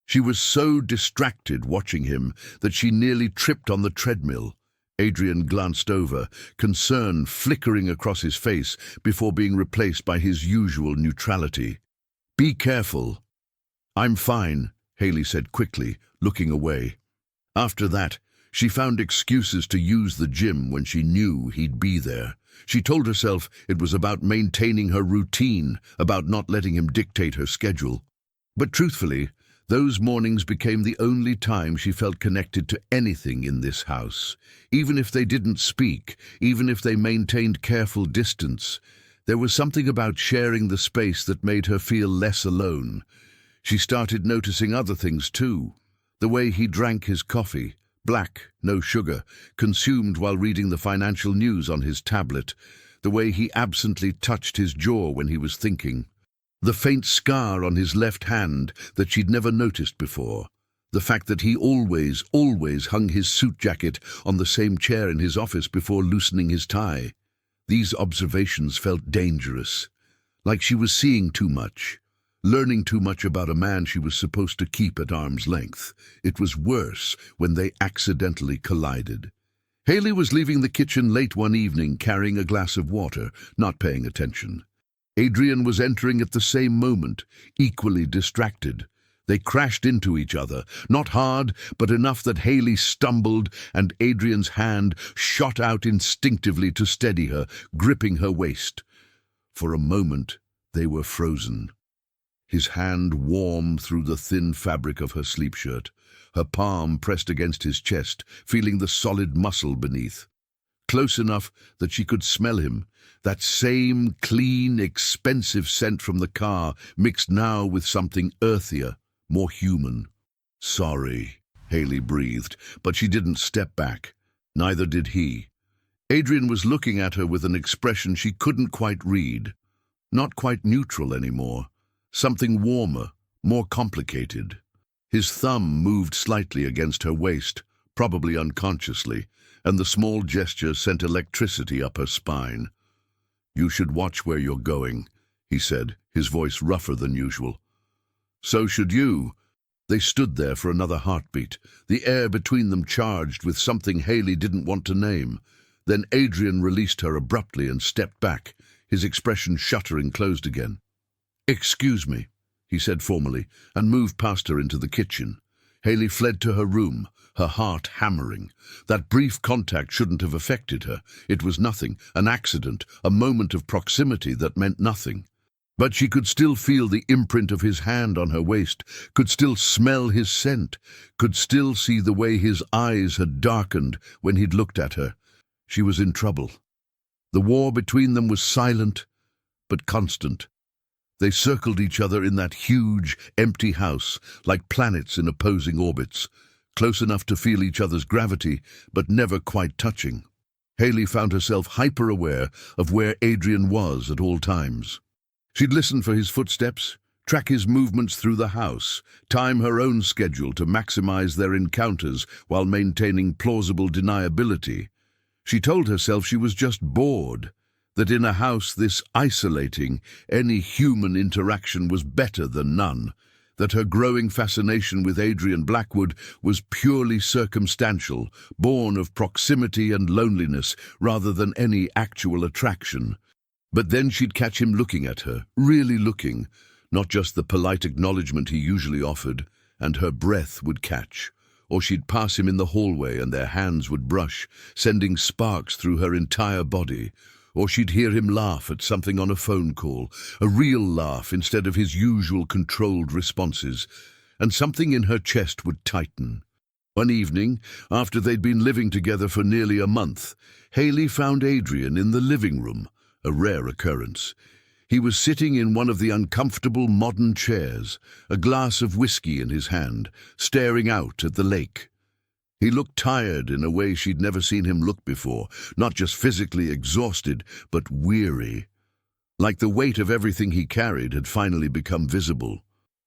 She was so distracted watching him that she nearly tripped on the treadmill. Adrian glanced over, concern flickering across his face before being replaced by his usual neutrality. "Be careful." "I'm fine," Haley said quickly, looking away. After that, she found excuses to use the gym when she knew he'd be there. She told herself it was about maintaining her routine, about not letting him dictate her schedule. But truthfully, those mornings became the only time she felt connected to anything in this house. Even if they didn't speak, even if they maintained careful distance, there was something about sharing the space that made her feel less alone. She started noticing other things too. The way he drank his coffee, black, no sugar, consumed while reading the financial news on his tablet. The way he absently touched his jaw when he was thinking. The faint scar on his left hand that she'd never noticed before. The fact that he always hung his suit jacket on the same chair in his office before loosening his tie. These observations felt dangerous, like she was seeing too much, learning too much about a man she was supposed to keep at arm's length. It was worse when they accidentally collided. Haley was leaving the kitchen late one evening carrying a glass of water, not paying attention. Adrian was entering at the same moment, equally distracted. They crashed into each other, not hard, but enough that Haley stumbled and Adrian's hand shot out instinctively to steady her, gripping her waist. For a moment, they were frozen. His hand warm through the thin fabric of her sleep shirt, her palm pressed against his chest, feeling the solid muscle beneath. Close enough that she could smell him, that same clean, expensive scent from the car, mixed now with something earthier, more human. "Sorry," Haley breathed, but she didn't step back. Neither did he. Adrian was looking at her with an expression she couldn't quite read. Not quite neutral anymore. Something warmer, more complicated. His thumb moved slightly against her waist, probably unconsciously, and the small gesture sent electricity up her spine. "You should watch where you're going," he said, his voice rougher than usual. "So should you." They stood there for another heartbeat, the air between them charged with something Haley didn't want to name. Then Adrian released her abruptly and stepped back, his expression shuttering closed again. "Excuse me," he said formally, and moved past her into the kitchen. Haley fled to her room, her heart hammering. That brief contact shouldn't have affected her. It was nothing, an accident, a moment of proximity that meant nothing. But she could still feel the imprint of his hand on her waist, could still smell his scent, could still see the way his eyes had darkened when he'd looked at her. She was in trouble. The war between them was silent, but constant. They circled each other in that huge, empty house, like planets in opposing orbits, close enough to feel each other's gravity, but never quite touching. Haley found herself hyper-aware of where Adrian was at all times. She'd listen for his footsteps, track his movements through the house, time her own schedule to maximize their encounters while maintaining plausible deniability. She told herself she was just bored, that in a house this isolating, any human interaction was better than none, that her growing fascination with Adrian Blackwood was purely circumstantial, born of proximity and loneliness rather than any actual attraction. But then she'd catch him looking at her, really looking, not just the polite acknowledgement he usually offered, and her breath would catch. Or she'd pass him in the hallway and their hands would brush, sending sparks through her entire body. Or she'd hear him laugh at something on a phone call, a real laugh instead of his usual controlled responses, and something in her chest would tighten. One evening, after they'd been living together for nearly a month, Haley found Adrian in the living room, a rare occurrence. He was sitting in one of the uncomfortable modern chairs, a glass of whiskey in his hand, staring out at the lake. He looked tired in a way she'd never seen him look before, not just physically exhausted, but weary. Like the weight of everything he carried had finally become visible.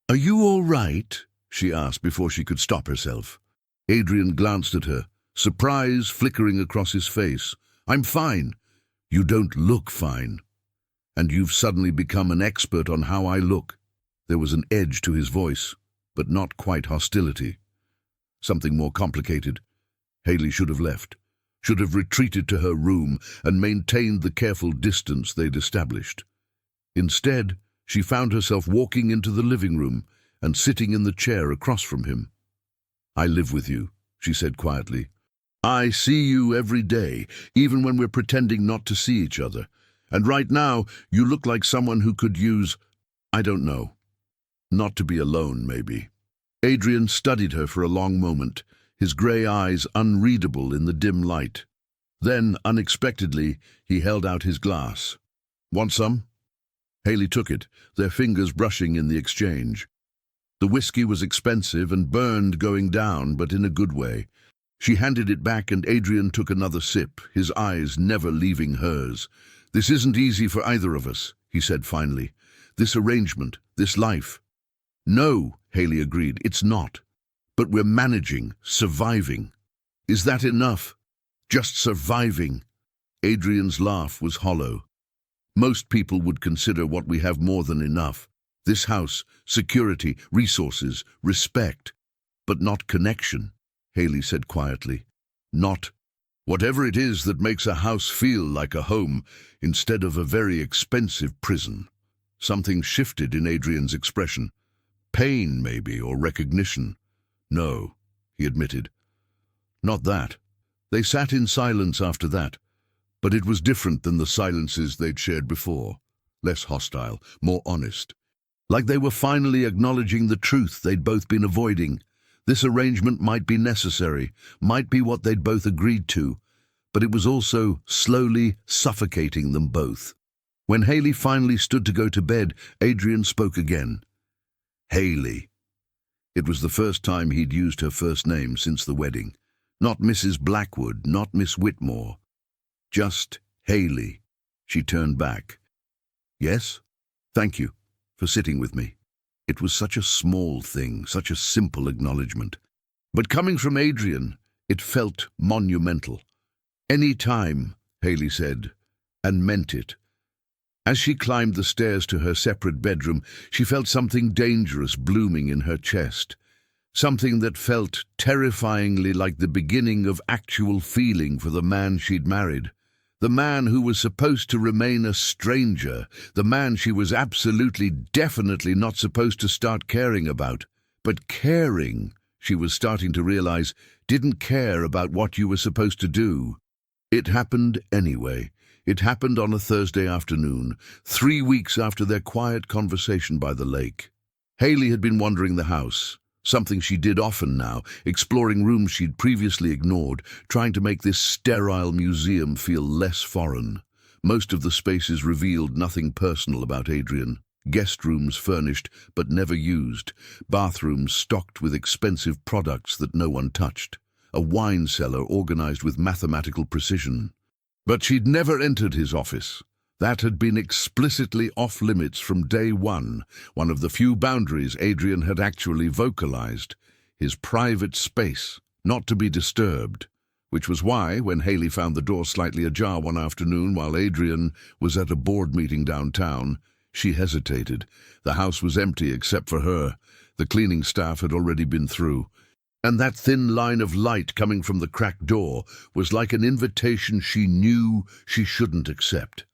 "Are you all right?" she asked before she could stop herself. Adrian glanced at her, surprise flickering across his face. "I'm fine." "You don't look fine. And you've suddenly become an expert on how I look." There was an edge to his voice, but not quite hostility. Something more complicated. Haley should have left, should have retreated to her room and maintained the careful distance they'd established. Instead, she found herself walking into the living room and sitting in the chair across from him. "I live with you," she said quietly. "I see you every day, even when we're pretending not to see each other. And right now, you look like someone who could use, I don't know, not to be alone, maybe." Adrian studied her for a long moment, his grey eyes unreadable in the dim light. Then, unexpectedly, he held out his glass. "Want some?" Haley took it, their fingers brushing in the exchange. The whiskey was expensive and burned going down, but in a good way. She handed it back and Adrian took another sip, his eyes never leaving hers. "This isn't easy for either of us," he said finally. "This arrangement, this life." "No," Haley agreed, "it's not. but we're managing, surviving. Is that enough? Just surviving? Adrian's laugh was hollow. Most people would consider what we have more than enough. This house, security, resources, respect. But not connection, Haley said quietly. Not whatever it is that makes a house feel like a home instead of a very expensive prison. Something shifted in Adrian's expression. Pain, maybe, or recognition. No, he admitted. Not that. They sat in silence after that, but it was different than the silences they'd shared before. Less hostile, more honest. Like they were finally acknowledging the truth they'd both been avoiding. This arrangement might be necessary, might be what they'd both agreed to, but it was also slowly suffocating them both. When Haley finally stood to go to bed, Adrian spoke again. Haley. It was the first time he'd used her first name since the wedding. Not Mrs. Blackwood, not Miss Whitmore. Just Haley. She turned back. Yes? Thank you for sitting with me. It was such a small thing, such a simple acknowledgement. But coming from Adrian, it felt monumental. Any time, Haley said, and meant it. As she climbed the stairs to her separate bedroom, she felt something dangerous blooming in her chest. Something that felt terrifyingly like the beginning of actual feeling for the man she'd married. The man who was supposed to remain a stranger, the man she was absolutely, definitely not supposed to start caring about. But caring, she was starting to realize, didn't care about what you were supposed to do. It happened anyway. It happened on a Thursday afternoon, 3 weeks after their quiet conversation by the lake. Haley had been wandering the house. Something she did often now, exploring rooms she'd previously ignored, trying to make this sterile museum feel less foreign. Most of the spaces revealed nothing personal about Adrian. Guest rooms furnished but never used, bathrooms stocked with expensive products that no one touched, a wine cellar organized with mathematical precision. But she'd never entered his office. That had been explicitly off-limits from day one of the few boundaries Adrian had actually vocalized. His private space, not to be disturbed. Which was why, when Haley found the door slightly ajar one afternoon while Adrian was at a board meeting downtown, she hesitated. The house was empty except for her. The cleaning staff had already been through. And that thin line of light coming from the cracked door was like an invitation she knew she shouldn't accept.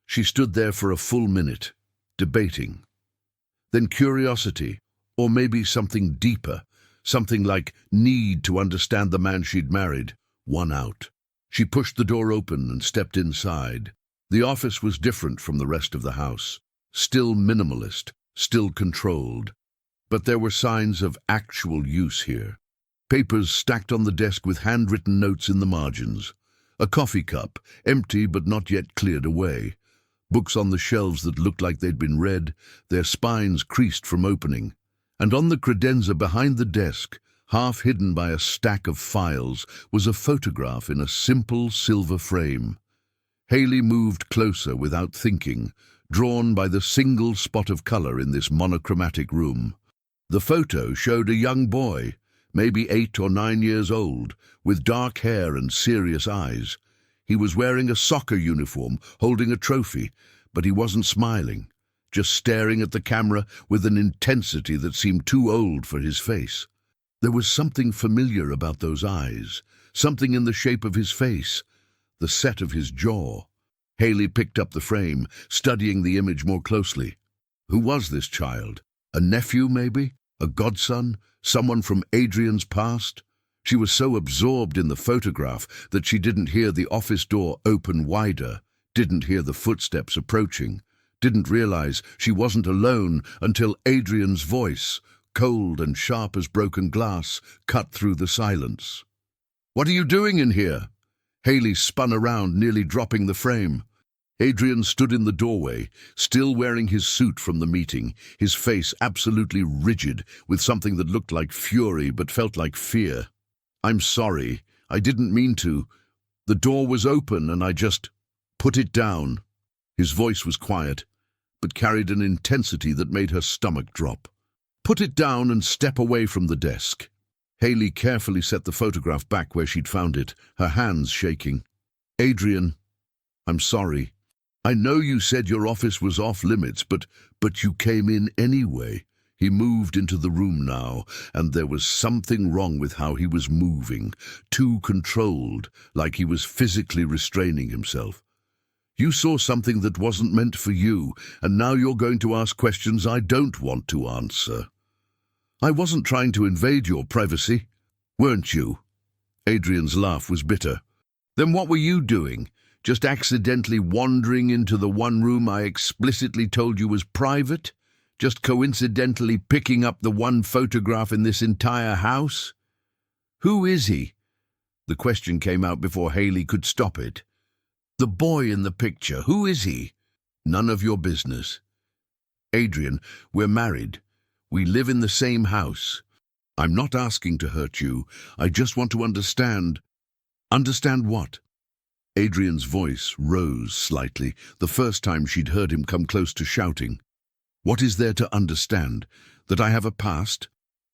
She stood there for a full minute, debating. Then curiosity, or maybe something deeper, something like need to understand the man she'd married, won out. She pushed the door open and stepped inside. The office was different from the rest of the house, still minimalist, still controlled. But there were signs of actual use here. Papers stacked on the desk with handwritten notes in the margins. A coffee cup, empty but not yet cleared away. Books on the shelves that looked like they'd been read, their spines creased from opening. And on the credenza behind the desk, half hidden by a stack of files, was a photograph in a simple silver frame. Haley moved closer without thinking, drawn by the single spot of color in this monochromatic room. The photo showed a young boy, maybe 8 or 9 years old, with dark hair and serious eyes. He was wearing a soccer uniform, holding a trophy, but he wasn't smiling, just staring at the camera with an intensity that seemed too old for his face. There was something familiar about those eyes, something in the shape of his face, the set of his jaw. Haley picked up the frame, studying the image more closely. Who was this child? A nephew, maybe? A godson? Someone from Adrian's past? She was so absorbed in the photograph that she didn't hear the office door open wider, didn't hear the footsteps approaching, didn't realize she wasn't alone until Adrian's voice, cold and sharp as broken glass, cut through the silence. "What are you doing in here?" Haley spun around, nearly dropping the frame. Adrian stood in the doorway, still wearing his suit from the meeting, his face absolutely rigid, with something that looked like fury but felt like fear. "I'm sorry. I didn't mean to. The door was open and I just put it down." His voice was quiet, but carried an intensity that made her stomach drop. "Put it down and step away from the desk." Haley carefully set the photograph back where she'd found it, her hands shaking. "Adrian, I'm sorry. I know you said your office was off limits, but you came in anyway." He moved into the room now, and there was something wrong with how he was moving, too controlled, like he was physically restraining himself. "You saw something that wasn't meant for you, and now you're going to ask questions I don't want to answer." "I wasn't trying to invade your privacy, weren't you?" Adrian's laugh was bitter. "Then what were you doing? Just accidentally wandering into the one room I explicitly told you was private? Just coincidentally picking up the one photograph in this entire house? Who is he?" The question came out before Haley could stop it. "The boy in the picture, who is he?" "None of your business." "Adrian, we're married. We live in the same house. I'm not asking to hurt you. I just want to understand." "Understand what?" Adrian's voice rose slightly, the first time she'd heard him come close to shouting. "What is there to understand? That I have a past?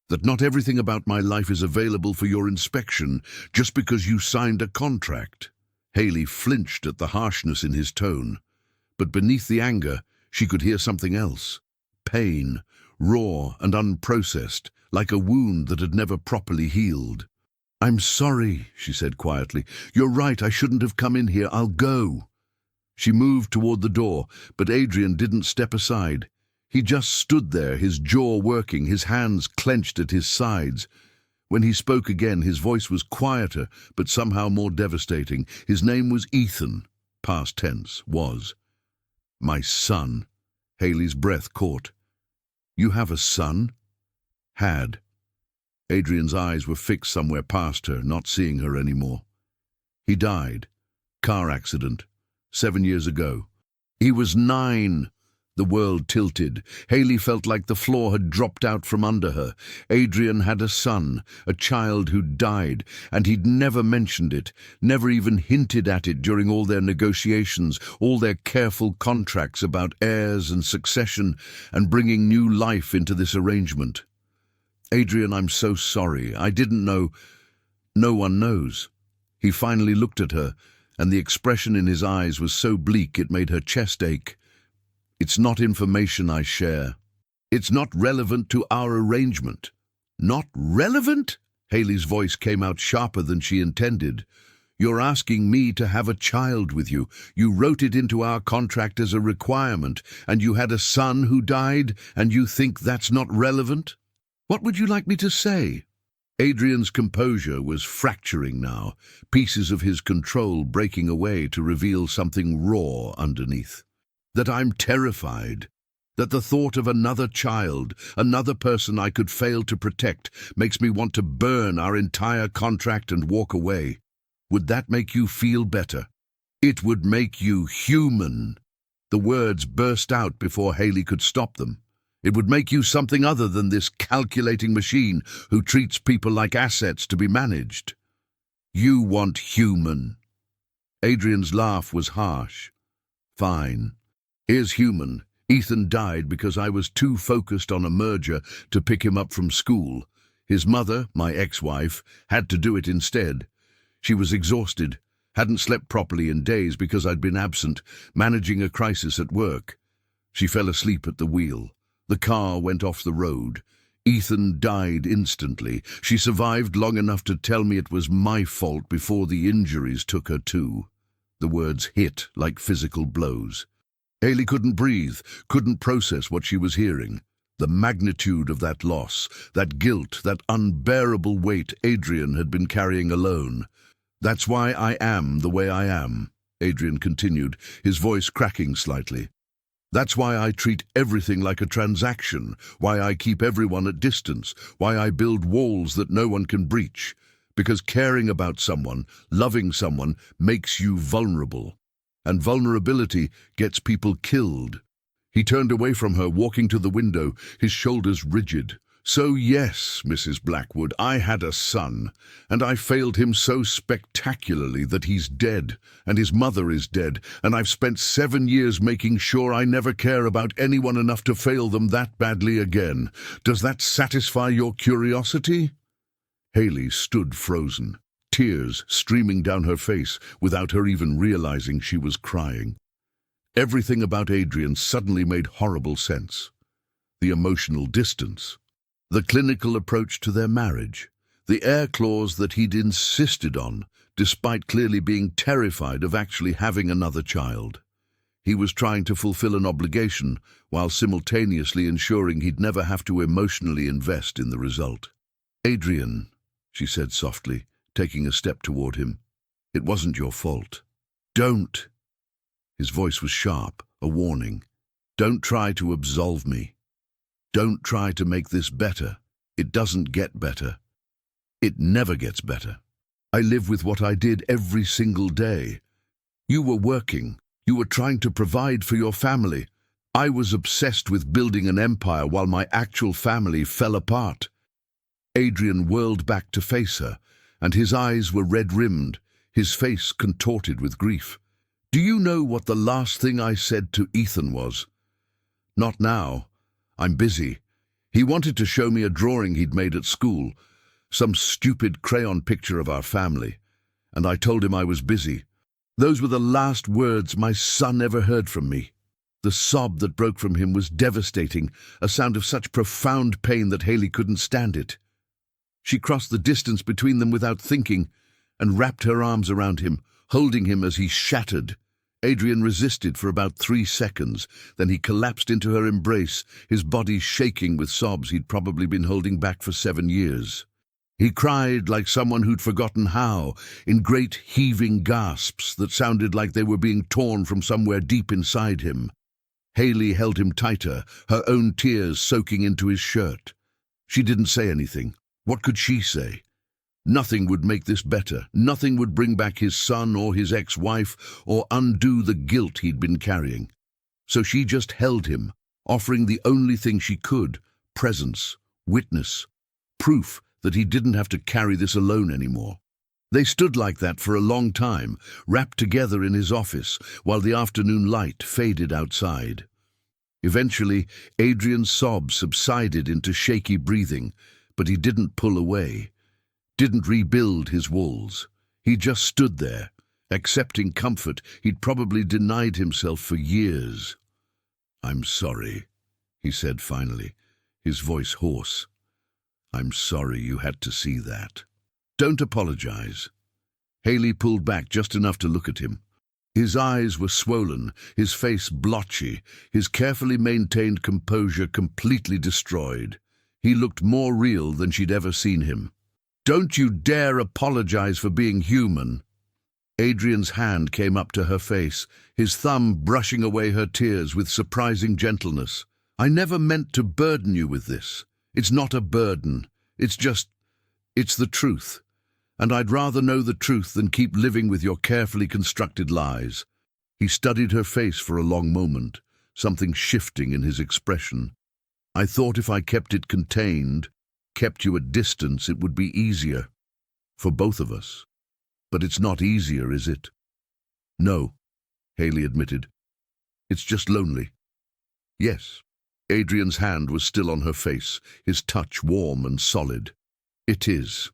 That not everything about my life is available for your inspection just because you signed a contract?" Haley flinched at the harshness in his tone, but beneath the anger she could hear something else. Pain, raw and unprocessed, like a wound that had never properly healed. "I'm sorry," she said quietly. "You're right, I shouldn't have come in here. I'll go." She moved toward the door, but Adrian didn't step aside. He just stood there, his jaw working, his hands clenched at his sides. When he spoke again, his voice was quieter, but somehow more devastating. His name was Ethan. Past tense, was. "My son." Haley's breath caught. "You have a son?" "Had." Adrian's eyes were fixed somewhere past her, not seeing her anymore. "He died. Car accident. 7 years ago." "He was 9. The world tilted. Haley felt like the floor had dropped out from under her. Adrian had a son, a child who'd died, and he'd never mentioned it, never even hinted at it during all their negotiations, all their careful contracts about heirs and succession and bringing new life into this arrangement. "Adrian, I'm so sorry. I didn't know." "No one knows." He finally looked at her, and the expression in his eyes was so bleak it made her chest ache. "It's not information I share. It's not relevant to our arrangement." "Not relevant?" Haley's voice came out sharper than she intended. "You're asking me to have a child with you. You wrote it into our contract as a requirement, and you had a son who died, and you think that's not relevant? What would you like me to say?" Adrian's composure was fracturing now, pieces of his control breaking away to reveal something raw underneath. "That I'm terrified. That the thought of another child, another person I could fail to protect, makes me want to burn our entire contract and walk away. Would that make you feel better? It would make you human." The words burst out before Haley could stop them. "It would make you something other than this calculating machine who treats people like assets to be managed. You want human." Adrian's laugh was harsh. "Fine. Here's human. Ethan died because I was too focused on a merger to pick him up from school. His mother, my ex-wife, had to do it instead. She was exhausted, hadn't slept properly in days because I'd been absent, managing a crisis at work. She fell asleep at the wheel. The car went off the road. Ethan died instantly. She survived long enough to tell me it was my fault before the injuries took her too." The words hit like physical blows. Haley couldn't breathe, couldn't process what she was hearing. The magnitude of that loss, that guilt, that unbearable weight Adrian had been carrying alone. "That's why I am the way I am," Adrian continued, his voice cracking slightly. "That's why I treat everything like a transaction, why I keep everyone at distance, why I build walls that no one can breach. Because caring about someone, loving someone, makes you vulnerable. And vulnerability gets people killed." He turned away from her, walking to the window, his shoulders rigid. "So yes, Mrs. Blackwood, I had a son, and I failed him so spectacularly that he's dead, and his mother is dead, and I've spent 7 years making sure I never care about anyone enough to fail them that badly again. Does that satisfy your curiosity?" Haley stood frozen, tears streaming down her face without her even realizing she was crying. Everything about Adrian suddenly made horrible sense. The emotional distance, the clinical approach to their marriage, the heir clause that he'd insisted on, despite clearly being terrified of actually having another child. He was trying to fulfill an obligation while simultaneously ensuring he'd never have to emotionally invest in the result. "Adrian," she said softly, taking a step toward him, "it wasn't your fault. Don't." His voice was sharp, a warning. "Don't try to absolve me. Don't try to make this better. It doesn't get better. It never gets better. I live with what I did every single day. You were working. You were trying to provide for your family. I was obsessed with building an empire while my actual family fell apart." Adrian whirled back to face her, and his eyes were red-rimmed, his face contorted with grief. "Do you know what the last thing I said to Ethan was? Not now. I'm busy. He wanted to show me a drawing he'd made at school, some stupid crayon picture of our family, and I told him I was busy. Those were the last words my son ever heard from me." The sob that broke from him was devastating, a sound of such profound pain that Haley couldn't stand it. She crossed the distance between them without thinking and wrapped her arms around him, holding him as he shattered. Adrian resisted for about 3 seconds, then he collapsed into her embrace, his body shaking with sobs he'd probably been holding back for 7 years. He cried like someone who'd forgotten how, in great heaving gasps that sounded like they were being torn from somewhere deep inside him. Haley held him tighter, her own tears soaking into his shirt. She didn't say anything. What could she say? Nothing would make this better. Nothing would bring back his son or his ex-wife or undo the guilt he'd been carrying. So she just held him, offering the only thing she could: presence, witness, proof that he didn't have to carry this alone anymore. They stood like that for a long time, wrapped together in his office, while the afternoon light faded outside. Eventually, Adrian's sobs subsided into shaky breathing, but he didn't pull away, didn't rebuild his walls. He just stood there, accepting comfort he'd probably denied himself for years. "I'm sorry," he said finally, his voice hoarse. "I'm sorry you had to see that." "Don't apologize." Haley pulled back just enough to look at him. His eyes were swollen, his face blotchy, his carefully maintained composure completely destroyed. He looked more real than she'd ever seen him. "Don't you dare apologize for being human." Adrian's hand came up to her face, his thumb brushing away her tears with surprising gentleness. "I never meant to burden you with this. It's not a burden. It's the truth. And I'd rather know the truth than keep living with your carefully constructed lies." He studied her face for a long moment, something shifting in his expression. "I thought if I kept it contained, kept you at distance, it would be easier. For both of us. But it's not easier, is it?" "No," Haley admitted. "It's just lonely." "Yes." Adrian's hand was still on her face, his touch warm and solid. "It is."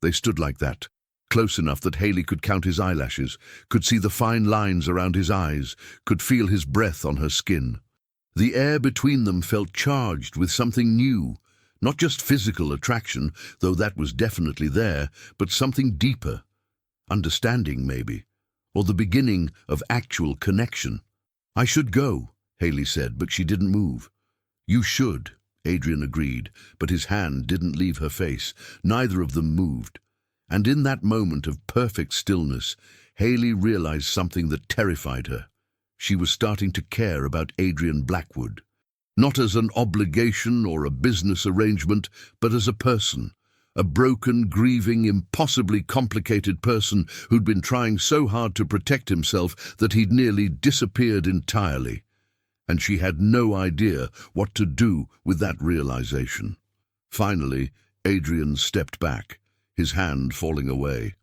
They stood like that, close enough that Haley could count his eyelashes, could see the fine lines around his eyes, could feel his breath on her skin. The air between them felt charged with something new, not just physical attraction, though that was definitely there, but something deeper. Understanding, maybe, or the beginning of actual connection. "I should go," Haley said, but she didn't move. "You should," Adrian agreed, but his hand didn't leave her face. Neither of them moved. And in that moment of perfect stillness, Haley realized something that terrified her. She was starting to care about Adrian Blackwood. Not as an obligation or a business arrangement, but as a person. A broken, grieving, impossibly complicated person who'd been trying so hard to protect himself that he'd nearly disappeared entirely. And she had no idea what to do with that realization. Finally, Adrian stepped back, his hand falling away.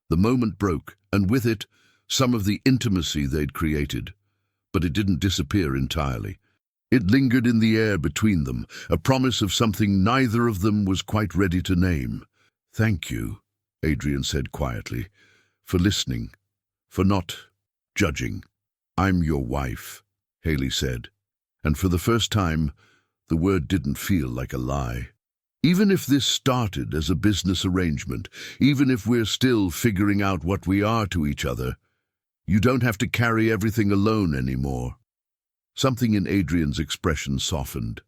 The moment broke, and with it, some of the intimacy they'd created. But it didn't disappear entirely. It lingered in the air between them, a promise of something neither of them was quite ready to name. "Thank you," Adrian said quietly, "for listening, for not judging." "I'm your wife," Haley said, and for the first time, the word didn't feel like a lie. "Even if this started as a business arrangement, even if we're still figuring out what we are to each other, you don't have to carry everything alone anymore." Something in Adrian's expression softened.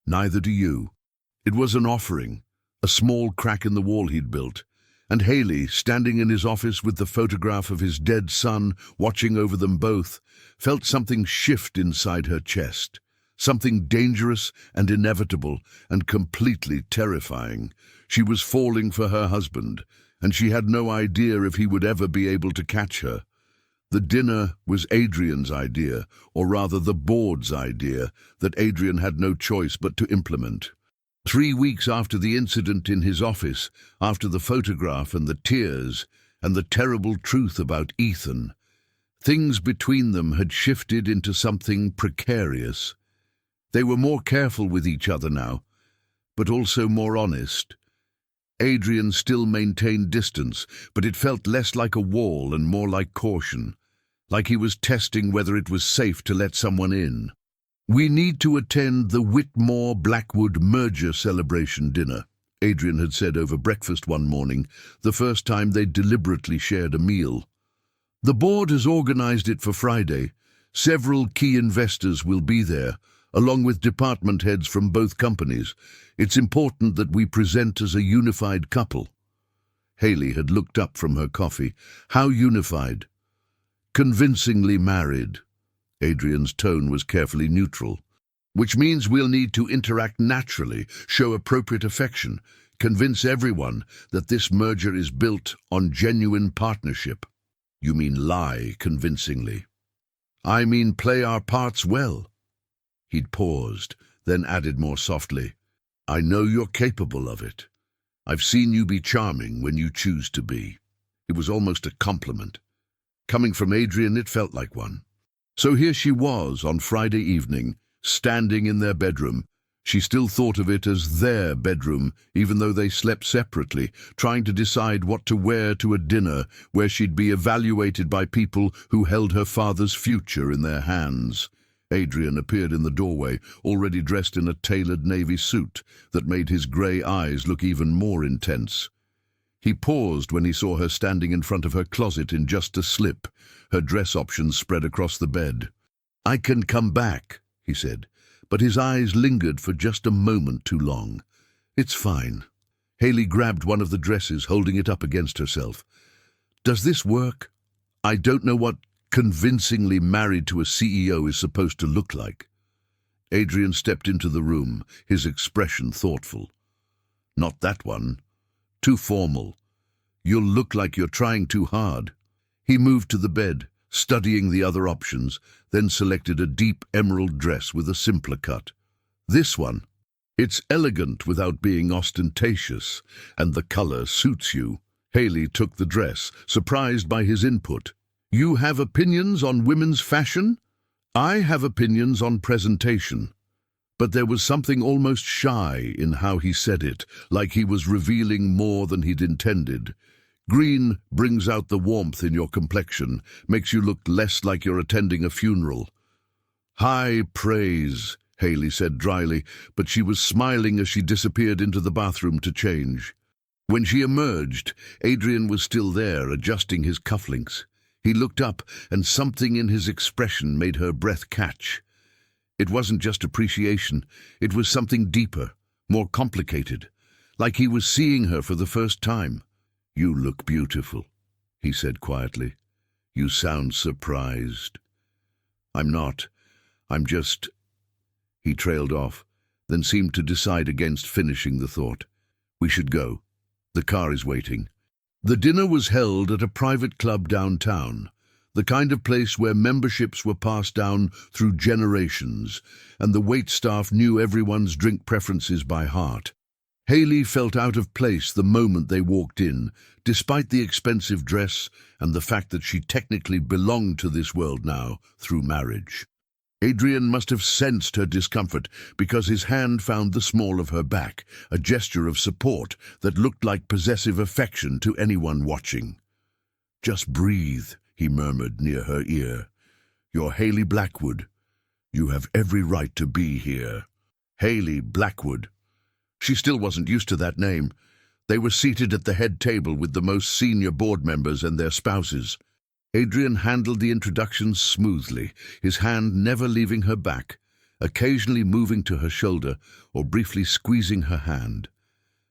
"Neither do you." It was an offering, a small crack in the wall he'd built, and Haley, standing in his office with the photograph of his dead son watching over them both, felt something shift inside her chest, something dangerous and inevitable and completely terrifying. She was falling for her husband, and she had no idea if he would ever be able to catch her. The dinner was Adrian's idea, or rather the board's idea, that Adrian had no choice but to implement. 3 weeks after the incident in his office, after the photograph and the tears, and the terrible truth about Ethan, things between them had shifted into something precarious. They were more careful with each other now, but also more honest. Adrian still maintained distance, but it felt less like a wall and more like caution, like he was testing whether it was safe to let someone in. "We need to attend the Whitmore-Blackwood merger celebration dinner," Adrian had said over breakfast one morning, the first time they'd deliberately shared a meal. "The board has organized it for Friday. Several key investors will be there, along with department heads from both companies. It's important that we present as a unified couple." Haley had looked up from her coffee. "How unified?" "Convincingly married." Adrian's tone was carefully neutral. "Which means we'll need to interact naturally, show appropriate affection, convince everyone that this merger is built on genuine partnership." "You mean lie convincingly?" "I mean play our parts well." He'd paused, then added more softly, "I know you're capable of it. I've seen you be charming when you choose to be." It was almost a compliment. Coming from Adrian, it felt like one. So here she was on Friday evening, standing in their bedroom. She still thought of it as their bedroom, even though they slept separately, trying to decide what to wear to a dinner where she'd be evaluated by people who held her father's future in their hands. Adrian appeared in the doorway, already dressed in a tailored navy suit that made his grey eyes look even more intense. He paused when he saw her standing in front of her closet in just a slip, her dress options spread across the bed. "I can come back," he said, but his eyes lingered for just a moment too long. "It's fine." Haley grabbed one of the dresses, holding it up against herself. "Does this work? I don't know what convincingly married to a CEO is supposed to look like." Adrian stepped into the room, his expression thoughtful. "Not that one. Too formal. You'll look like you're trying too hard." He moved to the bed, studying the other options, then selected a deep emerald dress with a simpler cut. "This one. It's elegant without being ostentatious, and the color suits you." Haley took the dress, surprised by his input. "You have opinions on women's fashion? I have opinions on presentation." But there was something almost shy in how he said it, like he was revealing more than he'd intended. "Green brings out the warmth in your complexion, makes you look less like you're attending a funeral." "High praise," Haley said dryly, but she was smiling as she disappeared into the bathroom to change. When she emerged, Adrian was still there, adjusting his cufflinks. He looked up, and something in his expression made her breath catch. It wasn't just appreciation, it was something deeper, more complicated, like he was seeing her for the first time. "You look beautiful," he said quietly. "You sound surprised." "I'm not. I'm just—" He trailed off, then seemed to decide against finishing the thought. "We should go. The car is waiting." The dinner was held at a private club downtown, the kind of place where memberships were passed down through generations, and the waitstaff knew everyone's drink preferences by heart. Haley felt out of place the moment they walked in, despite the expensive dress and the fact that she technically belonged to this world now through marriage. Adrian must have sensed her discomfort because his hand found the small of her back, a gesture of support that looked like possessive affection to anyone watching. "Just breathe," he murmured near her ear. "You're Haley Blackwood. You have every right to be here." Haley Blackwood. She still wasn't used to that name. They were seated at the head table with the most senior board members and their spouses. Adrian handled the introductions smoothly, his hand never leaving her back, occasionally moving to her shoulder or briefly squeezing her hand.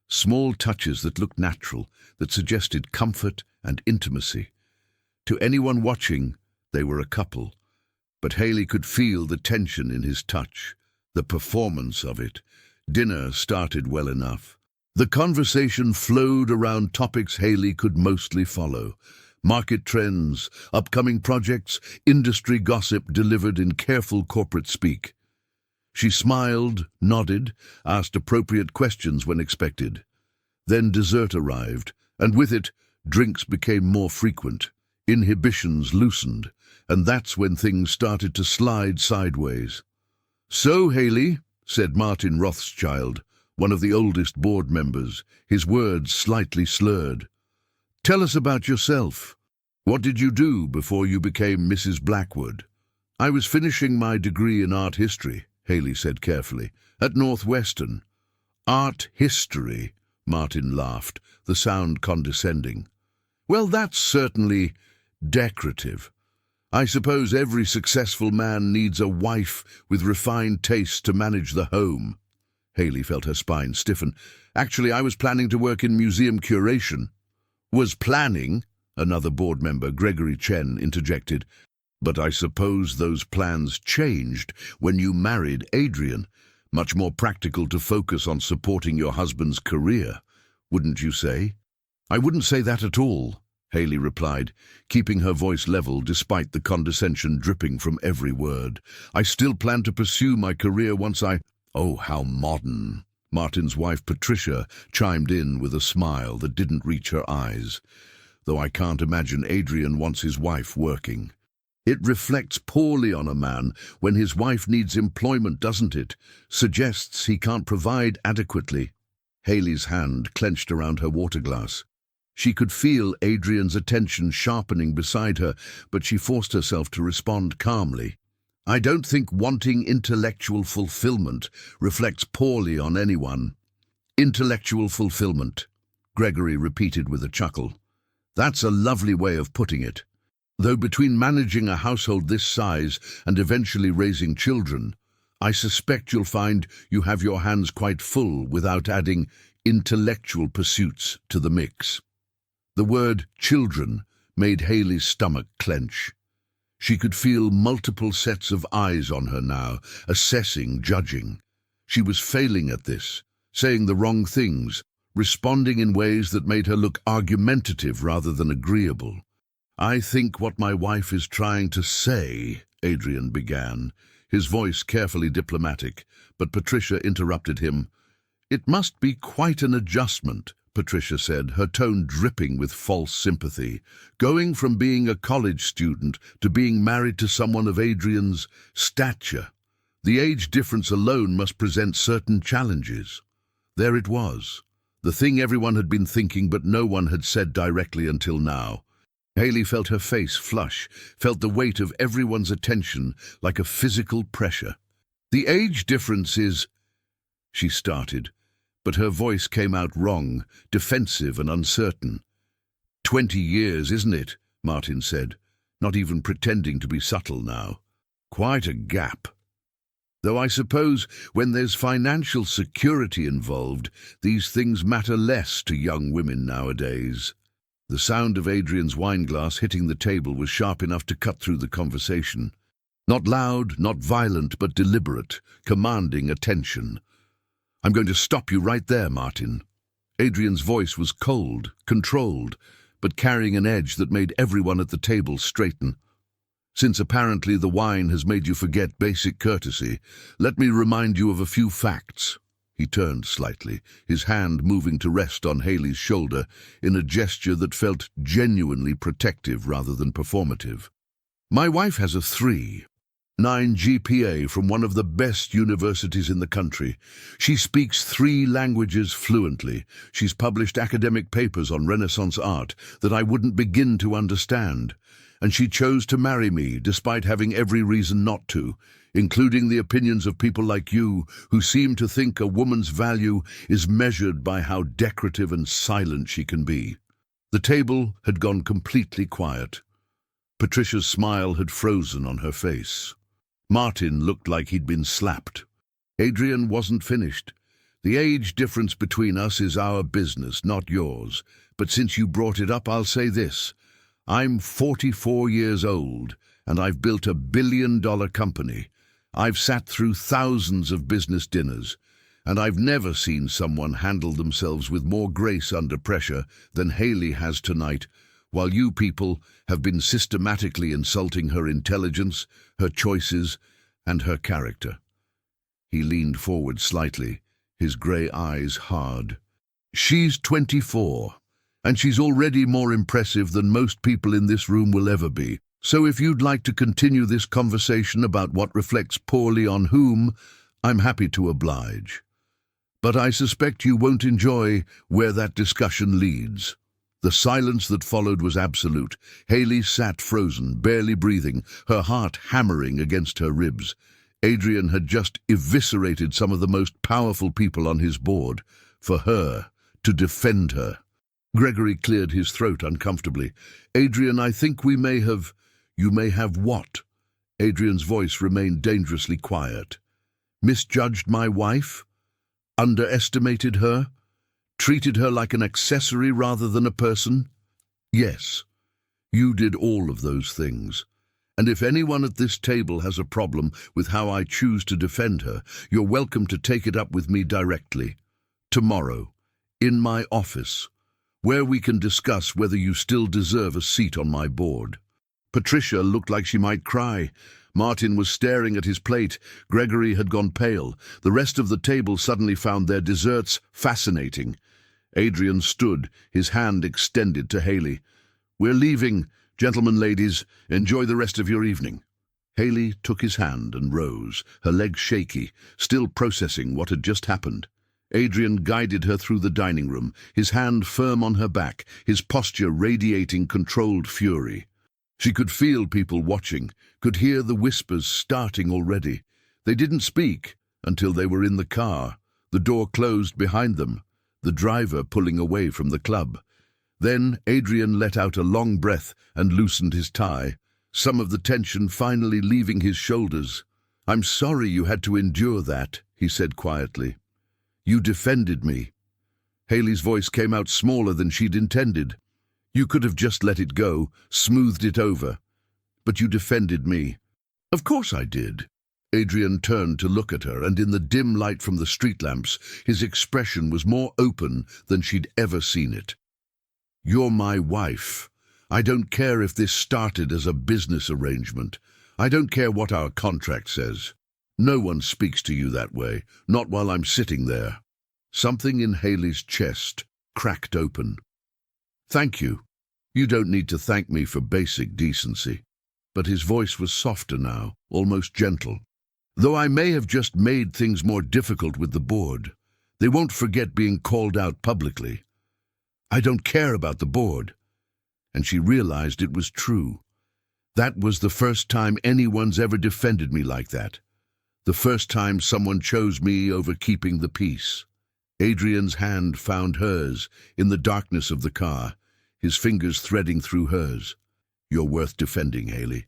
Small touches that looked natural, that suggested comfort and intimacy. To anyone watching, they were a couple, but Haley could feel the tension in his touch, the performance of it. Dinner started well enough. The conversation flowed around topics Haley could mostly follow. Market trends, upcoming projects, industry gossip delivered in careful corporate speak. She smiled, nodded, asked appropriate questions when expected. Then dessert arrived, and with it, drinks became more frequent. Inhibitions loosened, and that's when things started to slide sideways. "So, Haley," said Martin Rothschild, one of the oldest board members, his words slightly slurred. "Tell us about yourself. What did you do before you became Mrs. Blackwood?" "I was finishing my degree in art history," Haley said carefully, "at Northwestern." "Art history," Martin laughed, the sound condescending. "Well, that's certainly decorative. I suppose every successful man needs a wife with refined tastes to manage the home." Haley felt her spine stiffen. "Actually, I was planning to work in museum curation." "Was planning?" Another board member, Gregory Chen, interjected. "But I suppose those plans changed when you married Adrian. Much more practical to focus on supporting your husband's career, wouldn't you say?" "I wouldn't say that at all," Haley replied, keeping her voice level despite the condescension dripping from every word. "I still plan to pursue my career once I—" "Oh, how modern," Martin's wife Patricia chimed in with a smile that didn't reach her eyes. "Though I can't imagine Adrian wants his wife working. It reflects poorly on a man when his wife needs employment, doesn't it? Suggests he can't provide adequately." Haley's hand clenched around her water glass. She could feel Adrian's attention sharpening beside her, but she forced herself to respond calmly. "I don't think wanting intellectual fulfillment reflects poorly on anyone." "Intellectual fulfillment," Gregory repeated with a chuckle. "That's a lovely way of putting it. Though between managing a household this size and eventually raising children, I suspect you'll find you have your hands quite full without adding intellectual pursuits to the mix." The word children made Haley's stomach clench. She could feel multiple sets of eyes on her now, assessing, judging. She was failing at this, saying the wrong things, responding in ways that made her look argumentative rather than agreeable. "I think what my wife is trying to say," Adrian began, his voice carefully diplomatic, but Patricia interrupted him. "It must be quite an adjustment," Patricia said, her tone dripping with false sympathy, "going from being a college student to being married to someone of Adrian's stature. The age difference alone must present certain challenges." There it was, the thing everyone had been thinking but no one had said directly until now. Haley felt her face flush, felt the weight of everyone's attention like a physical pressure. "The age difference is—" she started, but her voice came out wrong, defensive and uncertain. 20 years, isn't it?" Martin said, not even pretending to be subtle now. "Quite a gap. Though I suppose when there's financial security involved, these things matter less to young women nowadays." The sound of Adrian's wineglass hitting the table was sharp enough to cut through the conversation. Not loud, not violent, but deliberate, commanding attention. "I'm going to stop you right there, Martin." Adrian's voice was cold, controlled, but carrying an edge that made everyone at the table straighten. "Since apparently the wine has made you forget basic courtesy, let me remind you of a few facts." He turned slightly, his hand moving to rest on Haley's shoulder in a gesture that felt genuinely protective rather than performative. "My wife has a 3. 9 GPA from one of the best universities in the country. She speaks 3 languages fluently. She's published academic papers on Renaissance art that I wouldn't begin to understand. And she chose to marry me despite having every reason not to, including the opinions of people like you who seem to think a woman's value is measured by how decorative and silent she can be. The table had gone completely quiet. Patricia's smile had frozen on her face. Martin looked like he'd been slapped. Adrian wasn't finished. The age difference between us is our business, not yours. But since you brought it up, I'll say this. I'm 44 years old, and I've built a billion-dollar company. I've sat through thousands of business dinners, and I've never seen someone handle themselves with more grace under pressure than Haley has tonight, while you people have been systematically insulting her intelligence, her choices, and her character. He leaned forward slightly, his grey eyes hard. She's 24, and she's already more impressive than most people in this room will ever be. So if you'd like to continue this conversation about what reflects poorly on whom, I'm happy to oblige. But I suspect you won't enjoy where that discussion leads. The silence that followed was absolute. Haley sat frozen, barely breathing, her heart hammering against her ribs. Adrian had just eviscerated some of the most powerful people on his board, for her, to defend her. Gregory cleared his throat uncomfortably. Adrian, I think we may have... You may have what? Adrian's voice remained dangerously quiet. Misjudged my wife? Underestimated her? Treated her like an accessory rather than a person? Yes, you did all of those things. And if anyone at this table has a problem with how I choose to defend her, you're welcome to take it up with me directly. Tomorrow, in my office, where we can discuss whether you still deserve a seat on my board. Patricia looked like she might cry. Martin was staring at his plate. Gregory had gone pale. The rest of the table suddenly found their desserts fascinating. Adrian stood, his hand extended to Haley. We're leaving. Gentlemen, ladies, enjoy the rest of your evening. Haley took his hand and rose, her legs shaky, still processing what had just happened. Adrian guided her through the dining room, his hand firm on her back, his posture radiating controlled fury. She could feel people watching, could hear the whispers starting already. They didn't speak until they were in the car, the door closed behind them, the driver pulling away from the club. Then Adrian let out a long breath and loosened his tie, some of the tension finally leaving his shoulders. I'm sorry you had to endure that, he said quietly. You defended me. Haley's voice came out smaller than she'd intended. You could have just let it go, smoothed it over. But you defended me. Of course I did. Adrian turned to look at her, and in the dim light from the street lamps, his expression was more open than she'd ever seen it. You're my wife. I don't care if this started as a business arrangement. I don't care what our contract says. No one speaks to you that way, not while I'm sitting there. Something in Haley's chest cracked open. Thank you. You don't need to thank me for basic decency. But his voice was softer now, almost gentle. Though I may have just made things more difficult with the board, they won't forget being called out publicly. I don't care about the board. And she realized it was true. That was the first time anyone's ever defended me like that. The first time someone chose me over keeping the peace. Adrian's hand found hers in the darkness of the car, his fingers threading through hers. You're worth defending, Haley.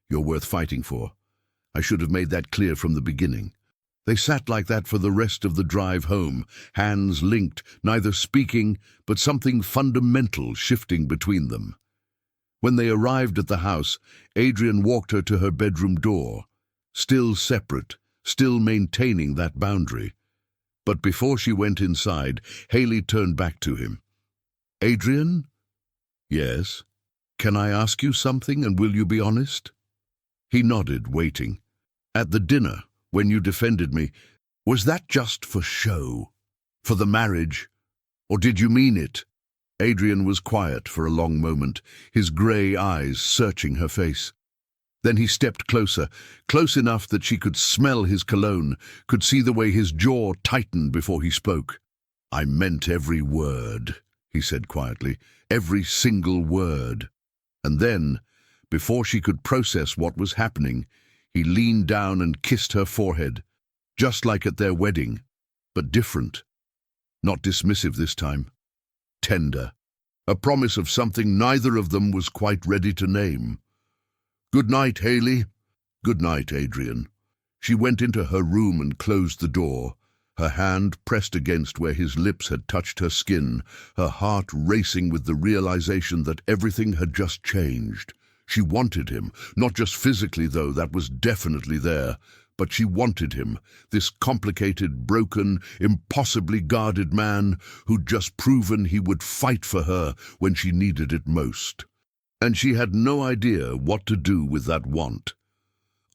You're worth fighting for. I should have made that clear from the beginning. They sat like that for the rest of the drive home, hands linked, neither speaking, but something fundamental shifting between them. When they arrived at the house, Adrian walked her to her bedroom door, still separate, still maintaining that boundary. But before she went inside, Haley turned back to him. Adrian? Yes. Can I ask you something, and will you be honest? He nodded, waiting. At the dinner, when you defended me, was that just for show? For the marriage? Or did you mean it? Adrian was quiet for a long moment, his grey eyes searching her face. Then he stepped closer, close enough that she could smell his cologne, could see the way his jaw tightened before he spoke. "I meant every word," he said quietly, "every single word." And then, before she could process what was happening, he leaned down and kissed her forehead, just like at their wedding, but different. Not dismissive this time. Tender. A promise of something neither of them was quite ready to name. "Good night, Haley." "Good night, Adrian." She went into her room and closed the door, her hand pressed against where his lips had touched her skin, her heart racing with the realization that everything had just changed. She wanted him, not just physically though, that was definitely there, but she wanted him, this complicated, broken, impossibly guarded man who'd just proven he would fight for her when she needed it most. And she had no idea what to do with that want.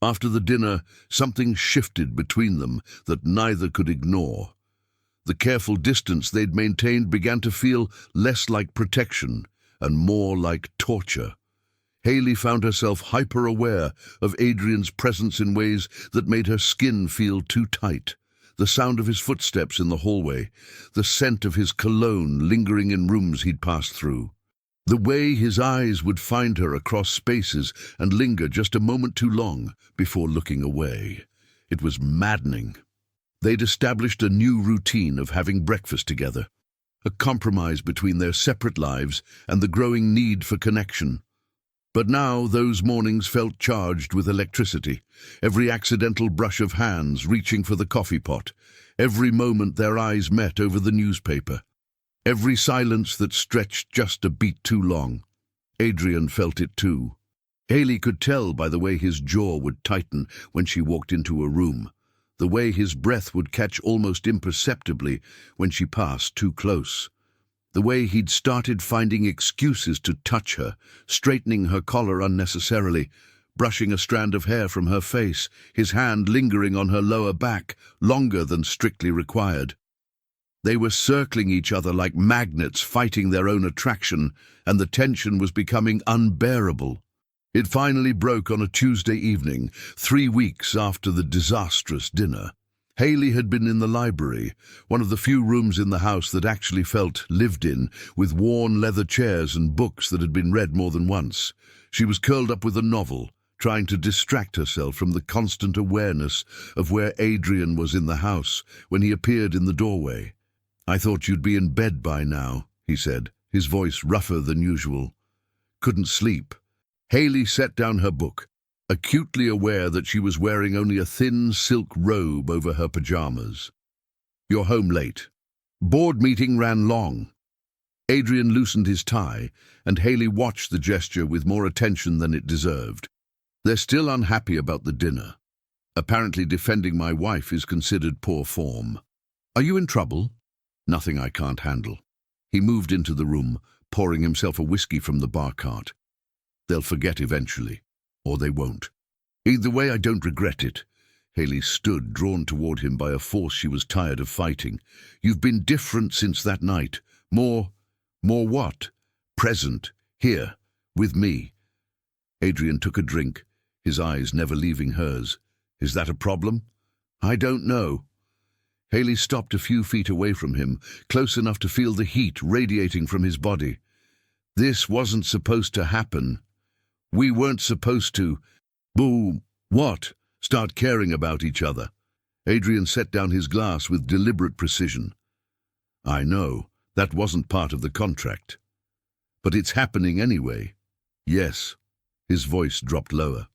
After the dinner, something shifted between them that neither could ignore. The careful distance they'd maintained began to feel less like protection and more like torture. Haley found herself hyper-aware of Adrian's presence in ways that made her skin feel too tight. The sound of his footsteps in the hallway, the scent of his cologne lingering in rooms he'd passed through. The way his eyes would find her across spaces and linger just a moment too long before looking away. It was maddening. They'd established a new routine of having breakfast together, a compromise between their separate lives and the growing need for connection. But now those mornings felt charged with electricity, every accidental brush of hands reaching for the coffee pot, every moment their eyes met over the newspaper, every silence that stretched just a beat too long. Adrian felt it too. Haley could tell by the way his jaw would tighten when she walked into a room, the way his breath would catch almost imperceptibly when she passed too close, the way he'd started finding excuses to touch her, straightening her collar unnecessarily, brushing a strand of hair from her face, his hand lingering on her lower back, longer than strictly required. They were circling each other like magnets fighting their own attraction, and the tension was becoming unbearable. It finally broke on a Tuesday evening, 3 weeks after the disastrous dinner. Haley had been in the library, one of the few rooms in the house that actually felt lived in, with worn leather chairs and books that had been read more than once. She was curled up with a novel, trying to distract herself from the constant awareness of where Adrian was in the house when he appeared in the doorway. "I thought you'd be in bed by now," he said, his voice rougher than usual. "Couldn't sleep." Haley set down her book, acutely aware that she was wearing only a thin silk robe over her pajamas. "You're home late." Board meeting ran long. Adrian loosened his tie, and Haley watched the gesture with more attention than it deserved. "They're still unhappy about the dinner. Apparently defending my wife is considered poor form. Are you in trouble?" "Nothing I can't handle." He moved into the room, pouring himself a whiskey from the bar cart. "They'll forget eventually. Or they won't. Either way, I don't regret it." Haley stood, drawn toward him by a force she was tired of fighting. "You've been different since that night. More what? Present. Here. With me." Adrian took a drink, his eyes never leaving hers. "Is that a problem?" "I don't know." Haley stopped a few feet away from him, close enough to feel the heat radiating from his body. "This wasn't supposed to happen. We weren't supposed to." "Boo, what?" "Start caring about each other." Adrian set down his glass with deliberate precision. "I know, that wasn't part of the contract. But it's happening anyway." "Yes." His voice dropped lower.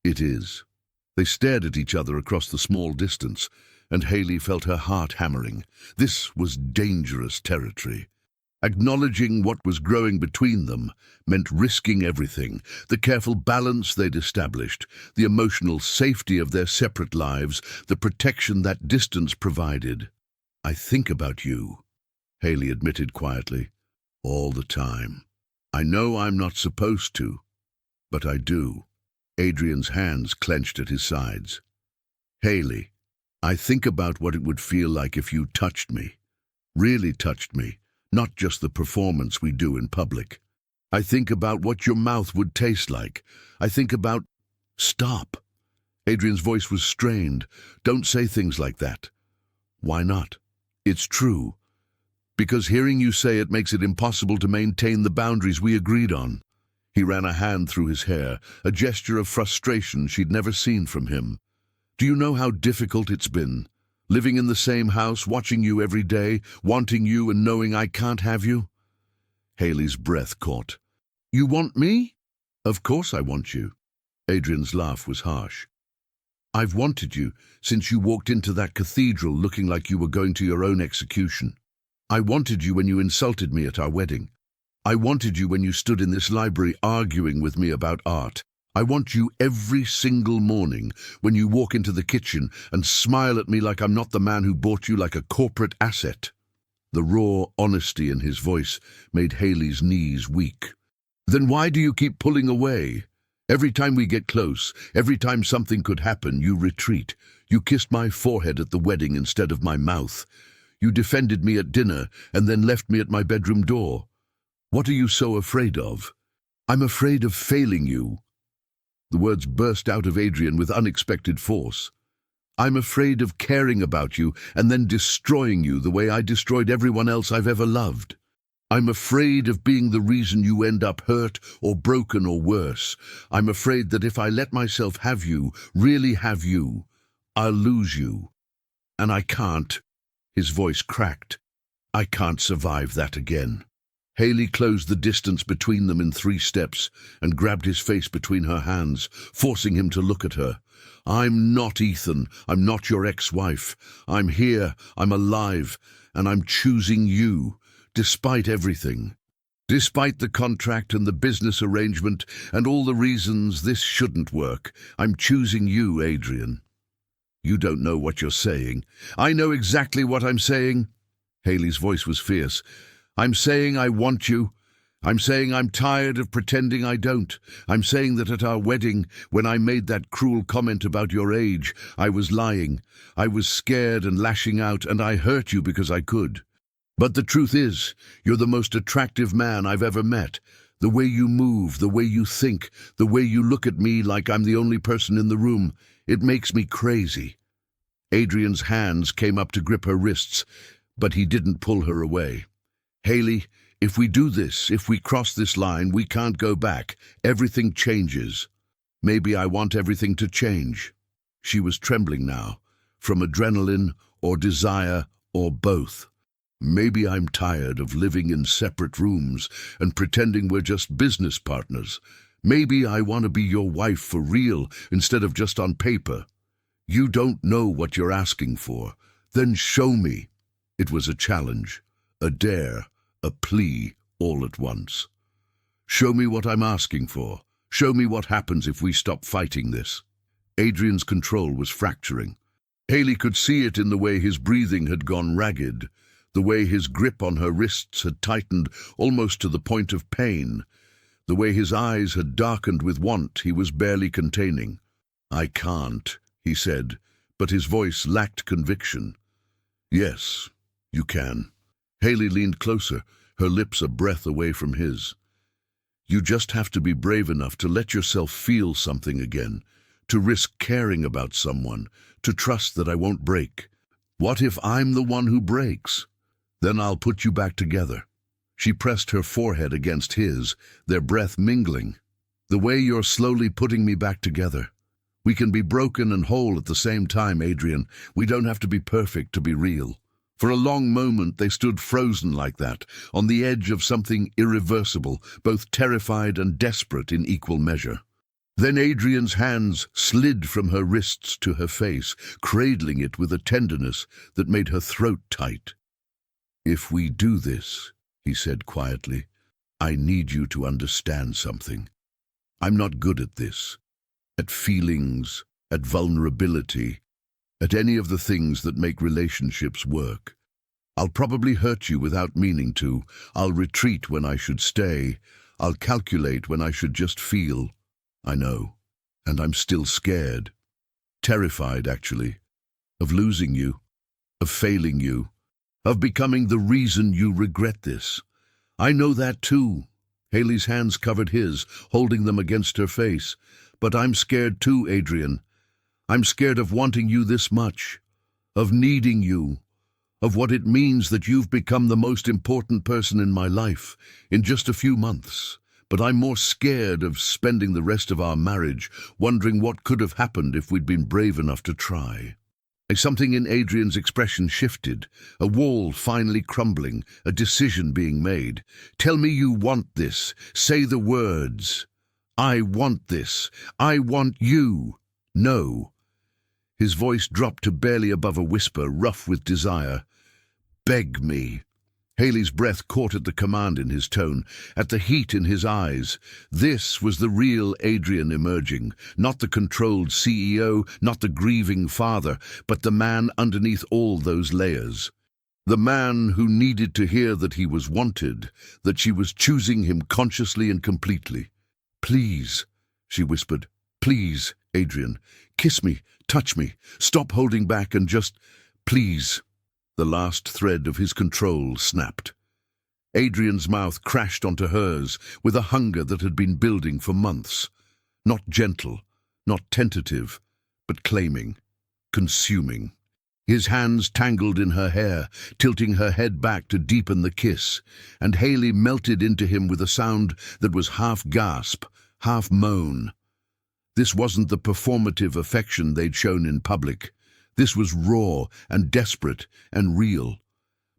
"It is." They stared at each other across the small distance, and Haley felt her heart hammering. This was dangerous territory. Acknowledging what was growing between them meant risking everything, the careful balance they'd established, the emotional safety of their separate lives, the protection that distance provided. "I think about you," Haley admitted quietly, "all the time. I know I'm not supposed to, but I do." Adrian's hands clenched at his sides. "Haley, I think about what it would feel like if you touched me, really touched me. Not just the performance we do in public. I think about what your mouth would taste like. I think about..." Stop. Adrian's voice was strained. Don't say things like that. Why not? It's true. Because hearing you say it makes it impossible to maintain the boundaries we agreed on. He ran a hand through his hair, a gesture of frustration she'd never seen from him. Do you know how difficult it's been? Living in the same house, watching you every day, wanting you and knowing I can't have you? Haley's breath caught. You want me? Of course I want you. Adrian's laugh was harsh. I've wanted you since you walked into that cathedral looking like you were going to your own execution. I wanted you when you insulted me at our wedding. I wanted you when you stood in this library arguing with me about art. I want you every single morning when you walk into the kitchen and smile at me like I'm not the man who bought you like a corporate asset. The raw honesty in his voice made Haley's knees weak. Then why do you keep pulling away? Every time we get close, every time something could happen, you retreat. You kissed my forehead at the wedding instead of my mouth. You defended me at dinner and then left me at my bedroom door. What are you so afraid of? I'm afraid of failing you. The words burst out of Adrian with unexpected force. I'm afraid of caring about you and then destroying you the way I destroyed everyone else I've ever loved. I'm afraid of being the reason you end up hurt or broken or worse. I'm afraid that if I let myself have you, really have you, I'll lose you. And I can't. His voice cracked. I can't survive that again. Haley closed the distance between them in 3 steps and grabbed his face between her hands, forcing him to look at her. I'm not Ethan. I'm not your ex-wife. I'm here. I'm alive. And I'm choosing you, despite everything. Despite the contract and the business arrangement and all the reasons this shouldn't work, I'm choosing you, Adrian. You don't know what you're saying. I know exactly what I'm saying. Haley's voice was fierce. I'm saying I want you. I'm saying I'm tired of pretending I don't. I'm saying that at our wedding, when I made that cruel comment about your age, I was lying. I was scared and lashing out, and I hurt you because I could. But the truth is, you're the most attractive man I've ever met. The way you move, the way you think, the way you look at me like I'm the only person in the room, it makes me crazy. Adrian's hands came up to grip her wrists, but he didn't pull her away. Haley, if we do this, if we cross this line, we can't go back. Everything changes. Maybe I want everything to change. She was trembling now, from adrenaline or desire or both. Maybe I'm tired of living in separate rooms and pretending we're just business partners. Maybe I want to be your wife for real instead of just on paper. You don't know what you're asking for. Then show me. It was a challenge, a dare, a plea all at once. Show me what I'm asking for. Show me what happens if we stop fighting this. Adrian's control was fracturing. Haley could see it in the way his breathing had gone ragged, the way his grip on her wrists had tightened almost to the point of pain, the way his eyes had darkened with want he was barely containing. I can't, he said, but his voice lacked conviction. Yes, you can. Haley leaned closer, her lips a breath away from his. You just have to be brave enough to let yourself feel something again, to risk caring about someone, to trust that I won't break. What if I'm the one who breaks? Then I'll put you back together. She pressed her forehead against his, their breath mingling. The way you're slowly putting me back together. We can be broken and whole at the same time, Adrian. We don't have to be perfect to be real. For a long moment they stood frozen like that, on the edge of something irreversible, both terrified and desperate in equal measure. Then Adrian's hands slid from her wrists to her face, cradling it with a tenderness that made her throat tight. If we do this, he said quietly, I need you to understand something. I'm not good at this, at feelings, at vulnerability, at any of the things that make relationships work. I'll probably hurt you without meaning to. I'll retreat when I should stay. I'll calculate when I should just feel. I know, and I'm still scared. Terrified, actually, of losing you, of failing you, of becoming the reason you regret this. I know that too. Haley's hands covered his, holding them against her face. "But I'm scared too, Adrian. I'm scared of wanting you this much, of needing you, of what it means that you've become the most important person in my life in just a few months. But I'm more scared of spending the rest of our marriage wondering what could have happened if we'd been brave enough to try." Something in Adrian's expression shifted, a wall finally crumbling, a decision being made. "Tell me you want this. Say the words. I want this. I want you." "No." His voice dropped to barely above a whisper, rough with desire. "Beg me." Haley's breath caught at the command in his tone, at the heat in his eyes. This was the real Adrian emerging, not the controlled CEO, not the grieving father, but the man underneath all those layers. The man who needed to hear that he was wanted, that she was choosing him consciously and completely. "Please," she whispered. "Please, Adrian. Kiss me, touch me, stop holding back and just, please." The last thread of his control snapped. Adrian's mouth crashed onto hers with a hunger that had been building for months. Not gentle, not tentative, but claiming, consuming. His hands tangled in her hair, tilting her head back to deepen the kiss, and Haley melted into him with a sound that was half gasp, half moan. This wasn't the performative affection they'd shown in public. This was raw and desperate and real.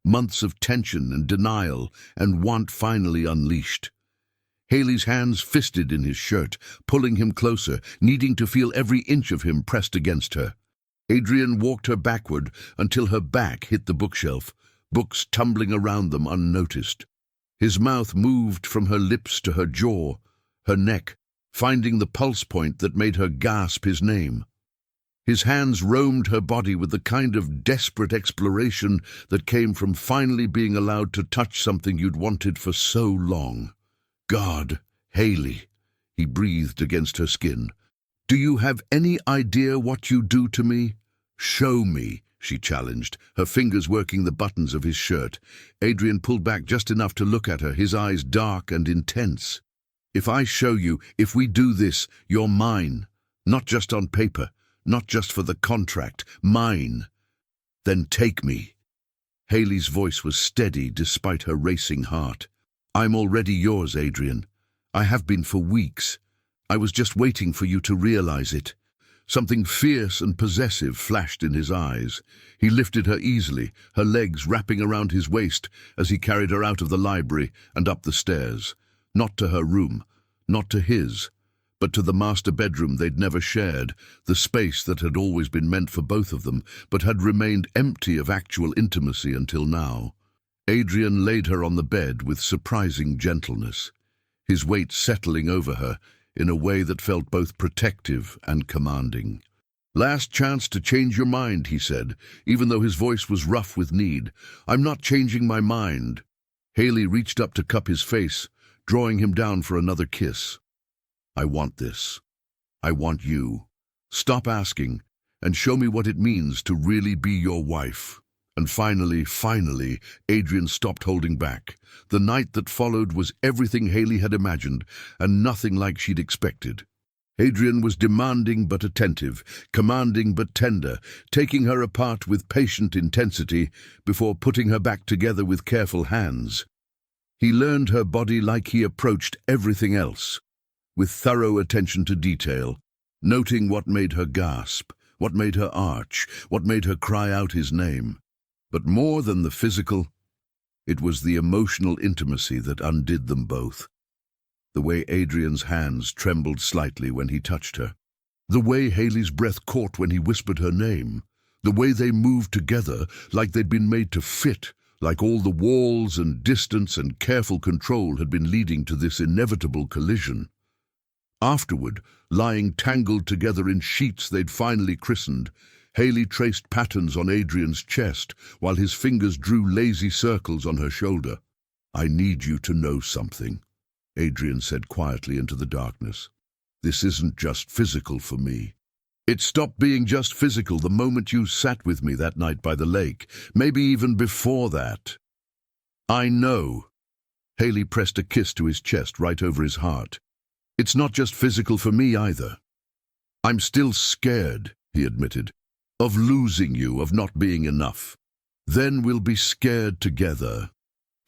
Months of tension and denial and want finally unleashed. Haley's hands fisted in his shirt, pulling him closer, needing to feel every inch of him pressed against her. Adrian walked her backward until her back hit the bookshelf, books tumbling around them unnoticed. His mouth moved from her lips to her jaw, her neck, finding the pulse point that made her gasp his name. His hands roamed her body with the kind of desperate exploration that came from finally being allowed to touch something you'd wanted for so long. "God, Haley," he breathed against her skin. "Do you have any idea what you do to me? Show me," she challenged, her fingers working the buttons of his shirt. Adrian pulled back just enough to look at her, his eyes dark and intense. "If I show you, if we do this, you're mine. Not just on paper. Not just for the contract, mine. Then take me." Haley's voice was steady despite her racing heart. "I'm already yours, Adrian. I have been for weeks. I was just waiting for you to realize it." Something fierce and possessive flashed in his eyes. He lifted her easily, her legs wrapping around his waist as he carried her out of the library and up the stairs. Not to her room, not to his, but to the master bedroom they'd never shared, the space that had always been meant for both of them, but had remained empty of actual intimacy until now. Adrian laid her on the bed with surprising gentleness, his weight settling over her in a way that felt both protective and commanding. "Last chance to change your mind," he said, even though his voice was rough with need. "I'm not changing my mind." Haley reached up to cup his face, drawing him down for another kiss. "I want this. I want you. Stop asking, and show me what it means to really be your wife." And finally, Adrian stopped holding back. The night that followed was everything Haley had imagined, and nothing like she'd expected. Adrian was demanding but attentive, commanding but tender, taking her apart with patient intensity before putting her back together with careful hands. He learned her body like he approached everything else, with thorough attention to detail, noting what made her gasp, what made her arch, what made her cry out his name. But more than the physical, it was the emotional intimacy that undid them both. The way Adrian's hands trembled slightly when he touched her, the way Haley's breath caught when he whispered her name, the way they moved together like they'd been made to fit, like all the walls and distance and careful control had been leading to this inevitable collision. Afterward, lying tangled together in sheets they'd finally christened, Haley traced patterns on Adrian's chest while his fingers drew lazy circles on her shoulder. "I need you to know something," Adrian said quietly into the darkness. "This isn't just physical for me. It stopped being just physical the moment you sat with me that night by the lake, maybe even before that." "I know." Haley pressed a kiss to his chest right over his heart. "It's not just physical for me either. I'm still scared," he admitted, "of losing you, of not being enough. Then we'll be scared together."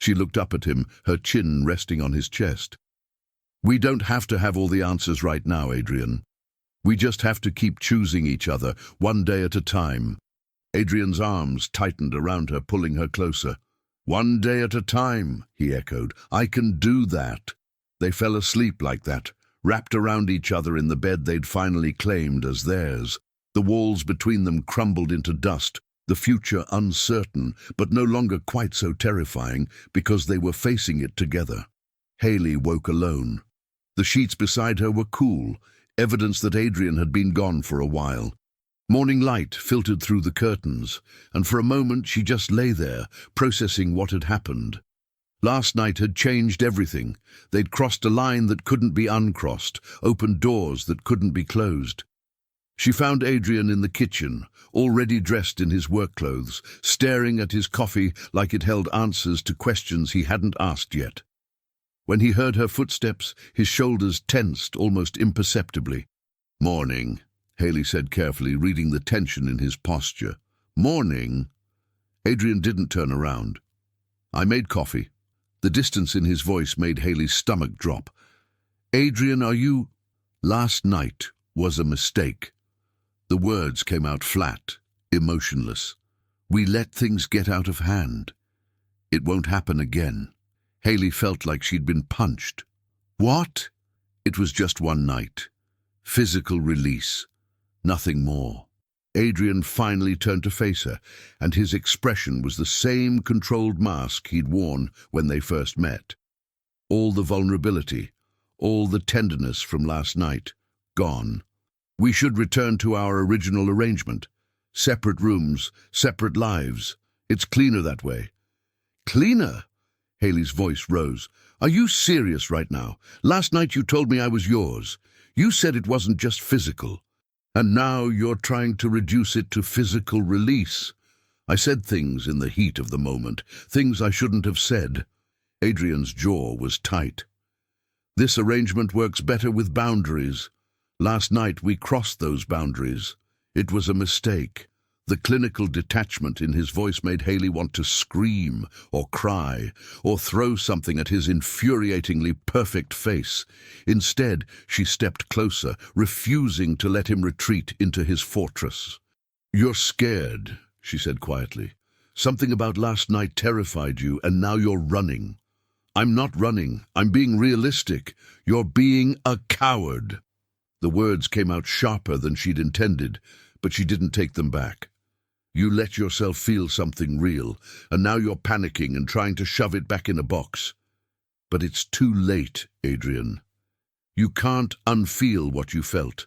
She looked up at him, her chin resting on his chest. "We don't have to have all the answers right now, Adrian. We just have to keep choosing each other, one day at a time." Adrian's arms tightened around her, pulling her closer. "One day at a time," he echoed. "I can do that." They fell asleep like that, wrapped around each other in the bed they'd finally claimed as theirs. The walls between them crumbled into dust, the future uncertain, but no longer quite so terrifying because they were facing it together. Haley woke alone. The sheets beside her were cool, evidence that Adrian had been gone for a while. Morning light filtered through the curtains, and for a moment she just lay there, processing what had happened. Last night had changed everything. They'd crossed a line that couldn't be uncrossed, opened doors that couldn't be closed. She found Adrian in the kitchen, already dressed in his work clothes, staring at his coffee like it held answers to questions he hadn't asked yet. When he heard her footsteps, his shoulders tensed almost imperceptibly. "Morning," Haley said carefully, reading the tension in his posture. "Morning." Adrian didn't turn around. "I made coffee." The distance in his voice made Haley's stomach drop. "Adrian, are you—" "Last night was a mistake." The words came out flat, emotionless. "We let things get out of hand. It won't happen again." Haley felt like she'd been punched. "What?" "It was just one night. Physical release. Nothing more." Adrian finally turned to face her, and his expression was the same controlled mask he'd worn when they first met. All the vulnerability, all the tenderness from last night, gone. "We should return to our original arrangement. Separate rooms, separate lives. It's cleaner that way." "Cleaner?" Haley's voice rose. "Are you serious right now? Last night you told me I was yours. You said it wasn't just physical. And now you're trying to reduce it to physical release." "I said things in the heat of the moment, things I shouldn't have said." Adrian's jaw was tight. "This arrangement works better with boundaries. Last night we crossed those boundaries. It was a mistake." The clinical detachment in his voice made Haley want to scream or cry or throw something at his infuriatingly perfect face. Instead, she stepped closer, refusing to let him retreat into his fortress. "You're scared," she said quietly. "Something about last night terrified you, and now you're running." "I'm not running. I'm being realistic. You're being a coward." The words came out sharper than she'd intended, but she didn't take them back. "You let yourself feel something real, and now you're panicking and trying to shove it back in a box. But it's too late, Adrian. You can't unfeel what you felt.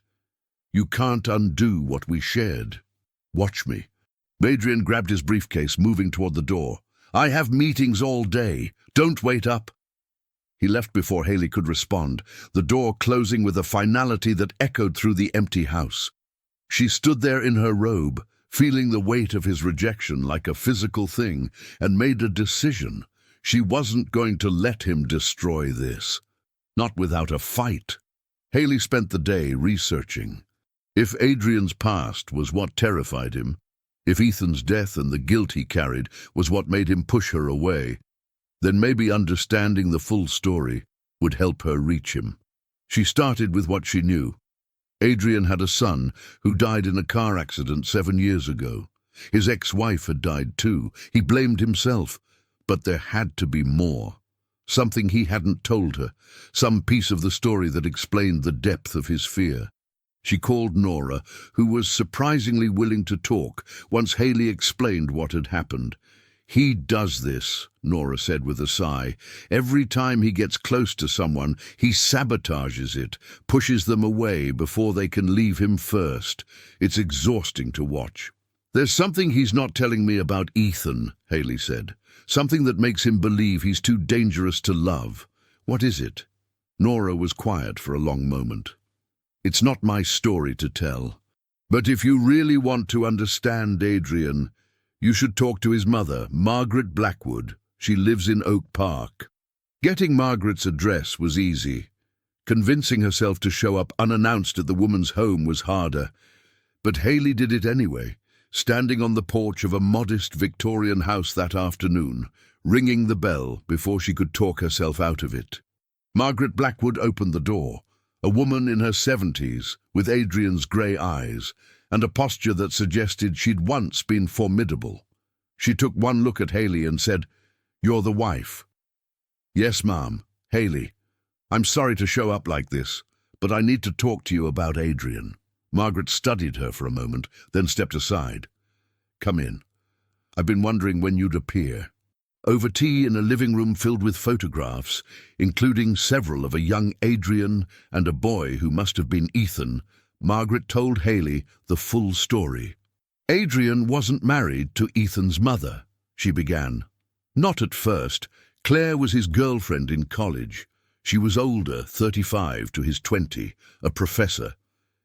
You can't undo what we shared. Watch me." Adrian grabbed his briefcase, moving toward the door. "I have meetings all day. Don't wait up." He left before Haley could respond, the door closing with a finality that echoed through the empty house. She stood there in her robe, feeling the weight of his rejection like a physical thing, and made a decision. She wasn't going to let him destroy this. Not without a fight. Haley spent the day researching. If Adrian's past was what terrified him, if Ethan's death and the guilt he carried was what made him push her away, then maybe understanding the full story would help her reach him. She started with what she knew. Adrian had a son who died in a car accident 7 years ago. His ex-wife had died too. He blamed himself, but there had to be more. Something he hadn't told her, some piece of the story that explained the depth of his fear. She called Nora, who was surprisingly willing to talk once Haley explained what had happened. "He does this," Nora said with a sigh. "Every time he gets close to someone, he sabotages it, pushes them away before they can leave him first. It's exhausting to watch." "There's something he's not telling me about Ethan," Haley said. "Something that makes him believe he's too dangerous to love. What is it?" Nora was quiet for a long moment. "It's not my story to tell. But if you really want to understand Adrian, you should talk to his mother, Margaret Blackwood. She lives in Oak Park." Getting Margaret's address was easy. Convincing herself to show up unannounced at the woman's home was harder. But Haley did it anyway, standing on the porch of a modest Victorian house that afternoon, ringing the bell before she could talk herself out of it. Margaret Blackwood opened the door, a woman in her 70s, with Adrian's grey eyes, and a posture that suggested she'd once been formidable. She took one look at Haley and said, "You're the wife." "Yes, ma'am. Haley. I'm sorry to show up like this, but I need to talk to you about Adrian." Margaret studied her for a moment, then stepped aside. "Come in. I've been wondering when you'd appear." Over tea in a living room filled with photographs, including several of a young Adrian and a boy who must have been Ethan, Margaret told Haley the full story. "Adrian wasn't married to Ethan's mother," she began. "Not at first. Claire was his girlfriend in college. She was older, 35 to his 20, a professor.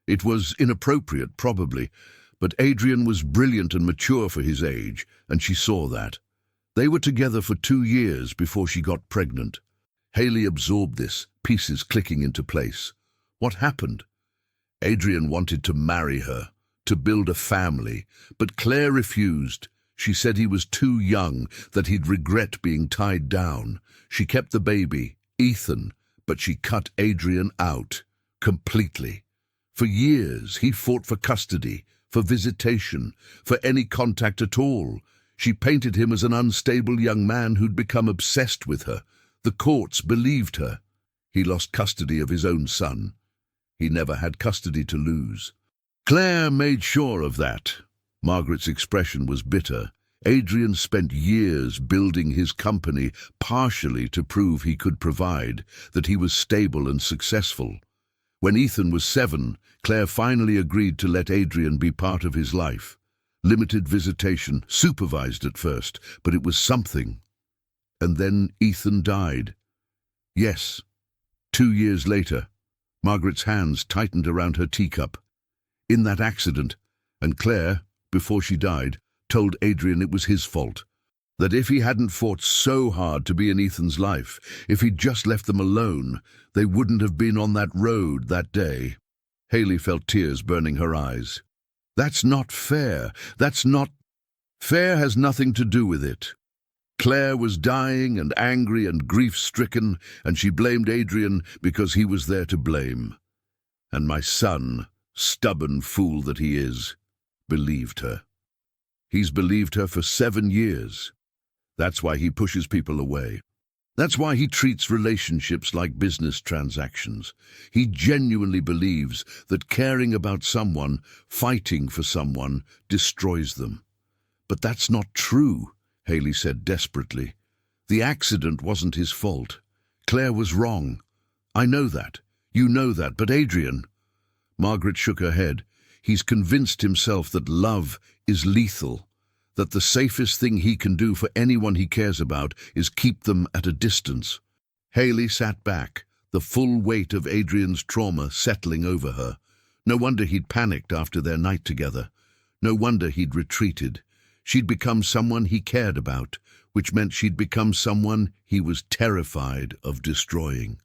It was inappropriate, probably, but Adrian was brilliant and mature for his age, and she saw that. They were together for 2 years before she got pregnant." Haley absorbed this, pieces clicking into place. What happened? Adrian wanted to marry her, to build a family, but Claire refused. She said he was too young, that he'd regret being tied down. She kept the baby, Ethan, but she cut Adrian out, completely. For years, he fought for custody, for visitation, for any contact at all. She painted him as an unstable young man who'd become obsessed with her. The courts believed her. He lost custody of his own son. He never had custody to lose. Claire made sure of that. Margaret's expression was bitter. Adrian spent years building his company partially to prove he could provide, that he was stable and successful. When Ethan was 7, Claire finally agreed to let Adrian be part of his life. Limited visitation, supervised at first, but it was something. And then Ethan died. Yes, 2 years later. Margaret's hands tightened around her teacup. In that accident, and Claire, before she died, told Adrian it was his fault. That if he hadn't fought so hard to be in Ethan's life, if he'd just left them alone, they wouldn't have been on that road that day. Haley felt tears burning her eyes. "That's not fair. That's not... Fair has nothing to do with it." Claire was dying and angry and grief-stricken, and she blamed Adrian because he was there to blame. And my son, stubborn fool that he is, believed her. He's believed her for 7 years. That's why he pushes people away. That's why he treats relationships like business transactions. He genuinely believes that caring about someone, fighting for someone, destroys them. "But that's not true," Haley said desperately. "The accident wasn't his fault. Claire was wrong. I know that. You know that, but Adrian..." Margaret shook her head. "He's convinced himself that love is lethal, that the safest thing he can do for anyone he cares about is keep them at a distance." Haley sat back, the full weight of Adrian's trauma settling over her. No wonder he'd panicked after their night together. No wonder he'd retreated. She'd become someone he cared about, which meant she'd become someone he was terrified of destroying.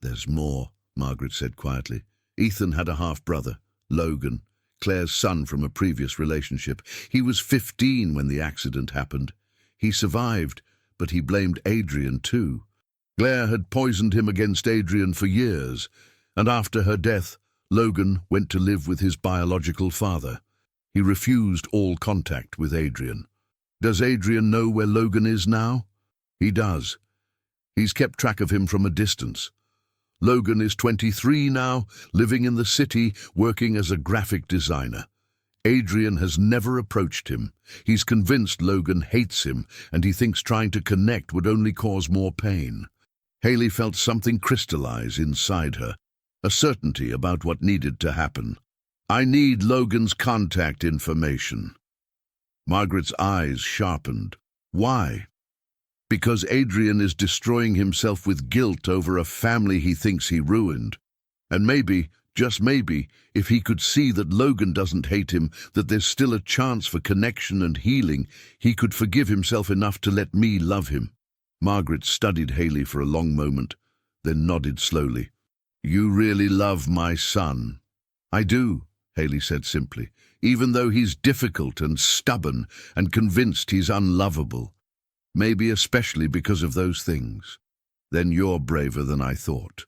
"There's more," Margaret said quietly. "Ethan had a half-brother, Logan, Claire's son from a previous relationship. He was 15 when the accident happened. He survived, but he blamed Adrian too. Claire had poisoned him against Adrian for years, and after her death, Logan went to live with his biological father. He refused all contact with Adrian. Does Adrian know where Logan is now? He does. He's kept track of him from a distance. Logan is 23 now, living in the city, working as a graphic designer. Adrian has never approached him. He's convinced Logan hates him, and he thinks trying to connect would only cause more pain. Haley felt something crystallize inside her, a certainty about what needed to happen. "I need Logan's contact information." Margaret's eyes sharpened. "Why?" "Because Adrian is destroying himself with guilt over a family he thinks he ruined. And maybe, just maybe, if he could see that Logan doesn't hate him, that there's still a chance for connection and healing, he could forgive himself enough to let me love him." Margaret studied Haley for a long moment, then nodded slowly. "You really love my son." "I do," Haley said simply, "even though he's difficult and stubborn and convinced he's unlovable. Maybe especially because of those things." "Then you're braver than I thought."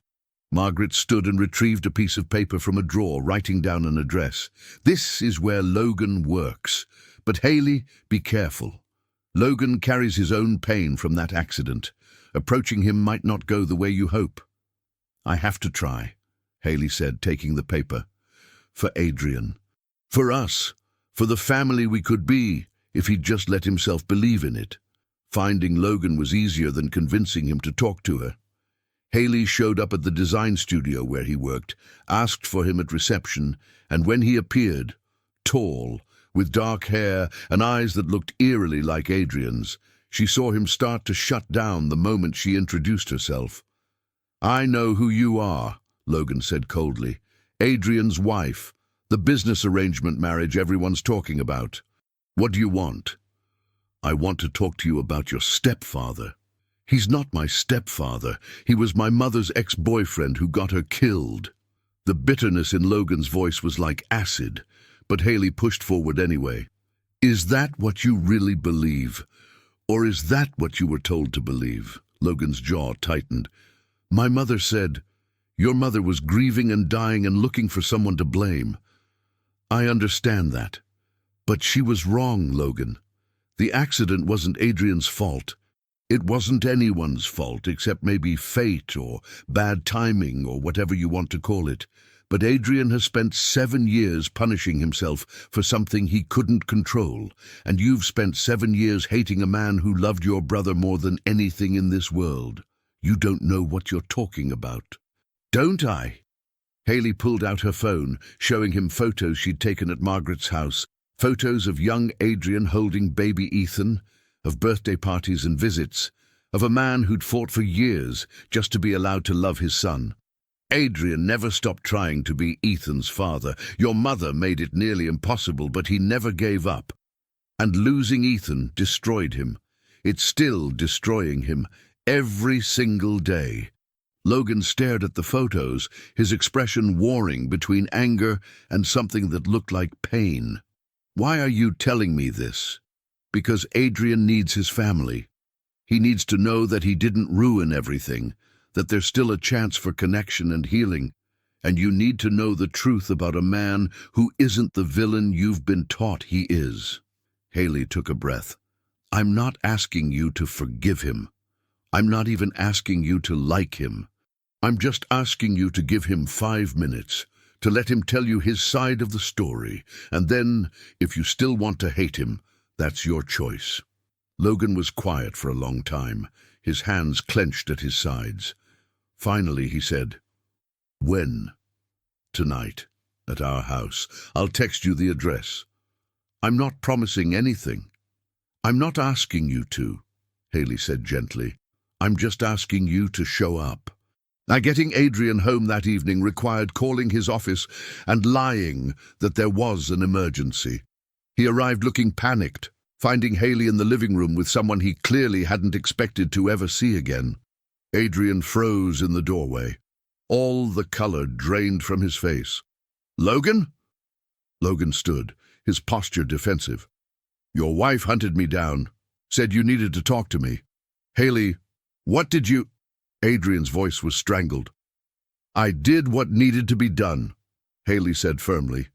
Margaret stood and retrieved a piece of paper from a drawer, writing down an address. "This is where Logan works. But Haley, be careful. Logan carries his own pain from that accident. Approaching him might not go the way you hope." "I have to try," Haley said, taking the paper. "For Adrian. For us. For the family we could be, if he'd just let himself believe in it." Finding Logan was easier than convincing him to talk to her. Haley showed up at the design studio where he worked, asked for him at reception, and when he appeared, tall, with dark hair and eyes that looked eerily like Adrian's, she saw him start to shut down the moment she introduced herself. "I know who you are," Logan said coldly. "Adrian's wife, the business arrangement marriage everyone's talking about. What do you want?" "I want to talk to you about your stepfather." "He's not my stepfather. He was my mother's ex-boyfriend who got her killed." The bitterness in Logan's voice was like acid, but Haley pushed forward anyway. "Is that what you really believe? Or is that what you were told to believe?" Logan's jaw tightened. "My mother said, your mother was grieving and dying and looking for someone to blame." "I understand that. But she was wrong, Logan. The accident wasn't Adrian's fault. It wasn't anyone's fault except maybe fate or bad timing or whatever you want to call it. But Adrian has spent 7 years punishing himself for something he couldn't control, and you've spent 7 years hating a man who loved your brother more than anything in this world. You don't know what you're talking about." "Don't I?" Haley pulled out her phone, showing him photos she'd taken at Margaret's house, photos of young Adrian holding baby Ethan, of birthday parties and visits, of a man who'd fought for years just to be allowed to love his son. "Adrian never stopped trying to be Ethan's father. Your mother made it nearly impossible, but he never gave up. And losing Ethan destroyed him. It's still destroying him, every single day." Logan stared at the photos, his expression warring between anger and something that looked like pain. "Why are you telling me this?" "Because Adrian needs his family. He needs to know that he didn't ruin everything, that there's still a chance for connection and healing, and you need to know the truth about a man who isn't the villain you've been taught he is." Haley took a breath. "I'm not asking you to forgive him. I'm not even asking you to like him. I'm just asking you to give him 5 minutes, to let him tell you his side of the story, and then, if you still want to hate him, that's your choice." Logan was quiet for a long time, his hands clenched at his sides. Finally he said, "When?" "Tonight, at our house. I'll text you the address." "I'm not promising anything." "I'm not asking you to," Haley said gently. "I'm just asking you to show up." Now, getting Adrian home that evening required calling his office and lying that there was an emergency. He arrived looking panicked, finding Haley in the living room with someone he clearly hadn't expected to ever see again. Adrian froze in the doorway. All the color drained from his face. "Logan?" Logan stood, his posture defensive. "Your wife hunted me down, said you needed to talk to me. Haley, what did you—" Adrian's voice was strangled. "I did what needed to be done," Haley said firmly.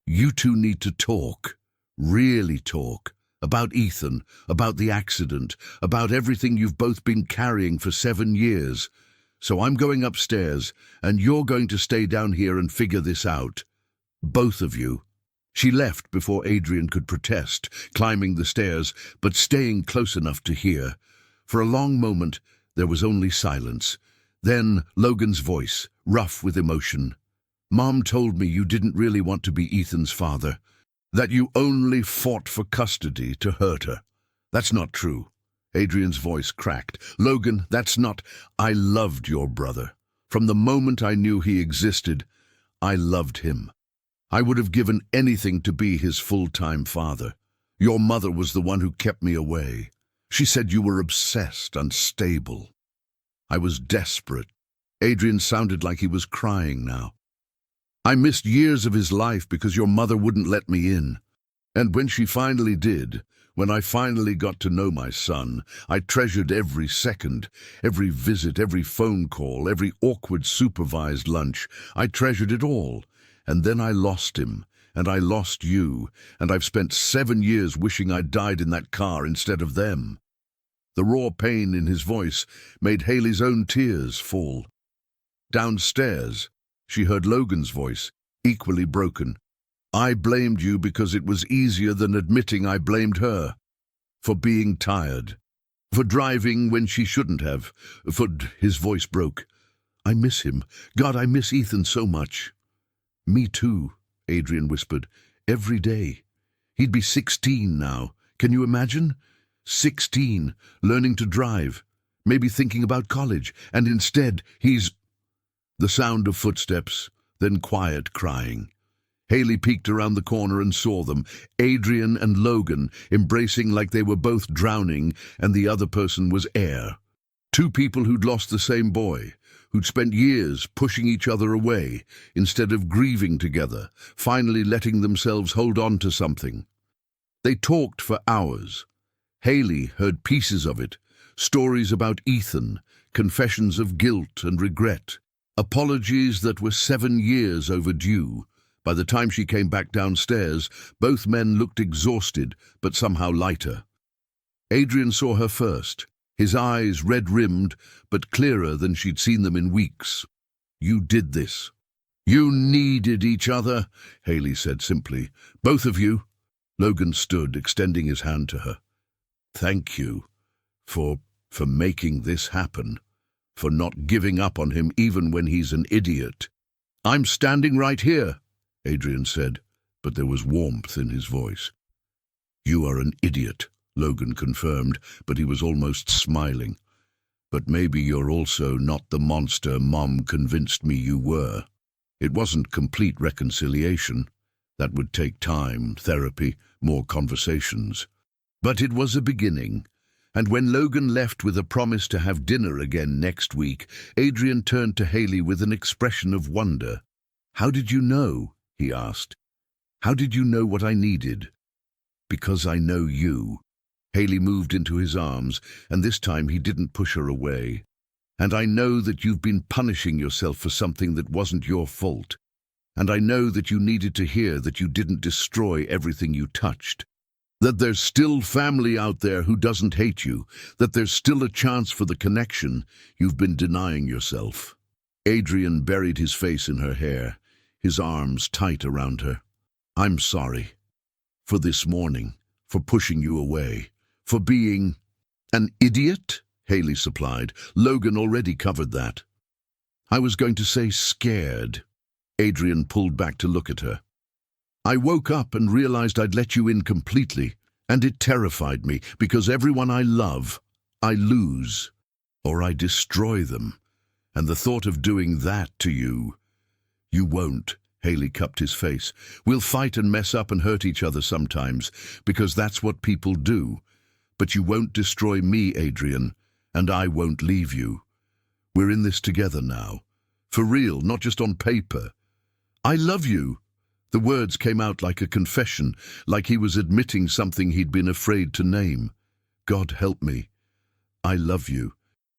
"You two need to talk, really talk, about Ethan, about the accident, about everything you've both been carrying for 7 years. So I'm going upstairs, and you're going to stay down here and figure this out. Both of you." She left before Adrian could protest, climbing the stairs, but staying close enough to hear. For a long moment, there was only silence. Then Logan's voice, rough with emotion. "Mom told me you didn't really want to be Ethan's father, that you only fought for custody to hurt her. That's not true." Adrian's voice cracked. "Logan, that's not— I loved your brother. From the moment I knew he existed, I loved him. I would have given anything to be his full-time father. Your mother was the one who kept me away. She said you were obsessed, unstable. I was desperate. Adrian sounded like he was crying now. I missed years of his life because your mother wouldn't let me in. And when she finally did, when I finally got to know my son, I treasured every second, every visit, every phone call, every awkward supervised lunch. I treasured it all. And then I lost him, and I lost you, and I've spent 7 years wishing I'd died in that car instead of them. The raw pain in his voice made Haley's own tears fall. Downstairs, she heard Logan's voice, equally broken. I blamed you because it was easier than admitting I blamed her. For being tired. For driving when she shouldn't have. His voice broke. I miss him. God, I miss Ethan so much. Me too, Adrian whispered. Every day. He'd be 16 now. Can you imagine? 16, learning to drive. Maybe thinking about college. And instead, he's... The sound of footsteps, then quiet crying. Haley peeked around the corner and saw them, Adrian and Logan, embracing like they were both drowning, and the other person was heir. 2 people who'd lost the same boy, who'd spent years pushing each other away, instead of grieving together, finally letting themselves hold on to something. They talked for hours. Haley heard pieces of it, stories about Ethan, confessions of guilt and regret, apologies that were 7 years overdue. By the time she came back downstairs, both men looked exhausted, but somehow lighter. Adrian saw her first, his eyes red-rimmed, but clearer than she'd seen them in weeks. You did this. You needed each other, Haley said simply. Both of you. Logan stood, extending his hand to her. Thank you for making this happen, for not giving up on him even when he's an idiot. I'm standing right here, Adrian said, but there was warmth in his voice. You are an idiot, Logan confirmed, but he was almost smiling. But maybe you're also not the monster Mom convinced me you were. It wasn't complete reconciliation. That would take time, therapy, more conversations. But it was a beginning. And when Logan left with a promise to have dinner again next week, Adrian turned to Haley with an expression of wonder. How did you know? He asked. How did you know what I needed? Because I know you. Haley moved into his arms, and this time he didn't push her away. And I know that you've been punishing yourself for something that wasn't your fault. And I know that you needed to hear that you didn't destroy everything you touched. That there's still family out there who doesn't hate you. That there's still a chance for the connection you've been denying yourself. Adrian buried his face in her hair, his arms tight around her. I'm sorry. For this morning. For pushing you away. For being... An idiot? Haley supplied. Logan already covered that. I was going to say scared. Adrian pulled back to look at her. I woke up and realized I'd let you in completely, and it terrified me, because everyone I love, I lose, or I destroy them. And the thought of doing that to you... You won't, Haley cupped his face. We'll fight and mess up and hurt each other sometimes, because that's what people do. But you won't destroy me, Adrian, and I won't leave you. We're in this together now. For real, not just on paper. I love you. The words came out like a confession, like he was admitting something he'd been afraid to name. God help me. I love you.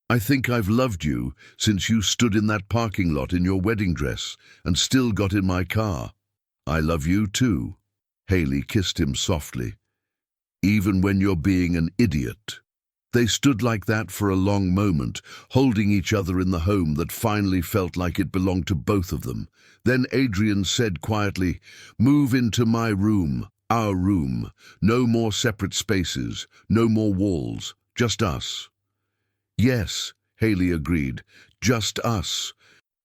I think I've loved you since you stood in that parking lot in your wedding dress and still got in my car. I love you too. Haley kissed him softly. Even when you're being an idiot. They stood like that for a long moment, holding each other in the home that finally felt like it belonged to both of them. Then Adrian said quietly, "Move into my room, our room. No more separate spaces, no more walls, just us." Yes, Haley agreed, just us.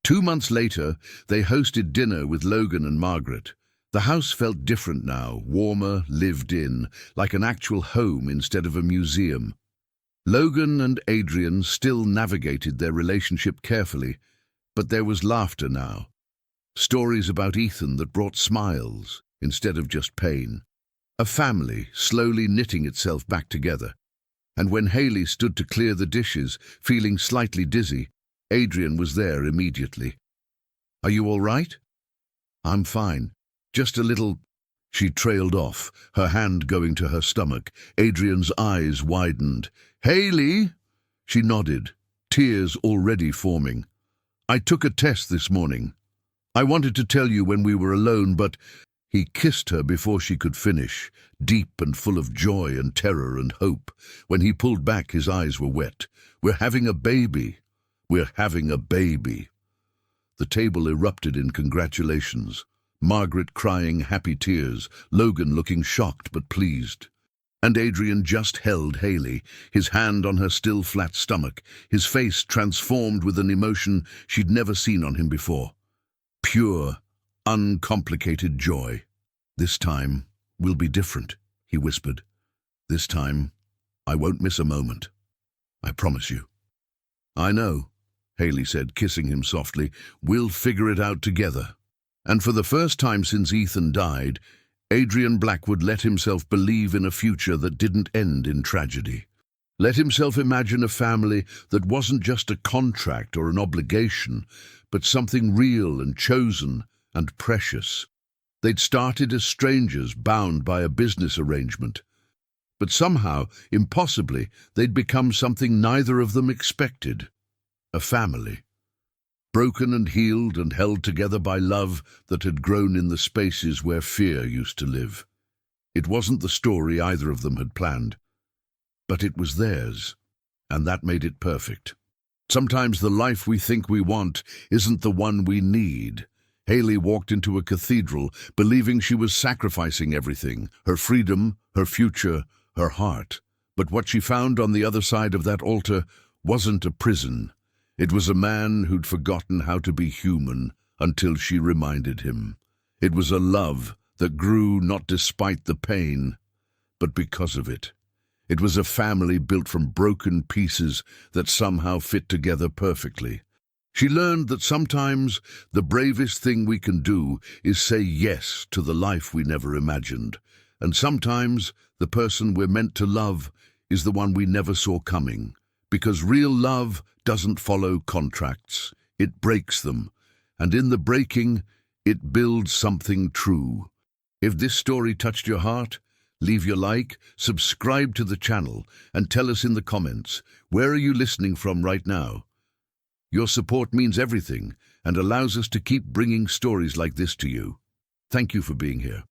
2 months later, they hosted dinner with Logan and Margaret. The house felt different now, warmer, lived in, like an actual home instead of a museum. Logan and Adrian still navigated their relationship carefully, but there was laughter now. Stories about Ethan that brought smiles instead of just pain. A family slowly knitting itself back together. And when Haley stood to clear the dishes, feeling slightly dizzy, Adrian was there immediately. "Are you all right?" "I'm fine. Just a little—" She trailed off, her hand going to her stomach. Adrian's eyes widened. "Haley?" She nodded, tears already forming. "I took a test this morning. I wanted to tell you when we were alone, but—" He kissed her before she could finish, deep and full of joy and terror and hope. When he pulled back, his eyes were wet. "We're having a baby. We're having a baby." The table erupted in congratulations. Margaret crying happy tears, Logan looking shocked but pleased. And Adrian just held Haley, his hand on her still flat stomach, his face transformed with an emotion she'd never seen on him before. Pure, uncomplicated joy. "This time will be different," he whispered. "This time I won't miss a moment. I promise you." "I know," Haley said, kissing him softly. "We'll figure it out together." And for the first time since Ethan died, Adrian Blackwood let himself believe in a future that didn't end in tragedy. Let himself imagine a family that wasn't just a contract or an obligation, but something real and chosen and precious. They'd started as strangers bound by a business arrangement. But somehow, impossibly, they'd become something neither of them expected. A family. Broken and healed and held together by love that had grown in the spaces where fear used to live. It wasn't the story either of them had planned, but it was theirs, and that made it perfect. Sometimes the life we think we want isn't the one we need. Haley walked into a cathedral, believing she was sacrificing everything, her freedom, her future, her heart. But what she found on the other side of that altar wasn't a prison. It was a man who'd forgotten how to be human until she reminded him. It was a love that grew not despite the pain, but because of it. It was a family built from broken pieces that somehow fit together perfectly. She learned that sometimes the bravest thing we can do is say yes to the life we never imagined. And sometimes the person we're meant to love is the one we never saw coming. Because real love doesn't follow contracts, it breaks them, and in the breaking, it builds something true. If this story touched your heart, leave your like, subscribe to the channel, and tell us in the comments, where are you listening from right now? Your support means everything and allows us to keep bringing stories like this to you. Thank you for being here.